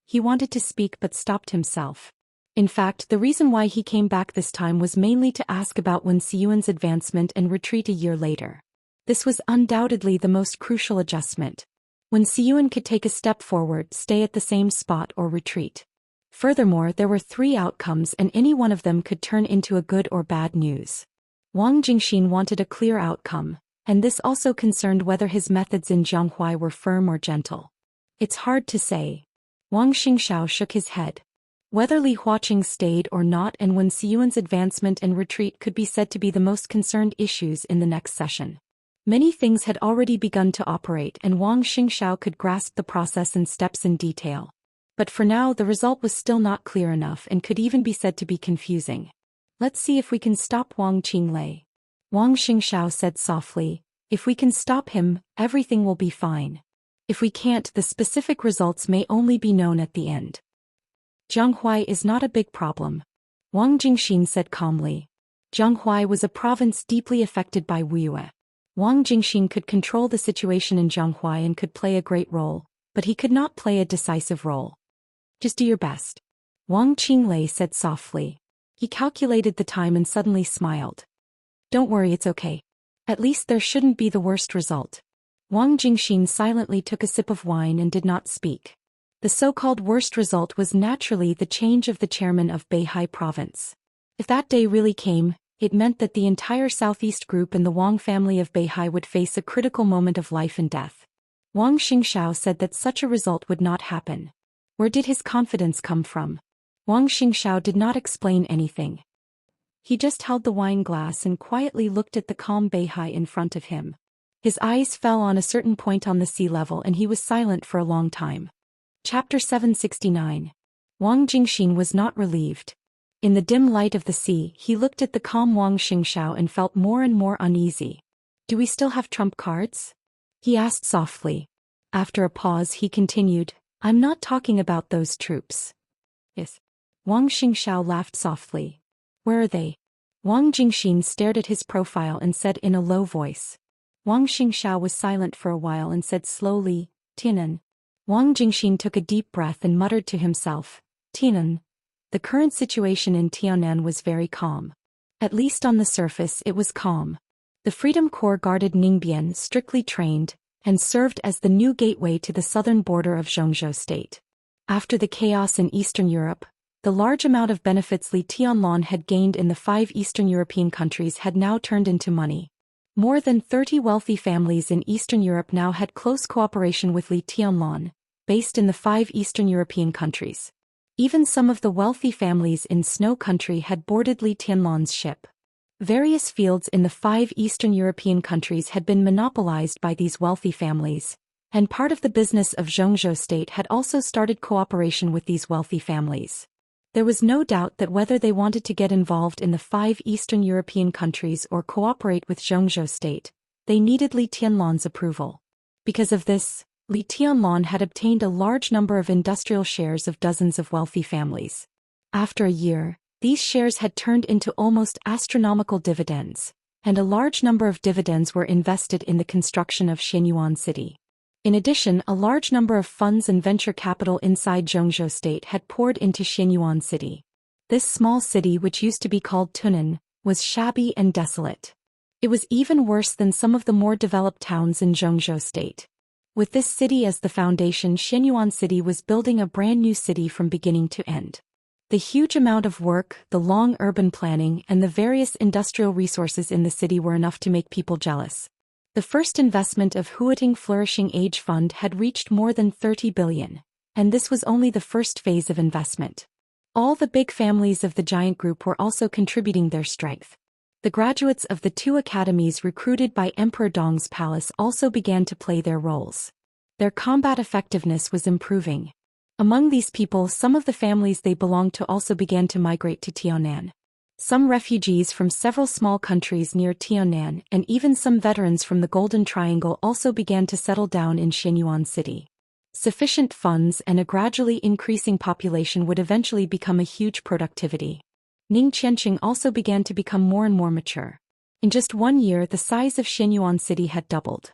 He wanted to speak but stopped himself. In fact, the reason why he came back this time was mainly to ask about Wen Xiyuan's advancement and retreat a year later. This was undoubtedly the most crucial adjustment. Wen Xiyuan could take a step forward, stay at the same spot or retreat. Furthermore, there were 3 outcomes and any one of them could turn into a good or bad news. Wang Jingxin wanted a clear outcome, and this also concerned whether his methods in Jianghuai were firm or gentle. "It's hard to say." Wang Xingxiao shook his head. Whether Li Huaqing stayed or not and Wen Xiyuan's advancement and retreat could be said to be the most concerned issues in the next session. Many things had already begun to operate and Wang Xingxiao could grasp the process and steps in detail. But for now the result was still not clear enough and could even be said to be confusing. "Let's see if we can stop Wang Qinglei." Wang Xingxiao said softly, "If we can stop him, everything will be fine. If we can't, the specific results may only be known at the end." "Jianghuai is not a big problem," Wang Jingxin said calmly. Jianghuai was a province deeply affected by Wuxia. Wang Jingxin could control the situation in Jianghuai and could play a great role, but he could not play a decisive role. "Just do your best," Wang Qinglei said softly. He calculated the time and suddenly smiled. "Don't worry, it's okay. At least there shouldn't be the worst result." Wang Jingxin silently took a sip of wine and did not speak. The so-called worst result was naturally the change of the chairman of Beihai province. If that day really came, it meant that the entire Southeast group and the Wang family of Beihai would face a critical moment of life and death. Wang Xingxiao said that such a result would not happen. Where did his confidence come from? Wang Xingxiao did not explain anything. He just held the wine glass and quietly looked at the calm Beihai in front of him. His eyes fell on a certain point on the sea level and he was silent for a long time. Chapter 769. Wang Jingxin was not relieved. In the dim light of the sea, he looked at the calm Wang Xingxiao and felt more and more uneasy. Do we still have trump cards? He asked softly. After a pause he continued, I'm not talking about those troops. Yes. Wang Xingxiao laughed softly. Where are they? Wang Jingxin stared at his profile and said in a low voice. Wang Xingxiao was silent for a while and said slowly, Tianan. Wang Jingxin took a deep breath and muttered to himself, Tianan. The current situation in Tianan was very calm. At least on the surface it was calm. The Freedom Corps guarded Ningbian, strictly trained, and served as the new gateway to the southern border of Zhou state. After the chaos in Eastern Europe, the large amount of benefits Li Tianlan had gained in the 5 Eastern European countries had now turned into money. More than 30 wealthy families in Eastern Europe now had close cooperation with Li Tianlan, based in the 5 Eastern European countries. Even some of the wealthy families in Snow Country had boarded Li Tianlan's ship. Various fields in the 5 Eastern European countries had been monopolized by these wealthy families, and part of the business of Zhou state had also started cooperation with these wealthy families. There was no doubt that whether they wanted to get involved in the 5 Eastern European countries or cooperate with Zhou state, they needed Li Tianlan's approval. Because of this, Li Tianlan had obtained a large number of industrial shares of dozens of wealthy families. After a year, these shares had turned into almost astronomical dividends, and a large number of dividends were invested in the construction of Xianyuan City. In addition, a large number of funds and venture capital inside Zhou state had poured into Xianyuan City. This small city, which used to be called Tunan, was shabby and desolate. It was even worse than some of the more developed towns in Zhou state. With this city as the foundation, Xianyuan City was building a brand new city from beginning to end. The huge amount of work, the long urban planning, and the various industrial resources in the city were enough to make people jealous. The first investment of Huating Flourishing Age Fund had reached more than 30 billion, and this was only the first phase of investment. All the big families of the giant group were also contributing their strength. The graduates of the 2 academies recruited by Emperor Dong's palace also began to play their roles. Their combat effectiveness was improving. Among these people, some of the families they belonged to also began to migrate to Tianan. Some refugees from several small countries near Tianan and even some veterans from the Golden Triangle also began to settle down in Xianyuan City. Sufficient funds and a gradually increasing population would eventually become a huge productivity. Ningqianqing also began to become more and more mature. In just 1 year, the size of Xianyuan City had doubled.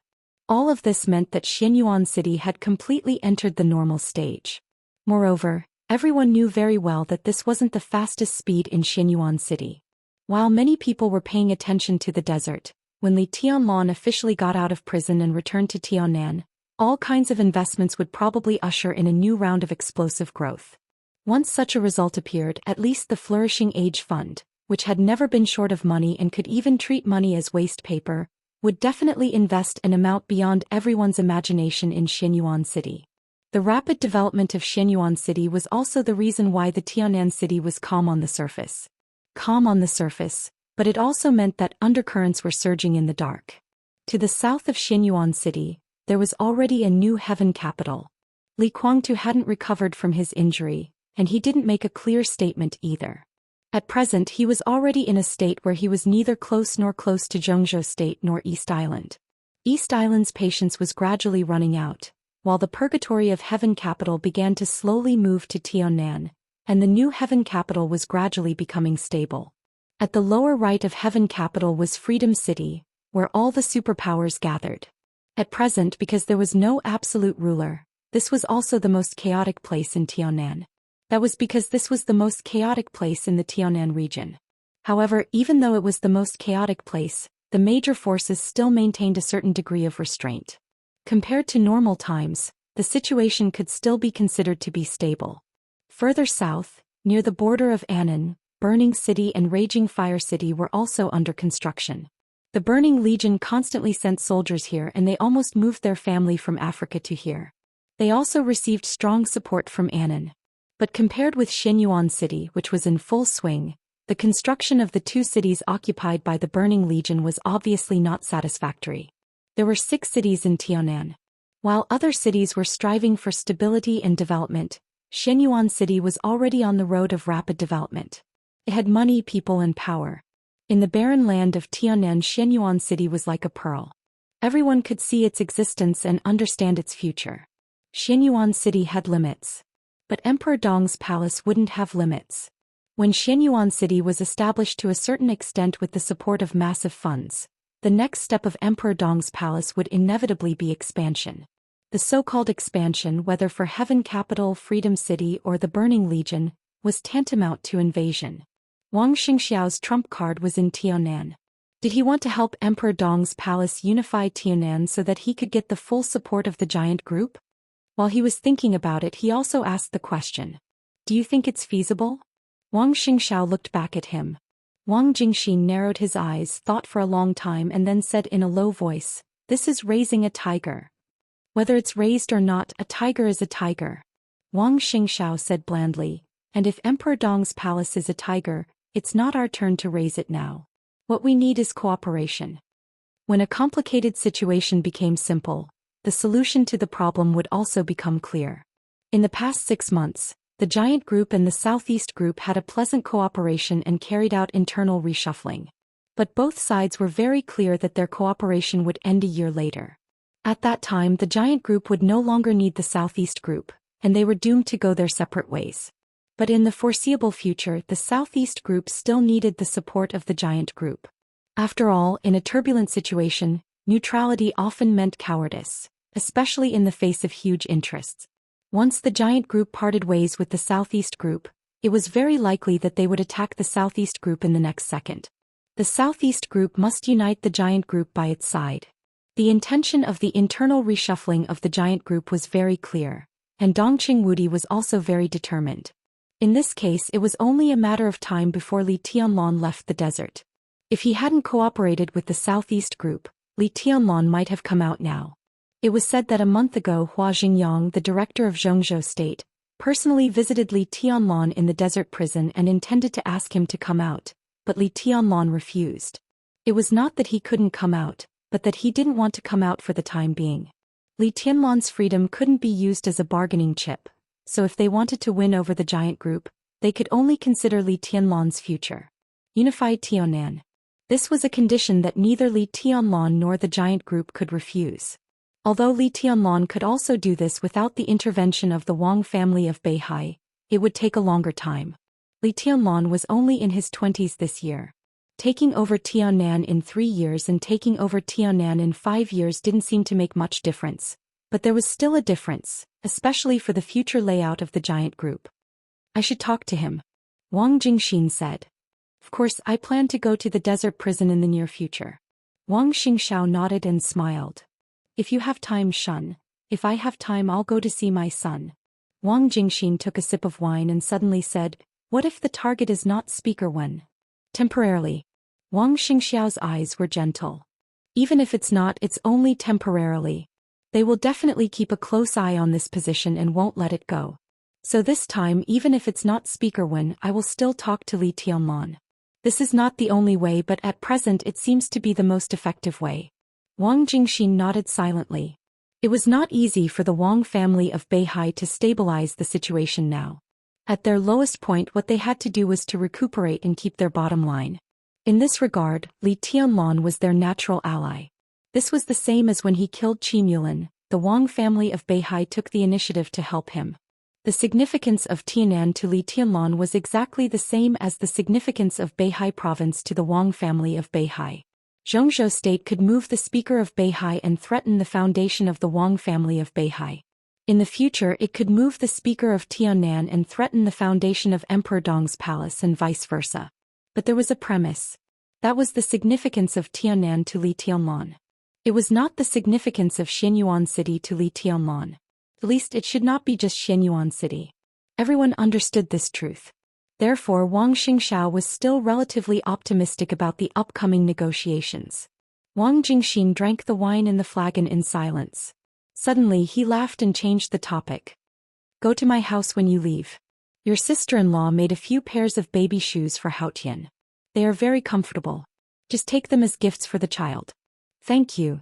All of this meant that Xianyuan City had completely entered the normal stage. Moreover, everyone knew very well that this wasn't the fastest speed in Xianyuan City. While many people were paying attention to the desert, when Li Tianlan officially got out of prison and returned to Tianan, all kinds of investments would probably usher in a new round of explosive growth. Once such a result appeared, at least the Flourishing Age Fund, which had never been short of money and could even treat money as waste paper, would definitely invest an amount beyond everyone's imagination in Xianyuan City. The rapid development of Xianyuan City was also the reason why the Tianan city was calm on the surface. Calm on the surface, but it also meant that undercurrents were surging in the dark. To the south of Xianyuan City, there was already a new heaven capital. Li Guangtu hadn't recovered from his injury, and he didn't make a clear statement either. At present he was already in a state where he was neither close to Zhou state nor East Island. East Island's patience was gradually running out, while the purgatory of heaven capital began to slowly move to Tianan, and the new heaven capital was gradually becoming stable. At the lower right of heaven capital was Freedom City, where all the superpowers gathered. At present, because there was no absolute ruler, this was also the most chaotic place in Tianan. That was because this was the most chaotic place in the Tianan region. However, even though it was the most chaotic place, the major forces still maintained a certain degree of restraint. Compared to normal times, the situation could still be considered to be stable. Further south, near the border of Annan, Burning City and Raging Fire City were also under construction. The Burning Legion constantly sent soldiers here, and they almost moved their family from Africa to here. They also received strong support from Annan. But compared with Xianyuan City, which was in full swing, the construction of the 2 cities occupied by the Burning Legion was obviously not satisfactory. There were 6 cities in Tianan. While other cities were striving for stability and development, Xianyuan City was already on the road of rapid development. It had money, people, and power. In the barren land of Tianan, Xianyuan City was like a pearl. Everyone could see its existence and understand its future. Xianyuan City had limits. But Emperor Dong's palace wouldn't have limits. When Xianyuan City was established to a certain extent with the support of massive funds, the next step of Emperor Dong's palace would inevitably be expansion. The so-called expansion, whether for Heaven Capital, Freedom City, or the Burning Legion, was tantamount to invasion. Wang Xingxiao's trump card was in Tianan. Did he want to help Emperor Dong's palace unify Tianan so that he could get the full support of the giant group? While he was thinking about it, he also asked the question, "Do you think it's feasible?" Wang Xingxiao looked back at him. Wang Jingxin narrowed his eyes, thought for a long time, and then said in a low voice, "This is raising a tiger. Whether it's raised or not, a tiger is a tiger." Wang Xingxiao said blandly, "And if Emperor Dong's palace is a tiger, it's not our turn to raise it now. What we need is cooperation." When a complicated situation became simple, the solution to the problem would also become clear. In the past 6 months, the Giant Group and the Southeast Group had a pleasant cooperation and carried out internal reshuffling. But both sides were very clear that their cooperation would end a year later. At that time, the Giant Group would no longer need the Southeast Group, and they were doomed to go their separate ways. But in the foreseeable future, the Southeast Group still needed the support of the Giant Group. After all, in a turbulent situation, neutrality often meant cowardice, especially in the face of huge interests. Once the Giant Group parted ways with the Southeast Group, it was very likely that they would attack the Southeast Group in the next second. The Southeast Group must unite the Giant Group by its side. The intention of the internal reshuffling of the Giant Group was very clear, and Dongqing Wudi was also very determined. In this case, it was only a matter of time before Li Tianlan left the desert. If he hadn't cooperated with the Southeast Group, Li Tianlan might have come out now. It was said that a month ago Hua Xingyang, the director of Zhou State, personally visited Li Tianlan in the desert prison and intended to ask him to come out, but Li Tianlan refused. It was not that he couldn't come out, but that he didn't want to come out for the time being. Li Tianlan's freedom couldn't be used as a bargaining chip, so if they wanted to win over the Giant Group, they could only consider Li Tianlan's future. Unified Tianan. This was a condition that neither Li Tianlan nor the Giant Group could refuse. Although Li Tianlan could also do this without the intervention of the Wang family of Beihai, it would take a longer time. Li Tianlan was only in his 20s this year. Taking over Tianan in 3 years and taking over Tianan in 5 years didn't seem to make much difference, but there was still a difference, especially for the future layout of the Giant Group. "I should talk to him," Wang Jingxin said. "Of course, I plan to go to the desert prison in the near future." Wang Xingxiao nodded and smiled. "If you have time, Shun. If I have time, I'll go to see my son." Wang Jingxin took a sip of wine and suddenly said, "What if the target is not Speaker Wen?" "Temporarily." Wang Xingxiao's eyes were gentle. "Even if it's not, it's only temporarily. They will definitely keep a close eye on this position and won't let it go. So this time, even if it's not Speaker Wen, I will still talk to Li Tianlan. This is not the only way, but at present it seems to be the most effective way." Wang Jingxin nodded silently. It was not easy for the Wang family of Beihai to stabilize the situation now. At their lowest point, what they had to do was to recuperate and keep their bottom line. In this regard, Li Tianlan was their natural ally. This was the same as when he killed Qi Mulin, the Wang family of Beihai took the initiative to help him. The significance of Tianan to Li Tianlan was exactly the same as the significance of Beihai province to the Wang family of Beihai. Zhou State could move the speaker of Beihai and threaten the foundation of the Wang family of Beihai. In the future, it could move the speaker of Tianan and threaten the foundation of Emperor Dong's palace and vice versa. But there was a premise. That was the significance of Tianan to Li Tianlan. It was not the significance of Xianyuan City to Li Tianlan. At least it should not be just Xianyuan City. Everyone understood this truth. Therefore, Wang Xingxiao was still relatively optimistic about the upcoming negotiations. Wang Jingxin drank the wine in the flagon in silence. Suddenly he laughed and changed the topic. "Go to my house when you leave. Your sister-in-law made a few pairs of baby shoes for Haotian. They are very comfortable. Just take them as gifts for the child." "Thank you."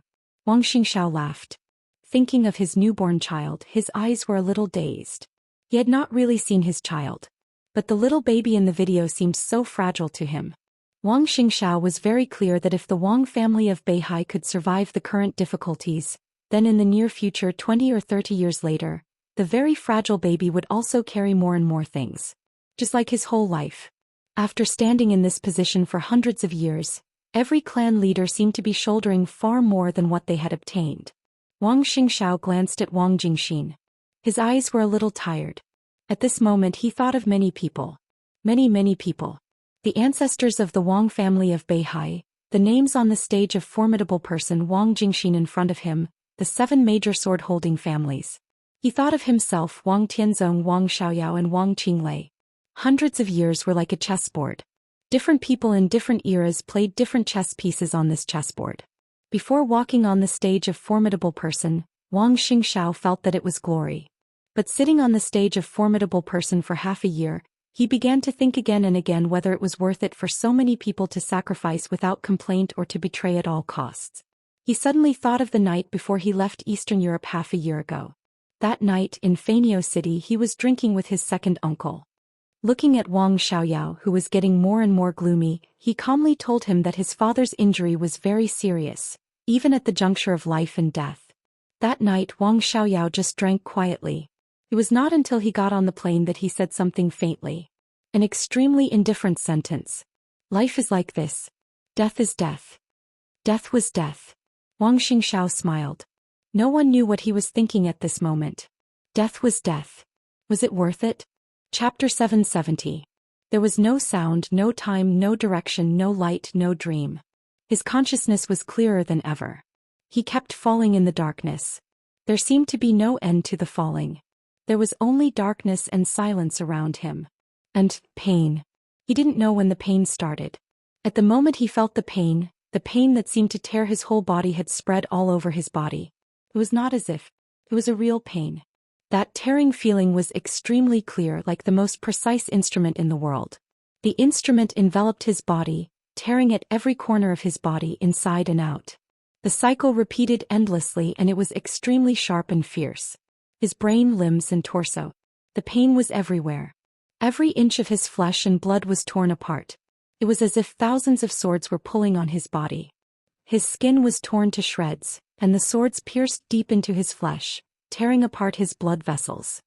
Wang Xingxiao laughed. Thinking of his newborn child, his eyes were a little dazed. He had not really seen his child. But the little baby in the video seemed so fragile to him. Wang Xingxiao was very clear that if the Wang family of Beihai could survive the current difficulties, then in the near future 20 or 30 years later, the very fragile baby would also carry more and more things. Just like his whole life. After standing in this position for hundreds of years, every clan leader seemed to be shouldering far more than what they had obtained. Wang Xingxiao glanced at Wang Jingxin. His eyes were a little tired. At this moment he thought of many people. Many people. The ancestors of the Wang family of Beihai, the names on the stage of formidable person Wang Jingxin in front of him, the 7 major sword-holding families. He thought of himself, Wang Tianzong, Wang Xiaoyao and Wang Qinglei. Hundreds of years were like a chessboard. Different people in different eras played different chess pieces on this chessboard. Before walking on the stage of formidable person, Wang Xingxiao felt that it was glory. But sitting on the stage of formidable person for half a year, he began to think again and again whether it was worth it for so many people to sacrifice without complaint or to betray at all costs. He suddenly thought of the night before he left Eastern Europe half a year ago. That night in Fanio City he was drinking with his second uncle. Looking at Wang Xiaoyao, who was getting more and more gloomy, he calmly told him that his father's injury was very serious, even at the juncture of life and death. That night Wang Xiaoyao just drank quietly. It was not until he got on the plane that he said something faintly. An extremely indifferent sentence. Life is like this. Death is death. Death was death. Wang Xingxiao smiled. No one knew what he was thinking at this moment. Death was death. Was it worth it? Chapter 770. There was no sound, no time, no direction, no light, no dream. His consciousness was clearer than ever. He kept falling in the darkness. There seemed to be no end to the falling. There was only darkness and silence around him. And pain. He didn't know when the pain started. At the moment he felt the pain that seemed to tear his whole body had spread all over his body. It was not as if it was a real pain. That tearing feeling was extremely clear, like the most precise instrument in the world. The instrument enveloped his body, tearing at every corner of his body inside and out. The cycle repeated endlessly and it was extremely sharp and fierce. His brain, limbs and torso. The pain was everywhere. Every inch of his flesh and blood was torn apart. It was as if thousands of swords were pulling on his body. His skin was torn to shreds, and the swords pierced deep into his flesh, tearing apart his blood vessels.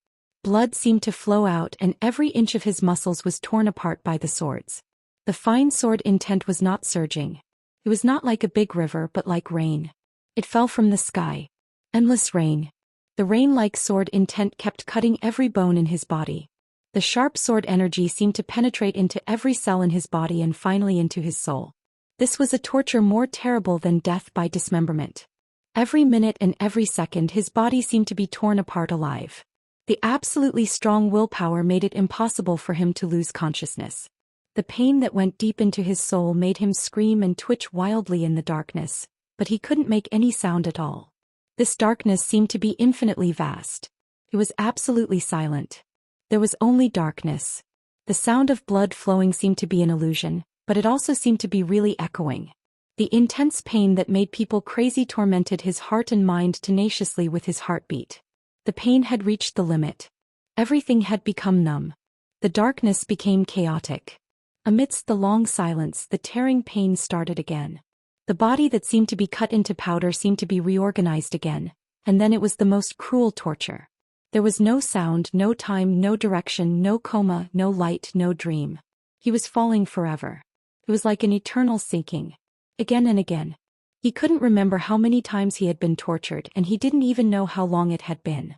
Blood seemed to flow out and every inch of his muscles was torn apart by the swords. The fine sword intent was not surging. It was not like a big river but like rain. It fell from the sky. Endless rain. The rain-like sword intent kept cutting every bone in his body. The sharp sword energy seemed to penetrate into every cell in his body and finally into his soul. This was a torture more terrible than death by dismemberment. Every minute and every second his body seemed to be torn apart alive. The absolutely strong willpower made it impossible for him to lose consciousness. The pain that went deep into his soul made him scream and twitch wildly in the darkness, but he couldn't make any sound at all. This darkness seemed to be infinitely vast. It was absolutely silent. There was only darkness. The sound of blood flowing seemed to be an illusion, but it also seemed to be really echoing. The intense pain that made people crazy tormented his heart and mind tenaciously with his heartbeat. The pain had reached the limit. Everything had become numb. The darkness became chaotic. Amidst the long silence, the tearing pain started again. The body that seemed to be cut into powder seemed to be reorganized again, and then it was the most cruel torture. There was no sound, no time, no direction, no coma, no light, no dream. He was falling forever. It was like an eternal sinking. Again and again. He couldn't remember how many times he had been tortured and he didn't even know how long it had been.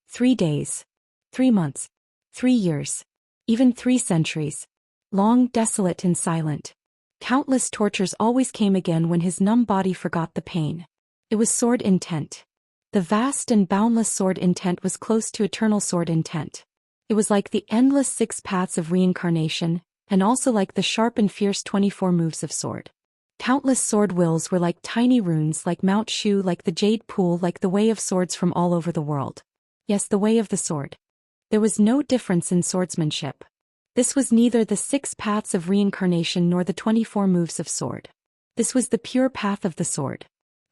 3 days. 3 months. 3 years. Even 3 centuries. Long, desolate and silent. Countless tortures always came again when his numb body forgot the pain. It was sword intent. The vast and boundless sword intent was close to eternal sword intent. It was like the endless 6 paths of reincarnation, and also like the sharp and fierce 24 moves of sword. Countless sword wills were like tiny runes, like Mount Shu, like the Jade Pool, like the way of swords from all over the world. Yes, the way of the sword. There was no difference in swordsmanship. This was neither the 6 paths of reincarnation nor the 24 moves of sword. This was the pure path of the sword.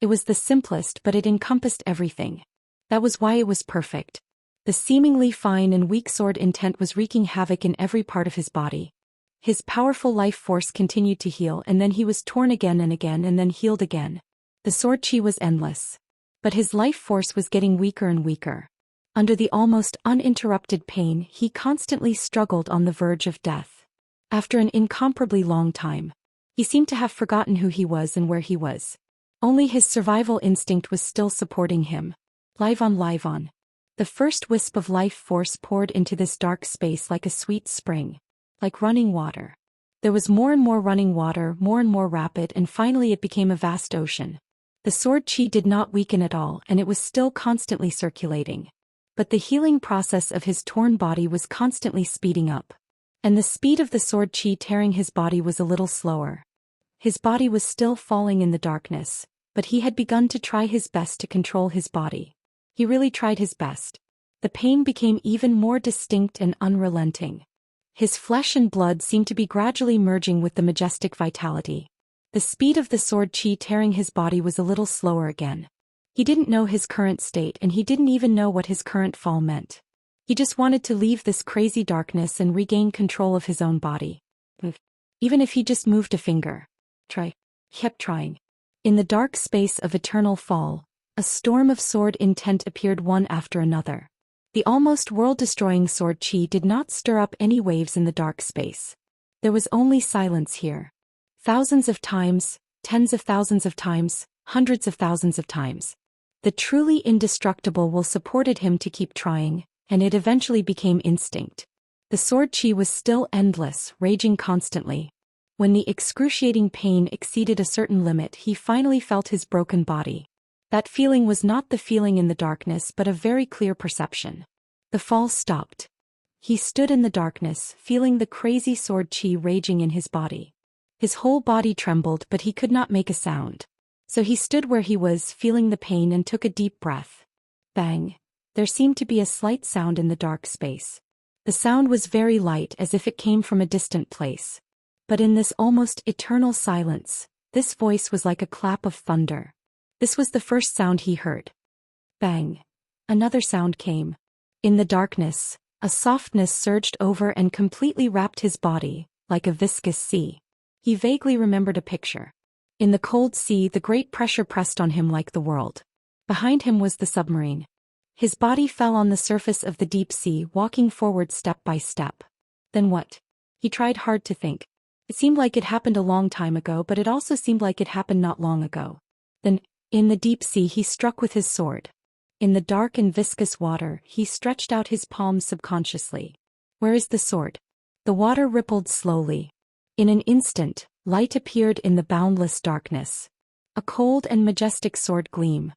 It was the simplest, but it encompassed everything. That was why it was perfect. The seemingly fine and weak sword intent was wreaking havoc in every part of his body. His powerful life force continued to heal, and then he was torn again and again and then healed again. The sword chi was endless. But his life force was getting weaker and weaker. Under the almost uninterrupted pain, he constantly struggled on the verge of death. After an incomparably long time, he seemed to have forgotten who he was and where he was. Only his survival instinct was still supporting him. Live on. The first wisp of life force poured into this dark space like a sweet spring. Like running water. There was more and more running water, more and more rapid, and finally it became a vast ocean. The sword chi did not weaken at all, and it was still constantly circulating. But the healing process of his torn body was constantly speeding up. And the speed of the sword chi tearing his body was a little slower. His body was still falling in the darkness, but he had begun to try his best to control his body. He really tried his best. The pain became even more distinct and unrelenting. His flesh and blood seemed to be gradually merging with the majestic vitality. The speed of the sword chi tearing his body was a little slower again. He didn't know his current state, and he didn't even know what his current fall meant. He just wanted to leave this crazy darkness and regain control of his own body. Even if he just moved a finger. He kept trying. In the dark space of eternal fall, a storm of sword intent appeared one after another. The almost world-destroying sword chi did not stir up any waves in the dark space. There was only silence here. Thousands of times, tens of thousands of times, hundreds of thousands of times. The truly indestructible will supported him to keep trying, and it eventually became instinct. The sword chi was still endless, raging constantly. When the excruciating pain exceeded a certain limit, he finally felt his broken body. That feeling was not the feeling in the darkness but a very clear perception. The fall stopped. He stood in the darkness, feeling the crazy sword chi raging in his body. His whole body trembled, but he could not make a sound. So he stood where he was, feeling the pain, and took a deep breath. Bang! There seemed to be a slight sound in the dark space. The sound was very light, as if it came from a distant place. But in this almost eternal silence, this voice was like a clap of thunder. This was the first sound he heard. Bang! Another sound came. In the darkness, a softness surged over and completely wrapped his body, like a viscous sea. He vaguely remembered a picture. In the cold sea, the great pressure pressed on him like the world. Behind him was the submarine. His body fell on the surface of the deep sea, walking forward step by step. Then what? He tried hard to think. It seemed like it happened a long time ago, but it also seemed like it happened not long ago. Then, in the deep sea, he struck with his sword. In the dark and viscous water, he stretched out his palms subconsciously. Where is the sword? The water rippled slowly. In an instant, light appeared in the boundless darkness. A cold and majestic sword gleam.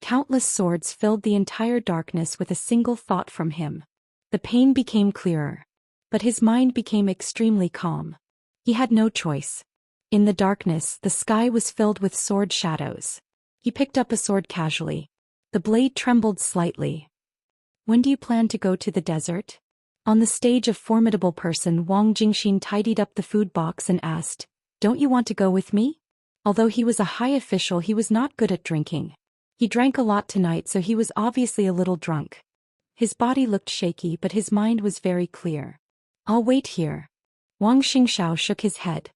Countless swords filled the entire darkness with a single thought from him. The pain became clearer. But his mind became extremely calm. He had no choice. In the darkness, the sky was filled with sword shadows. He picked up a sword casually. The blade trembled slightly. When do you plan to go to the desert? On the stage, a formidable person, Wang Jingxin, tidied up the food box and asked, "Don't you want to go with me?" Although he was a high official, he was not good at drinking. He drank a lot tonight, so he was obviously a little drunk. His body looked shaky, but his mind was very clear. "I'll wait here." Wang Xingxiao shook his head.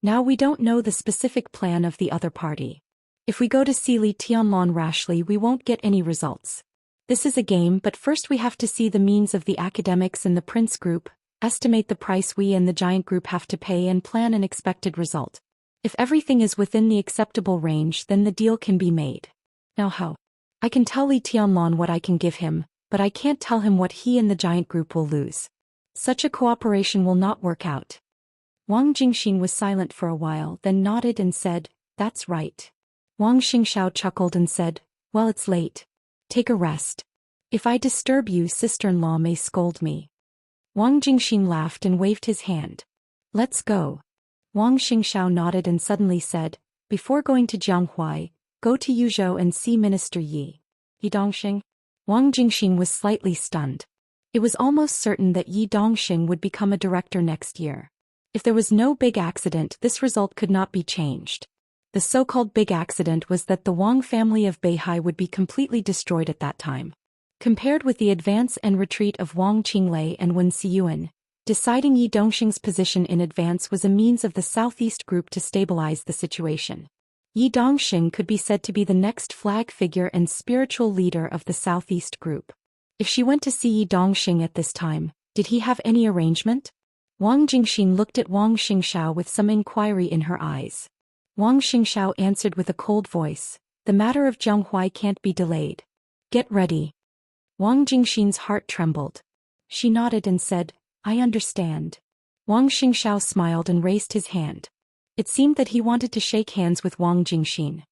"Now we don't know the specific plan of the other party. If we go to see Li Tianlan rashly, we won't get any results. This is a game, but first we have to see the means of the academics and the prince group, estimate the price we and the giant group have to pay, and plan an expected result. If everything is within the acceptable range, then the deal can be made. Now how? I can tell Li Tianlan what I can give him, but I can't tell him what he and the giant group will lose. Such a cooperation will not work out." Wang Jingxin was silent for a while, then nodded and said, "That's right." Wang Xingxiao chuckled and said, "Well, it's late. Take a rest. If I disturb you, sister-in-law may scold me." Wang Jingxin laughed and waved his hand. "Let's go." Wang Xingxiao nodded and suddenly said, "Before going to Jianghuai, go to Yuzhou and see Minister Yi." "Yi Dongxing?" Wang Jingxin was slightly stunned. It was almost certain that Yi Dongxing would become a director next year. If there was no big accident, this result could not be changed. The so-called big accident was that the Wang family of Beihai would be completely destroyed at that time. Compared with the advance and retreat of Wang Qinglei and Wen Xiyuan, deciding Yi Dongxing's position in advance was a means of the Southeast Group to stabilize the situation. Yi Dongxing could be said to be the next flag figure and spiritual leader of the Southeast Group. If she went to see Yi Dongxing at this time, did he have any arrangement? Wang Jingxin looked at Wang Xingxiao with some inquiry in her eyes. Wang Xingxiao answered with a cold voice, "The matter of Zhonghuai can't be delayed. Get ready." Wang Jingxin's heart trembled. She nodded and said, "I understand." Wang Xingxiao smiled and raised his hand. It seemed that he wanted to shake hands with Wang Jingxin.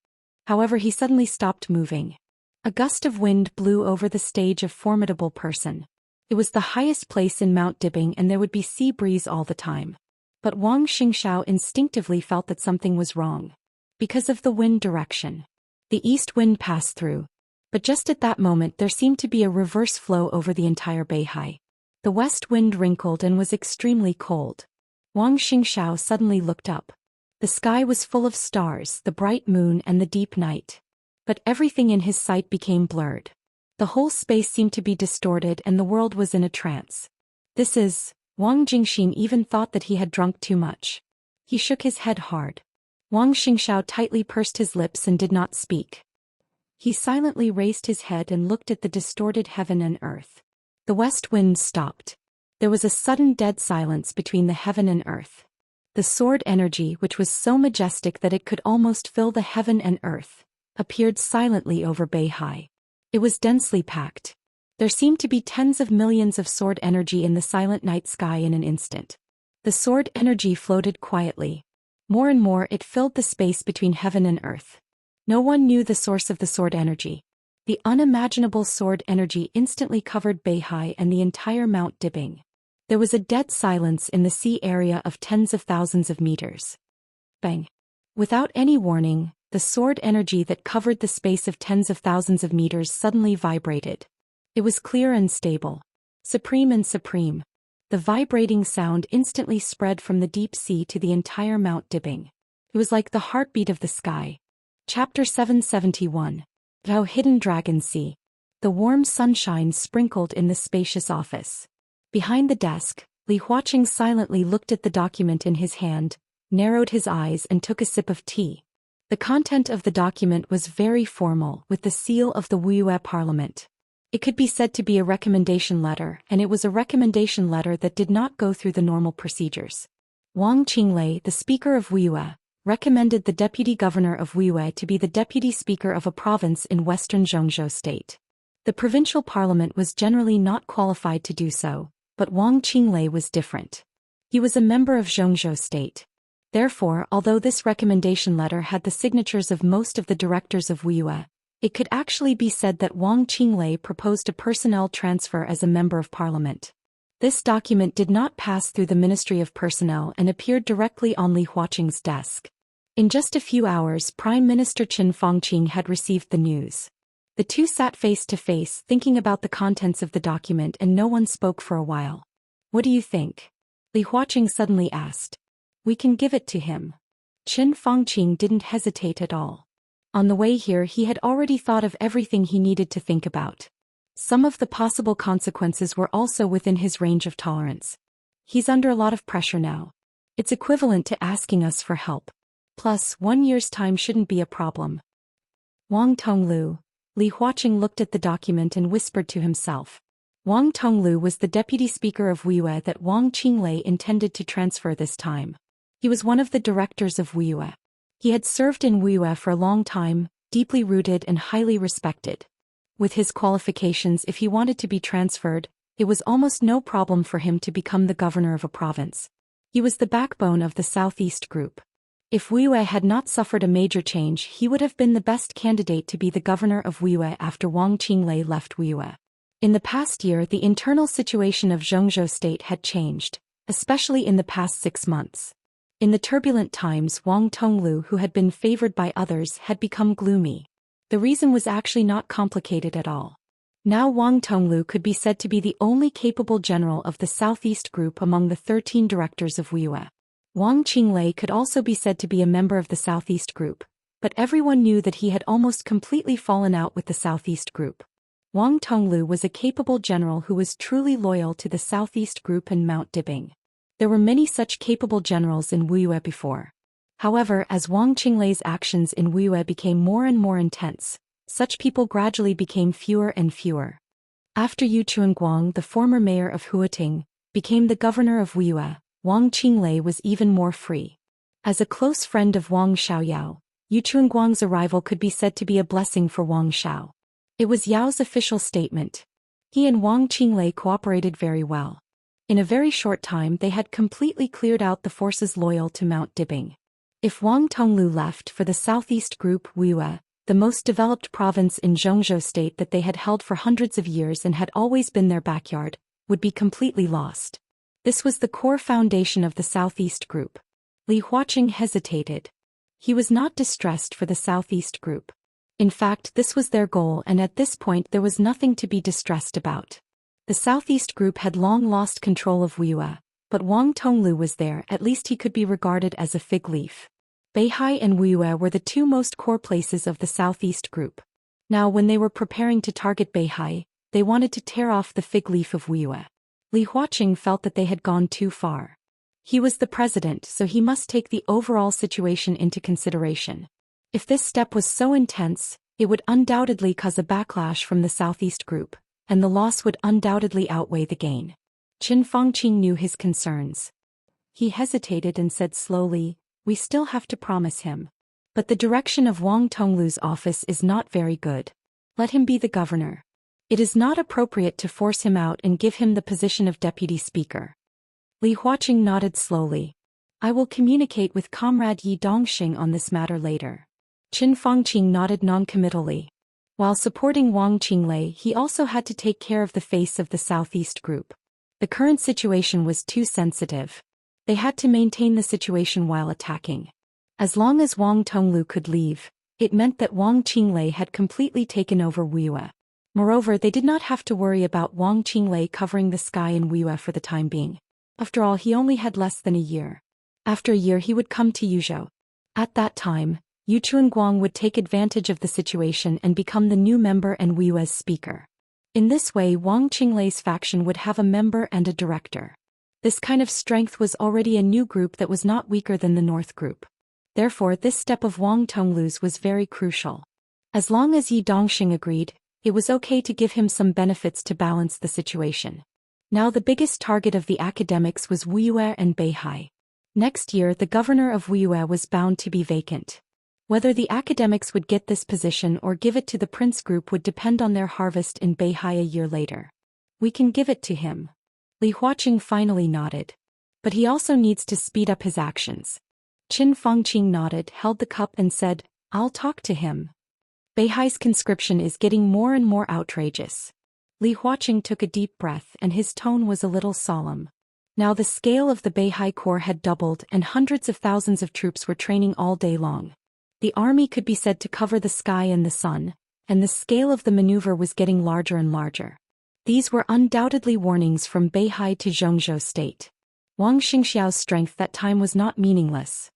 However, he suddenly stopped moving. A gust of wind blew over the stage of formidable person. It was the highest place in Mount Dibbing and there would be sea breeze all the time. But Wang Xingxiao instinctively felt that something was wrong. Because of the wind direction. The east wind passed through. But just at that moment there seemed to be a reverse flow over the entire Beihai. The west wind wrinkled and was extremely cold. Wang Xingxiao suddenly looked up. The sky was full of stars, the bright moon and the deep night. But everything in his sight became blurred. The whole space seemed to be distorted and the world was in a trance. Wang Jingxin even thought that he had drunk too much. He shook his head hard. Wang Xingxiao tightly pursed his lips and did not speak. He silently raised his head and looked at the distorted heaven and earth. The west wind stopped. There was a sudden dead silence between the heaven and earth. The sword energy, which was so majestic that it could almost fill the heaven and earth, appeared silently over Beihai. It was densely packed. There seemed to be tens of millions of sword energy in the silent night sky in an instant. The sword energy floated quietly. More and more it filled the space between heaven and earth. No one knew the source of the sword energy. The unimaginable sword energy instantly covered Beihai and the entire Mount Dibbing. There was a dead silence in the sea area of tens of thousands of meters. Bang! Without any warning, the sword energy that covered the space of tens of thousands of meters suddenly vibrated. It was clear and stable. Supreme and supreme. The vibrating sound instantly spread from the deep sea to the entire Mount Dibbing. It was like the heartbeat of the sky. Chapter 771. Zhou Hidden Dragon Sea. The warm sunshine sprinkled in the spacious office. Behind the desk, Li Huaqing silently looked at the document in his hand, narrowed his eyes and took a sip of tea. The content of the document was very formal, with the seal of the Wuyue Parliament. It could be said to be a recommendation letter, and it was a recommendation letter that did not go through the normal procedures. Wang Qinglei, the speaker of Wuyue, recommended the deputy governor of Wuyue to be the deputy speaker of a province in western Zhongzhou state. The provincial parliament was generally not qualified to do so, but Wang Qinglei was different. He was a member of Zhongzhou state. Therefore, although this recommendation letter had the signatures of most of the directors of Wuyue, it could actually be said that Wang Qinglei proposed a personnel transfer as a member of parliament. This document did not pass through the Ministry of Personnel and appeared directly on Li Huaqing's desk. In just a few hours, Prime Minister Qin Fangqing had received the news. The two sat face to face, thinking about the contents of the document, and no one spoke for a while. "What do you think?" Li Huaqing suddenly asked. "We can give it to him." Qin Fangqing didn't hesitate at all. On the way here he had already thought of everything he needed to think about. Some of the possible consequences were also within his range of tolerance. He's under a lot of pressure now. It's equivalent to asking us for help. Plus, 1 year's time shouldn't be a problem. Wang Tonglu. Li Huaqing looked at the document and whispered to himself. Wang Tonglu was the deputy speaker of Wuyue that Wang Qinglei intended to transfer this time. He was one of the directors of Wuyue. He had served in Wuyue for a long time, deeply rooted and highly respected. With his qualifications, if he wanted to be transferred, it was almost no problem for him to become the governor of a province. He was the backbone of the Southeast Group. If Wuyue had not suffered a major change, he would have been the best candidate to be the governor of Wuyue after Wang Qinglei left Wuyue. In the past year, the internal situation of Zhongzhou state had changed, especially in the past 6 months. In the turbulent times, Wang Tonglu, who had been favored by others, had become gloomy. The reason was actually not complicated at all. Now Wang Tonglu could be said to be the only capable general of the Southeast Group among the 13 directors of Wuyue. Wang Qinglei could also be said to be a member of the Southeast Group, But everyone knew that he had almost completely fallen out with the Southeast Group. Wang Tonglu was a capable general who was truly loyal to the Southeast Group and Mount Dibing. There were many such capable generals in Wuyue before. However, as Wang Qinglei's actions in Wuyue became more and more intense, such people gradually became fewer and fewer. After Yu Chuanguang, the former mayor of Huating, became the governor of Wuyue, Wang Qinglei was even more free. As a close friend of Wang Xiaoyao, Yu Chuanguang's arrival could be said to be a blessing for Wang Xiao. It was Yao's official statement. He and Wang Qinglei cooperated very well. In a very short time they had completely cleared out the forces loyal to Mount Dibing. If Wang Tonglu left for the Southeast Group, Wuyue, the most developed province in Zhongzhou state that they had held for hundreds of years and had always been their backyard, would be completely lost. This was the core foundation of the Southeast Group. Li Huaqing hesitated. He was not distressed for the Southeast Group. In fact, this was their goal, and at this point there was nothing to be distressed about. The Southeast Group had long lost control of Wuyue, but Wang Tonglu was there. At least he could be regarded as a fig leaf. Beihai and Wuyue were the two most core places of the Southeast Group. Now when they were preparing to target Beihai, they wanted to tear off the fig leaf of Wuyue. Li Huaqing felt that they had gone too far. He was the president, so he must take the overall situation into consideration. If this step was so intense, it would undoubtedly cause a backlash from the Southeast Group, and the loss would undoubtedly outweigh the gain. Qin Fangqing knew his concerns. He hesitated and said slowly, "We still have to promise him. But the direction of Wang Tonglu's office is not very good. Let him be the governor. It is not appropriate to force him out and give him the position of deputy speaker." Li Huaqing nodded slowly. "I will communicate with Comrade Yi Dongxing on this matter later." Qin Fangqing nodded noncommittally. While supporting Wang Qinglei, he also had to take care of the face of the Southeast Group. The current situation was too sensitive. They had to maintain the situation while attacking. As long as Wang Tonglu could leave, it meant that Wang Qinglei had completely taken over Wuyue. Moreover, they did not have to worry about Wang Qinglei covering the sky in Wuyue for the time being. After all, he only had less than a year. After a year he would come to Yuzhou. At that time, Yu Chuanguang would take advantage of the situation and become the new member and Wuyue's speaker. In this way, Wang Qinglei's faction would have a member and a director. This kind of strength was already a new group that was not weaker than the North Group. Therefore, this step of Wang Tonglu's was very crucial. As long as Yi Dongxing agreed, it was okay to give him some benefits to balance the situation. Now the biggest target of the academics was Wuyue and Beihai. Next year the governor of Wuyue was bound to be vacant. Whether the academics would get this position or give it to the Prince Group would depend on their harvest in Beihai a year later. "We can give it to him." Li Huaqing finally nodded. "But he also needs to speed up his actions." Qin Fangqing nodded, held the cup and said, "I'll talk to him." Beihai's conscription is getting more and more outrageous. Li Huaqing took a deep breath and his tone was a little solemn. Now the scale of the Beihai Corps had doubled and hundreds of thousands of troops were training all day long. The army could be said to cover the sky and the sun, and the scale of the maneuver was getting larger and larger. These were undoubtedly warnings from Beihai to Zhongzhou state. Wang Xingxiao's strength that time was not meaningless.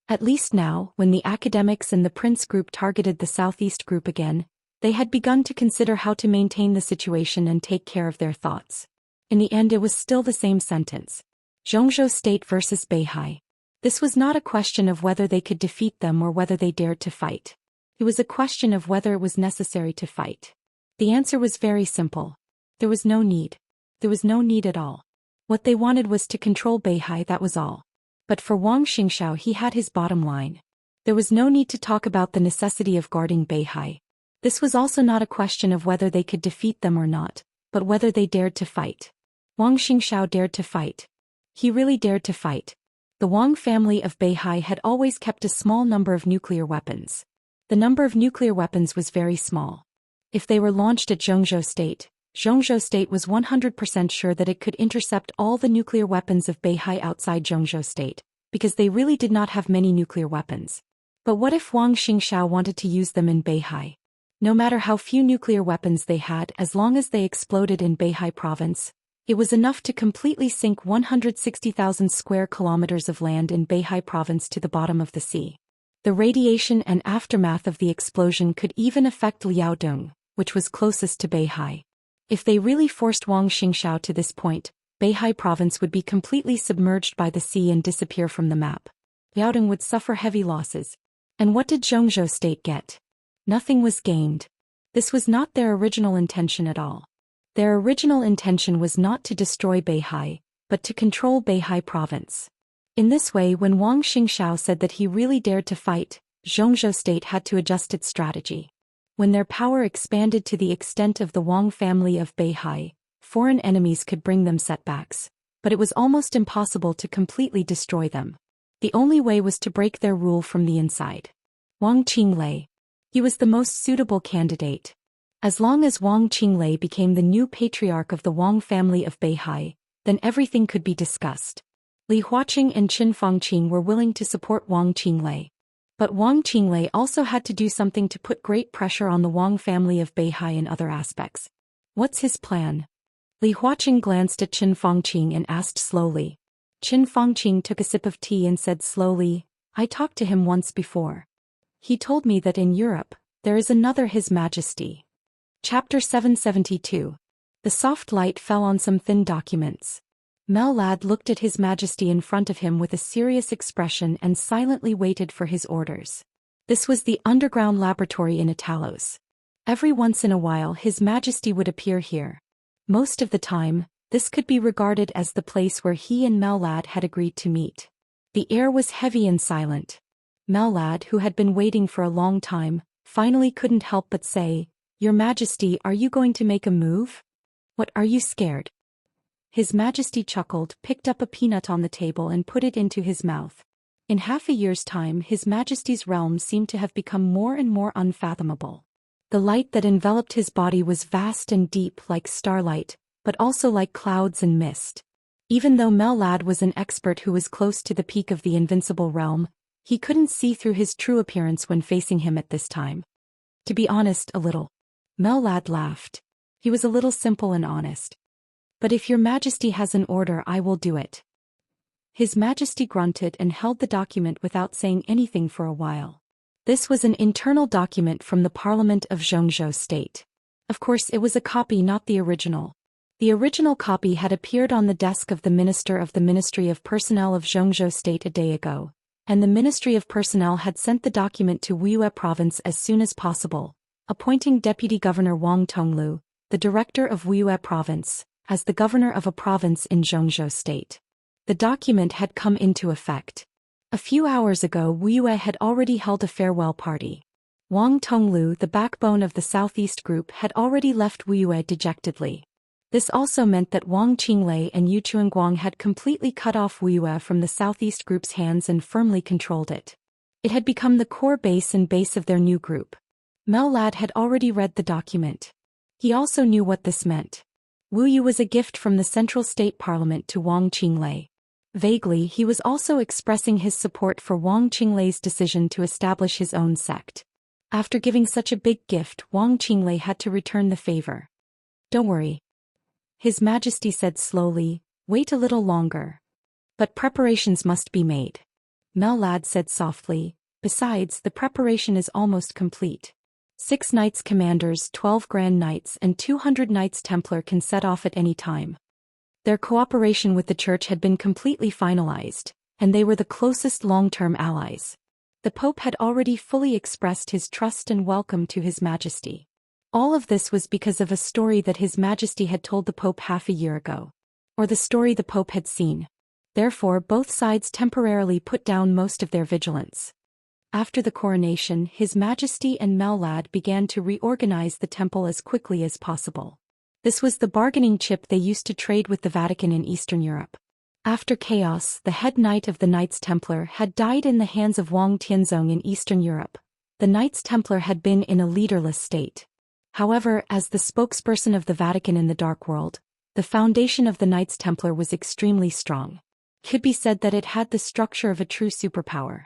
At least now, when the academics and the Prince Group targeted the Southeast Group again, they had begun to consider how to maintain the situation and take care of their thoughts. In the end it was still the same sentence. Zhongzhou state versus Beihai. This was not a question of whether they could defeat them or whether they dared to fight. It was a question of whether it was necessary to fight. The answer was very simple. There was no need. There was no need at all. What they wanted was to control Beihai, that was all. But for Wang Xingxiao, he had his bottom line. There was no need to talk about the necessity of guarding Beihai. This was also not a question of whether they could defeat them or not, but whether they dared to fight. Wang Xingxiao dared to fight. He really dared to fight. The Wang family of Beihai had always kept a small number of nuclear weapons. The number of nuclear weapons was very small. If they were launched at Zhongzhou State was 100% sure that it could intercept all the nuclear weapons of Beihai outside Zhongzhou State, because they really did not have many nuclear weapons. But what if Wang Xingxiao wanted to use them in Beihai? No matter how few nuclear weapons they had, as long as they exploded in Beihai province, it was enough to completely sink 160,000 square kilometers of land in Beihai province to the bottom of the sea. The radiation and aftermath of the explosion could even affect Liaodong, which was closest to Beihai. If they really forced Wang Xingxiao to this point, Beihai province would be completely submerged by the sea and disappear from the map. Liaodong would suffer heavy losses. And what did Zhongzhou state get? Nothing was gained. This was not their original intention at all. Their original intention was not to destroy Beihai, but to control Beihai province. In this way, when Wang Xingxiao said that he really dared to fight, Zhongzhou state had to adjust its strategy. When their power expanded to the extent of the Wang family of Beihai, foreign enemies could bring them setbacks, but it was almost impossible to completely destroy them. The only way was to break their rule from the inside. Wang Qinglei. He was the most suitable candidate. As long as Wang Qinglei became the new patriarch of the Wang family of Beihai, then everything could be discussed. Li Huaqing and Qin Fangqing were willing to support Wang Qinglei. But Wang Qinglei also had to do something to put great pressure on the Wang family of Beihai in other aspects. What's his plan? Li Huaqing glanced at Qin Fangqing and asked slowly. Qin Fangqing took a sip of tea and said slowly, I talked to him once before. He told me that in Europe, there is another His Majesty. Chapter 772. The soft light fell on some thin documents. Mellad looked at His Majesty in front of him with a serious expression and silently waited for his orders. This was the underground laboratory in Italos. Every once in a while His Majesty would appear here. Most of the time, this could be regarded as the place where he and Mellad had agreed to meet. The air was heavy and silent. Mellad, who had been waiting for a long time, finally couldn't help but say, Your Majesty, are you going to make a move? What, are you scared? His Majesty chuckled, picked up a peanut on the table and put it into his mouth. In half a year's time His Majesty's realm seemed to have become more and more unfathomable. The light that enveloped his body was vast and deep like starlight, but also like clouds and mist. Even though Mellad was an expert who was close to the peak of the invincible realm, he couldn't see through his true appearance when facing him at this time. To be honest, a little. Mellad laughed. He was a little simple and honest. But if Your Majesty has an order, I will do it. His Majesty grunted and held the document without saying anything for a while. This was an internal document from the Parliament of Zhongzhou State. Of course, it was a copy, not the original. The original copy had appeared on the desk of the Minister of the Ministry of Personnel of Zhongzhou State a day ago, and the Ministry of Personnel had sent the document to Wuxia Province as soon as possible, appointing Deputy Governor Wang Tonglu, the director of Wuxia Province, as the governor of a province in Zhongzhou State. The document had come into effect. A few hours ago Wuxia had already held a farewell party. Wang Tonglu, the backbone of the Southeast Group, had already left Wuxia dejectedly. This also meant that Wang Qinglei and Yu Chuanguang had completely cut off Wuxia from the Southeast Group's hands and firmly controlled it. It had become the core base and base of their new group. Mellad had already read the document. He also knew what this meant. Wuxia was a gift from the Central State Parliament to Wang Qinglei. Vaguely, he was also expressing his support for Wang Qinglei's decision to establish his own sect. After giving such a big gift, Wang Qinglei had to return the favor. Don't worry. His Majesty said slowly, wait a little longer. But preparations must be made. Mellad said softly, besides, the preparation is almost complete. 6 Knights Commanders, 12 Grand Knights and 200 Knights Templar can set off at any time. Their cooperation with the Church had been completely finalized, and they were the closest long-term allies. The Pope had already fully expressed his trust and welcome to His Majesty. All of this was because of a story that His Majesty had told the Pope half a year ago. Or the story the Pope had seen. Therefore, both sides temporarily put down most of their vigilance. After the coronation, His Majesty and Mellad began to reorganize the temple as quickly as possible. This was the bargaining chip they used to trade with the Vatican in Eastern Europe. After chaos, the head knight of the Knights Templar had died in the hands of Wang Tianzong in Eastern Europe. The Knights Templar had been in a leaderless state. However, as the spokesperson of the Vatican in the Dark World, the foundation of the Knights Templar was extremely strong. Could be said that it had the structure of a true superpower.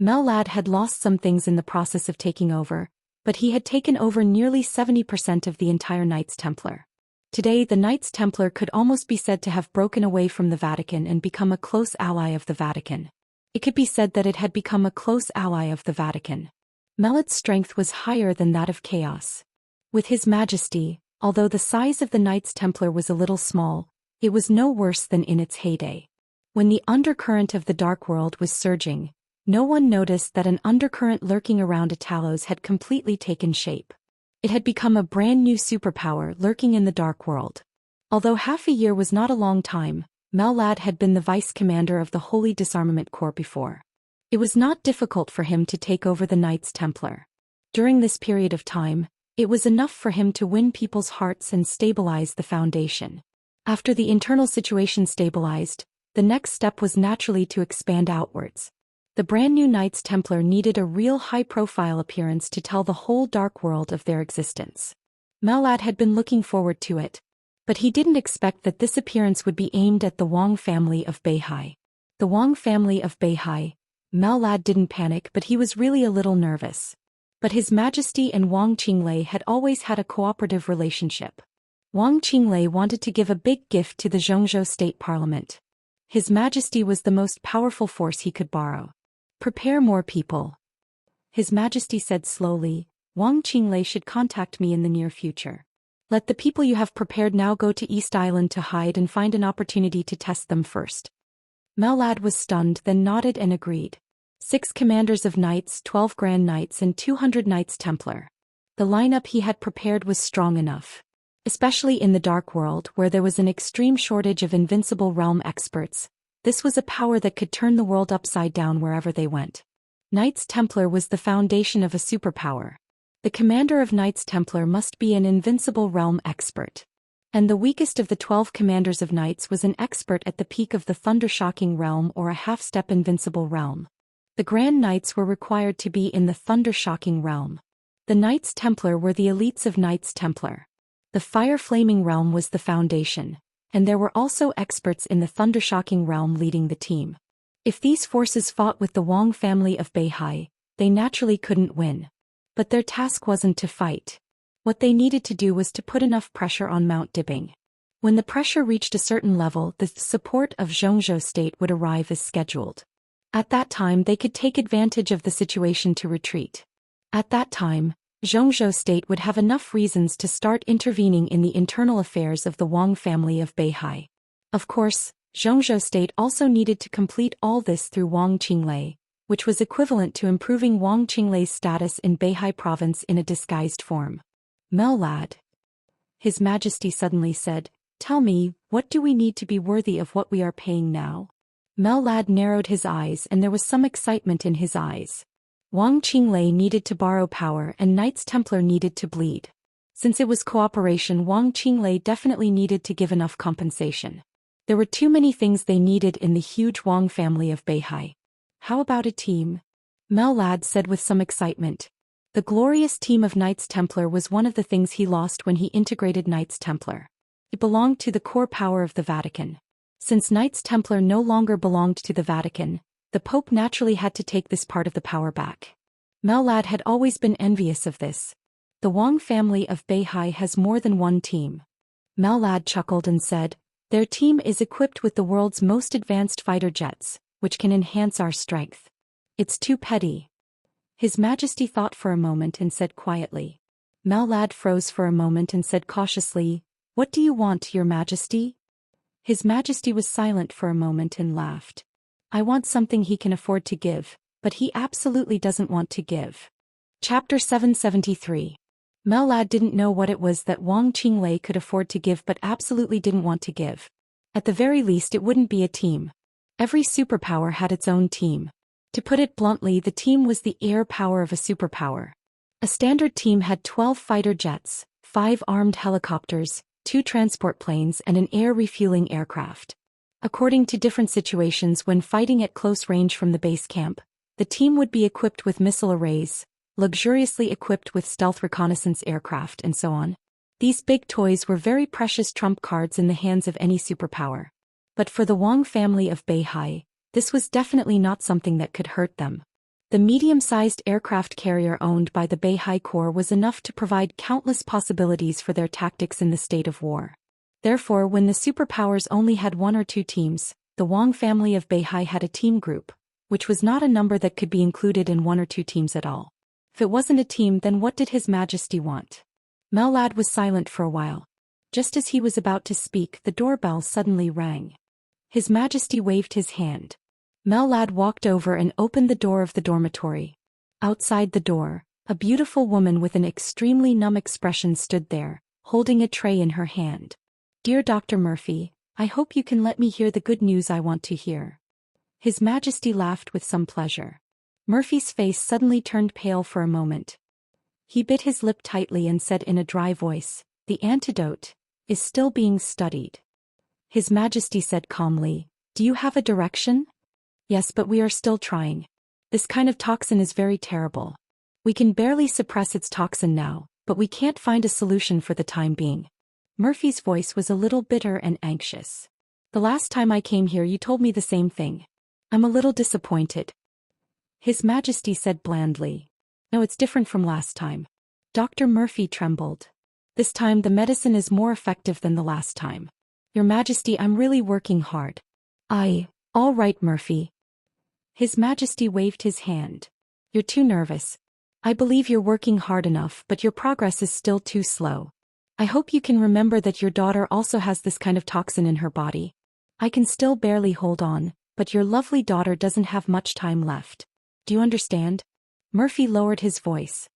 Mellad had lost some things in the process of taking over, but he had taken over nearly 70% of the entire Knights Templar. Today the Knights Templar could almost be said to have broken away from the Vatican and become a close ally of the Vatican. It could be said that it had become a close ally of the Vatican. Melad's strength was higher than that of Chaos. With His Majesty, although the size of the Knights Templar was a little small, it was no worse than in its heyday. When the undercurrent of the Dark World was surging, no one noticed that an undercurrent lurking around Italos had completely taken shape. It had become a brand new superpower lurking in the Dark World. Although half a year was not a long time, Mellad had been the vice-commander of the Holy Disarmament Corps before. It was not difficult for him to take over the Knights Templar. During this period of time, it was enough for him to win people's hearts and stabilize the foundation. After the internal situation stabilized, the next step was naturally to expand outwards. The brand new Knights Templar needed a real high-profile appearance to tell the whole Dark World of their existence. Mellad had been looking forward to it, but he didn't expect that this appearance would be aimed at the Wang family of Beihai. The Wang family of Beihai. Mellad didn't panic, but he was really a little nervous. But His Majesty and Wang Qinglei had always had a cooperative relationship. Wang Qinglei wanted to give a big gift to the Zhongzhou State Parliament. His Majesty was the most powerful force he could borrow. Prepare more people. His Majesty said slowly, Wang Qinglei should contact me in the near future. Let the people you have prepared now go to East Island to hide and find an opportunity to test them first. Mellad was stunned, then nodded and agreed. 6 commanders of knights, 12 grand knights and 200 knights Templar. The lineup he had prepared was strong enough. Especially in the Dark World where there was an extreme shortage of invincible realm experts, this was a power that could turn the world upside down wherever they went. Knights Templar was the foundation of a superpower. The commander of Knights Templar must be an invincible realm expert. And the weakest of the 12 commanders of knights was an expert at the peak of the thunder-shocking realm or a half-step invincible realm. The Grand Knights were required to be in the thunder-shocking realm. The Knights Templar were the elites of Knights Templar. The fire-flaming realm was the foundation, and there were also experts in the thunder-shocking realm leading the team. If these forces fought with the Wang family of Beihai, they naturally couldn't win. But their task wasn't to fight. What they needed to do was to put enough pressure on Mount Dibing. When the pressure reached a certain level, the support of Zhongzhou State would arrive as scheduled. At that time they could take advantage of the situation to retreat. At that time, Zhongzhou State would have enough reasons to start intervening in the internal affairs of the Wang family of Beihai. Of course, Zhongzhou State also needed to complete all this through Wang Qinglei, which was equivalent to improving Wang Qinglei's status in Beihai province in a disguised form. Mellad. His Majesty suddenly said, Tell me, what do we need to be worthy of what we are paying now? Mellad narrowed his eyes and there was some excitement in his eyes. Wang Qinglei needed to borrow power and Knights Templar needed to bleed. Since it was cooperation, Wang Qinglei definitely needed to give enough compensation. There were too many things they needed in the huge Wang family of Beihai. How about a team? Mellad said with some excitement. The glorious team of Knights Templar was one of the things he lost when he integrated Knights Templar. It belonged to the core power of the Vatican. Since Knights Templar no longer belonged to the Vatican, the Pope naturally had to take this part of the power back. Mellad had always been envious of this. The Wang family of Beihai has more than one team. Mellad chuckled and said, Their team is equipped with the world's most advanced fighter jets, which can enhance our strength. It's too petty. His Majesty thought for a moment and said quietly. Mellad froze for a moment and said cautiously, What do you want, Your Majesty? His Majesty was silent for a moment and laughed. I want something he can afford to give, but he absolutely doesn't want to give. Chapter 773. Mellad didn't know what it was that Wang Qinglei could afford to give but absolutely didn't want to give. At the very least it wouldn't be a team. Every superpower had its own team. To put it bluntly, the team was the air power of a superpower. A standard team had 12 fighter jets, 5 armed helicopters, 2 transport planes and an air refueling aircraft. According to different situations when fighting at close range from the base camp, the team would be equipped with missile arrays, luxuriously equipped with stealth reconnaissance aircraft and so on. These big toys were very precious trump cards in the hands of any superpower. But for the Wang family of Beihai, this was definitely not something that could hurt them. The medium-sized aircraft carrier owned by the Beihai Corps was enough to provide countless possibilities for their tactics in the state of war. Therefore, when the superpowers only had 1 or 2 teams, the Wang family of Beihai had a team group, which was not a number that could be included in 1 or 2 teams at all. If it wasn't a team, then what did His Majesty want? Mellad was silent for a while. Just as he was about to speak, the doorbell suddenly rang. His Majesty waved his hand. Mellad walked over and opened the door of the dormitory. Outside the door, a beautiful woman with an extremely numb expression stood there, holding a tray in her hand. "Dear Dr. Murphy, I hope you can let me hear the good news I want to hear." His Majesty laughed with some pleasure. Murphy's face suddenly turned pale for a moment. He bit his lip tightly and said in a dry voice, "The antidote is still being studied." His Majesty said calmly, "Do you have a direction?" "Yes, but we are still trying. This kind of toxin is very terrible. We can barely suppress its toxin now, but we can't find a solution for the time being." Murphy's voice was a little bitter and anxious. "The last time I came here you told me the same thing. I'm a little disappointed." His Majesty said blandly, "No, it's different from last time." Dr. Murphy trembled. "This time the medicine is more effective than the last time. Your Majesty, I'm really working hard." All right, Murphy." His Majesty waved his hand. "You're too nervous. I believe you're working hard enough, but your progress is still too slow. I hope you can remember that your daughter also has this kind of toxin in her body. I can still barely hold on, but your lovely daughter doesn't have much time left. Do you understand?" Murphy lowered his voice.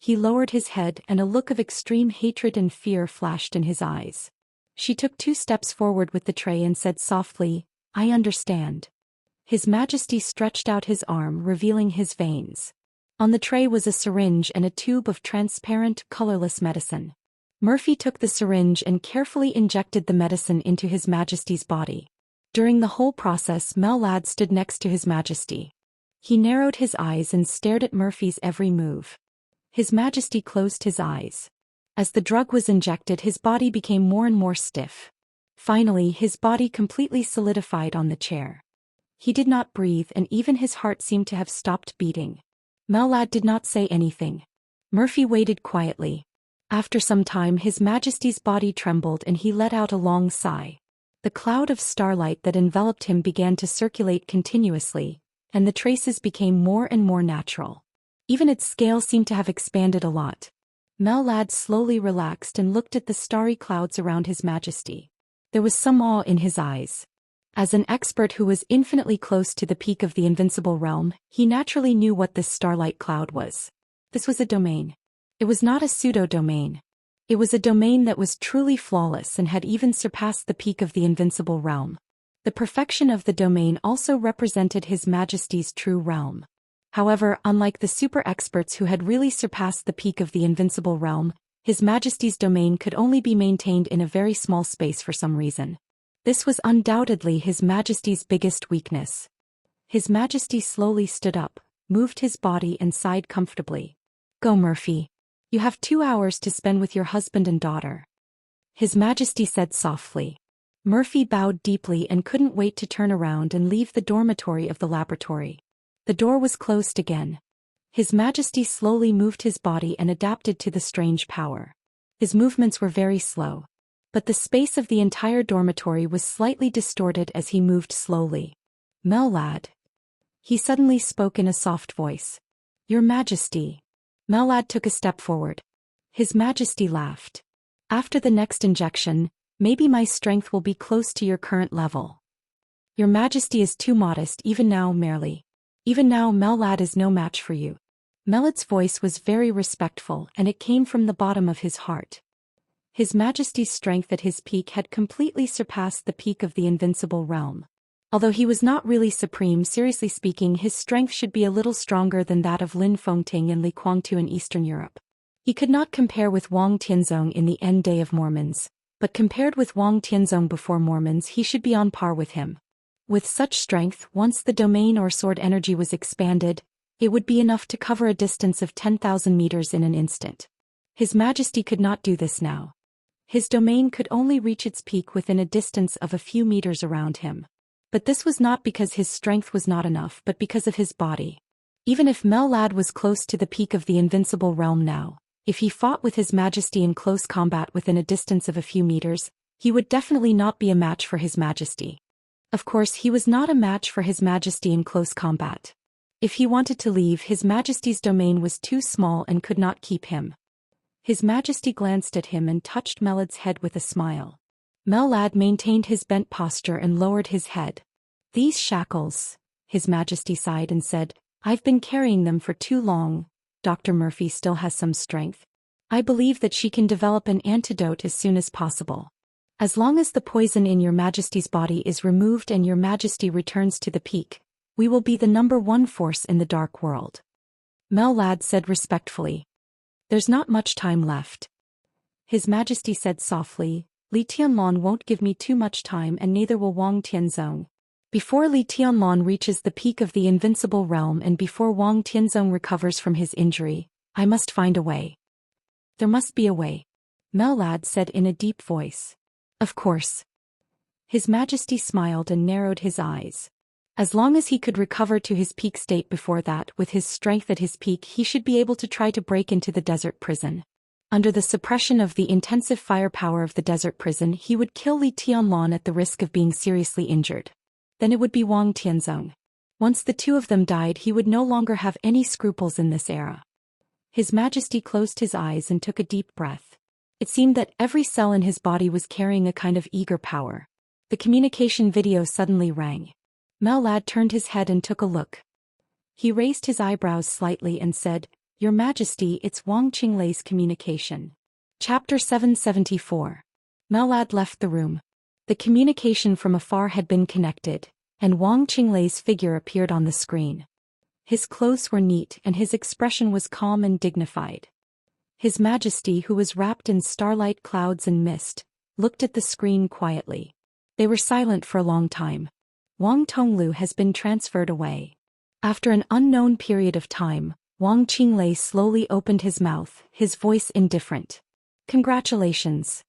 He lowered his head and a look of extreme hatred and fear flashed in his eyes. She took 2 steps forward with the tray and said softly, "I understand." His Majesty stretched out his arm, revealing his veins. On the tray was a syringe and a tube of transparent, colorless medicine. Murphy took the syringe and carefully injected the medicine into His Majesty's body. During the whole process, Mellad stood next to His Majesty. He narrowed his eyes and stared at Murphy's every move. His Majesty closed his eyes. As the drug was injected, his body became more and more stiff. Finally, his body completely solidified on the chair. He did not breathe, and even his heart seemed to have stopped beating. Mellad did not say anything. Murphy waited quietly. After some time, His Majesty's body trembled and he let out a long sigh. The cloud of starlight that enveloped him began to circulate continuously, and the traces became more and more natural. Even its scale seemed to have expanded a lot. Mellad slowly relaxed and looked at the starry clouds around His Majesty. There was some awe in his eyes. As an expert who was infinitely close to the peak of the invincible realm, he naturally knew what this starlight cloud was. This was a domain. It was not a pseudo-domain. It was a domain that was truly flawless and had even surpassed the peak of the invincible realm. The perfection of the domain also represented His Majesty's true realm. However, unlike the super experts who had really surpassed the peak of the invincible realm, His Majesty's domain could only be maintained in a very small space for some reason. This was undoubtedly His Majesty's biggest weakness. His Majesty slowly stood up, moved his body and sighed comfortably. "Go, Murphy. You have 2 hours to spend with your husband and daughter," His Majesty said softly. Murphy bowed deeply and couldn't wait to turn around and leave the dormitory of the laboratory. The door was closed again. His Majesty slowly moved his body and adapted to the strange power. His movements were very slow. But the space of the entire dormitory was slightly distorted as he moved slowly. "Mellad." He suddenly spoke in a soft voice. "Your Majesty." Mellad took a step forward. His Majesty laughed. "After the next injection, maybe my strength will be close to your current level." "Your Majesty is too modest even now, merely. Even now, Mellad is no match for you." Mellad's voice was very respectful and it came from the bottom of his heart. His Majesty's strength at his peak had completely surpassed the peak of the invincible realm. Although he was not really supreme, seriously speaking, his strength should be a little stronger than that of Lin Fengting and Li Guangtu in Eastern Europe. He could not compare with Wang Tianzong in the end day of Mormons, but compared with Wang Tianzong before Mormons, he should be on par with him. With such strength, once the domain or sword energy was expanded, it would be enough to cover a distance of 10,000 meters in an instant. His Majesty could not do this now. His domain could only reach its peak within a distance of a few meters around him. But this was not because his strength was not enough, but because of his body. Even if Mellad was close to the peak of the invincible realm now, if he fought with His Majesty in close combat within a distance of a few meters, he would definitely not be a match for His Majesty. Of course, he was not a match for His Majesty in close combat. If he wanted to leave, His Majesty's domain was too small and could not keep him. His Majesty glanced at him and touched Melad's head with a smile. Melad maintained his bent posture and lowered his head. "These shackles," His Majesty sighed and said, "I've been carrying them for too long. Dr. Murphy still has some strength. I believe that she can develop an antidote as soon as possible. As long as the poison in Your Majesty's body is removed and Your Majesty returns to the peak, we will be the #1 force in the dark world." Melad said respectfully. "There's not much time left." His Majesty said softly, "Li Tianlan won't give me too much time and neither will Wang Tianzong. Before Li Tianlan reaches the peak of the invincible realm and before Wang Tianzong recovers from his injury, I must find a way." "There must be a way," Melad said in a deep voice. "Of course." His Majesty smiled and narrowed his eyes. As long as he could recover to his peak state before that, with his strength at his peak, he should be able to try to break into the desert prison. Under the suppression of the intensive firepower of the desert prison, he would kill Li Tianlan at the risk of being seriously injured. Then it would be Wang Tianzong. Once the two of them died, he would no longer have any scruples in this era. His Majesty closed his eyes and took a deep breath. It seemed that every cell in his body was carrying a kind of eager power. The communication video suddenly rang. Melad turned his head and took a look. He raised his eyebrows slightly and said, "Your Majesty, it's Wang Qinglei's communication." Chapter 774. Melad left the room. The communication from afar had been connected, and Wang Qinglei's figure appeared on the screen. His clothes were neat and his expression was calm and dignified. His Majesty, who was wrapped in starlight clouds and mist, looked at the screen quietly. They were silent for a long time. "Wang Tonglu has been transferred away." After an unknown period of time, Wang Qinglei slowly opened his mouth, his voice indifferent. "Congratulations,"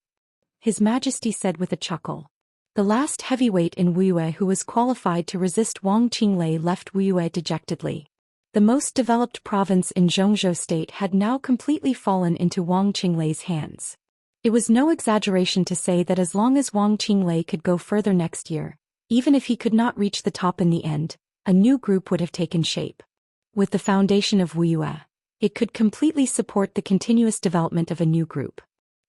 His Majesty said with a chuckle. The last heavyweight in Wuyue who was qualified to resist Wang Qinglei left Wuyue dejectedly. The most developed province in Zhongzhou state had now completely fallen into Wang Qinglei's hands. It was no exaggeration to say that as long as Wang Qinglei could go further next year, even if he could not reach the top in the end, a new group would have taken shape. With the foundation of Wuyue, it could completely support the continuous development of a new group.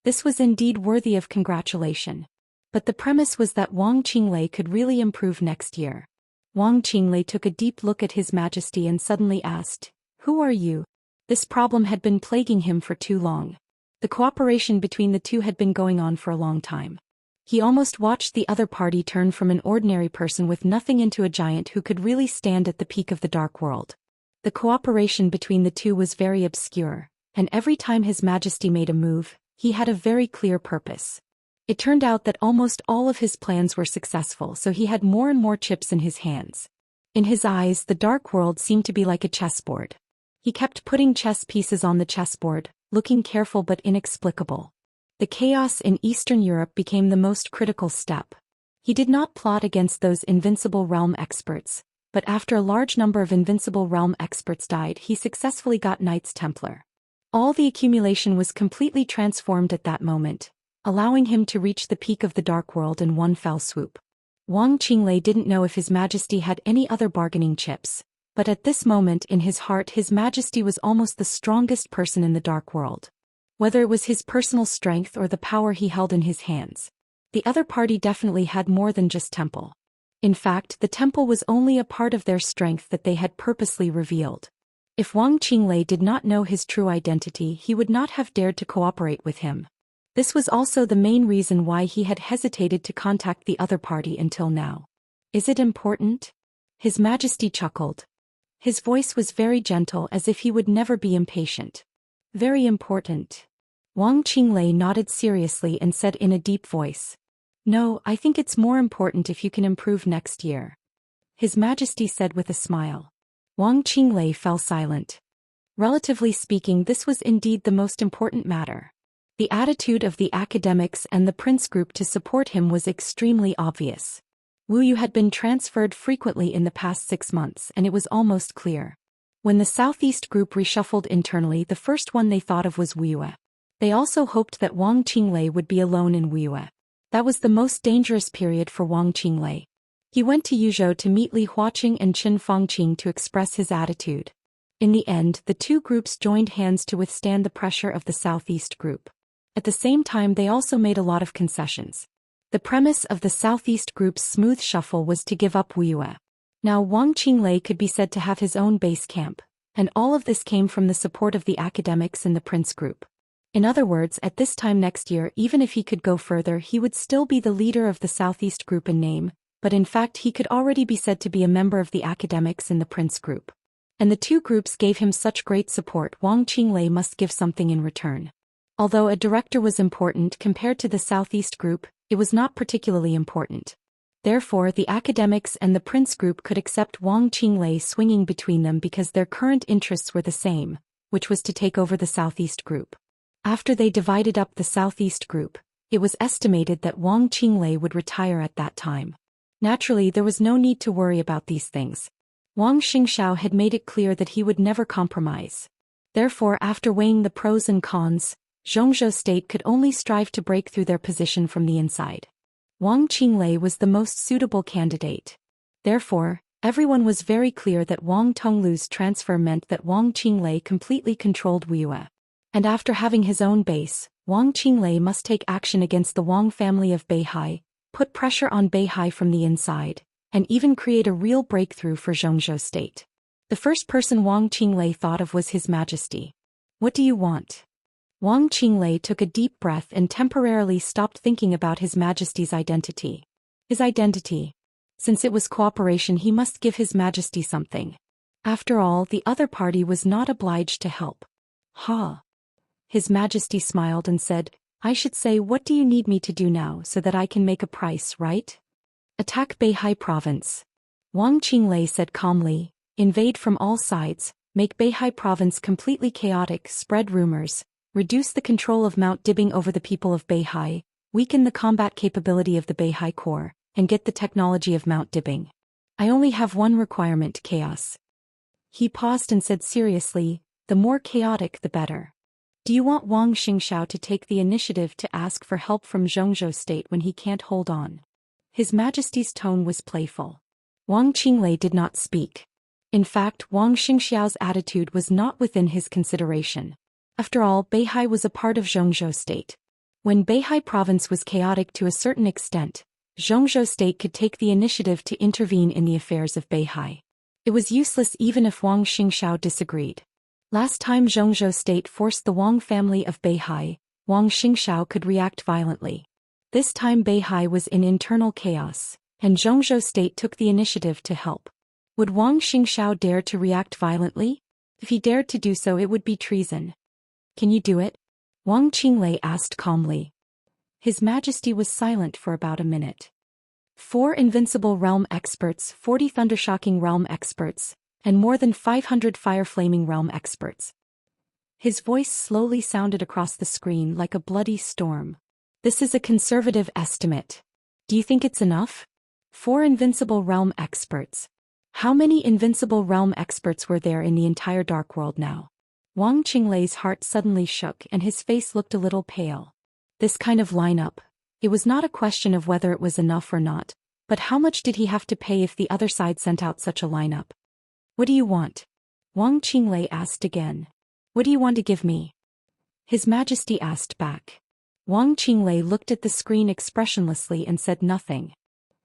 This was indeed worthy of congratulation. But the premise was that Wang Qinglei could really improve next year. Wang Qinglei took a deep look at His Majesty and suddenly asked, "Who are you?" This problem had been plaguing him for too long. The cooperation between the two had been going on for a long time. He almost watched the other party turn from an ordinary person with nothing into a giant who could really stand at the peak of the dark world. The cooperation between the two was very obscure, and every time His Majesty made a move, he had a very clear purpose. It turned out that almost all of his plans were successful, so he had more and more chips in his hands. In his eyes, the dark world seemed to be like a chessboard. He kept putting chess pieces on the chessboard, looking careful but inexplicable. The chaos in Eastern Europe became the most critical step. He did not plot against those invincible realm experts, but after a large number of invincible realm experts died, he successfully got Knights Templar. All the accumulation was completely transformed at that moment, allowing him to reach the peak of the dark world in one fell swoop. Wang Qinglei didn't know if His Majesty had any other bargaining chips, but at this moment in his heart His Majesty was almost the strongest person in the dark world. Whether it was his personal strength or the power he held in his hands, the other party definitely had more than just temple. In fact, the temple was only a part of their strength that they had purposely revealed. If Wang Qinglei did not know his true identity, he would not have dared to cooperate with him. This was also the main reason why he had hesitated to contact the other party until now. "Is it important?" His Majesty chuckled. His voice was very gentle, as if he would never be impatient. "Very important." Wang Qinglei nodded seriously and said in a deep voice, "No, I think it's more important if you can improve next year." His Majesty said with a smile. Wang Qinglei fell silent. Relatively speaking, this was indeed the most important matter. The attitude of the academics and the prince group to support him was extremely obvious. Wuyu had been transferred frequently in the past 6 months, and it was almost clear. When the Southeast group reshuffled internally, the first one they thought of was Wuyue. They also hoped that Wang Qinglei would be alone in Wuyue. That was the most dangerous period for Wang Qinglei. He went to Yuzhou to meet Li Huaqing and Qin Fangqing to express his attitude. In the end, the two groups joined hands to withstand the pressure of the Southeast group. At the same time, they also made a lot of concessions. The premise of the Southeast group's smooth shuffle was to give up Wuxia. Now Wang Qinglei could be said to have his own base camp, and all of this came from the support of the academics in the Prince group. In other words, at this time next year, even if he could go further, he would still be the leader of the Southeast group in name, but in fact he could already be said to be a member of the academics in the Prince group. And the two groups gave him such great support, Wang Qinglei must give something in return. Although a director was important compared to the Southeast group, it was not particularly important. Therefore, the academics and the Prince group could accept Wang Qinglei swinging between them because their current interests were the same, which was to take over the Southeast group. After they divided up the Southeast group, it was estimated that Wang Qinglei would retire at that time. Naturally, there was no need to worry about these things. Wang Xingxiao had made it clear that he would never compromise. Therefore, after weighing the pros and cons, Zhongzhou state could only strive to break through their position from the inside. Wang Qinglei was the most suitable candidate. Therefore, everyone was very clear that Wang Tonglu's transfer meant that Wang Qinglei completely controlled Wuxia. And after having his own base, Wang Qinglei must take action against the Wang family of Beihai, put pressure on Beihai from the inside, and even create a real breakthrough for Zhongzhou state. The first person Wang Qinglei thought of was His Majesty. What do you want? Wang Qinglei took a deep breath and temporarily stopped thinking about His Majesty's identity. His identity. Since it was cooperation, he must give His Majesty something. After all, the other party was not obliged to help. Ha! His Majesty smiled and said, I should say, what do you need me to do now so that I can make a price, right? Attack Beihai province. Wang Qinglei said calmly, invade from all sides, make Beihai province completely chaotic, spread rumors, reduce the control of Mount Dibing over the people of Beihai, weaken the combat capability of the Beihai Corps, and get the technology of Mount Dibing. I only have one requirement: chaos. He paused and said seriously, the more chaotic the better. Do you want Wang Xingxiao to take the initiative to ask for help from Zhongzhou state when he can't hold on? His Majesty's tone was playful. Wang Qinglei did not speak. In fact, Wang Xingxiao's attitude was not within his consideration. After all, Beihai was a part of Zhongzhou state. When Beihai province was chaotic to a certain extent, Zhongzhou state could take the initiative to intervene in the affairs of Beihai. It was useless even if Wang Xingxiao disagreed. Last time Zhongzhou state forced the Wang family of Beihai, Wang Xingxiao could react violently. This time Beihai was in internal chaos, and Zhongzhou state took the initiative to help. Would Wang Xingxiao dare to react violently? If he dared to do so, it would be treason. Can you do it? Wang Qinglei asked calmly. His Majesty was silent for about a minute. 4 invincible realm experts, 40 thundershocking realm experts, and more than 500 fire-flaming realm experts. His voice slowly sounded across the screen like a bloody storm. This is a conservative estimate. Do you think it's enough? 4 invincible realm experts. How many invincible realm experts were there in the entire Dark World now? Wang Qinglei's heart suddenly shook and his face looked a little pale. This kind of lineup. It was not a question of whether it was enough or not, but how much did he have to pay if the other side sent out such a lineup? What do you want? Wang Qinglei asked again. What do you want to give me? His Majesty asked back. Wang Qinglei looked at the screen expressionlessly and said nothing.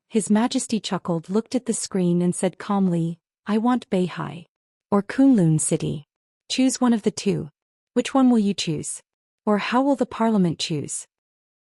His Majesty chuckled, looked at the screen and said calmly, I want Beihai. Or Kunlun City. Choose one of the two. Which one will you choose? Or how will the parliament choose?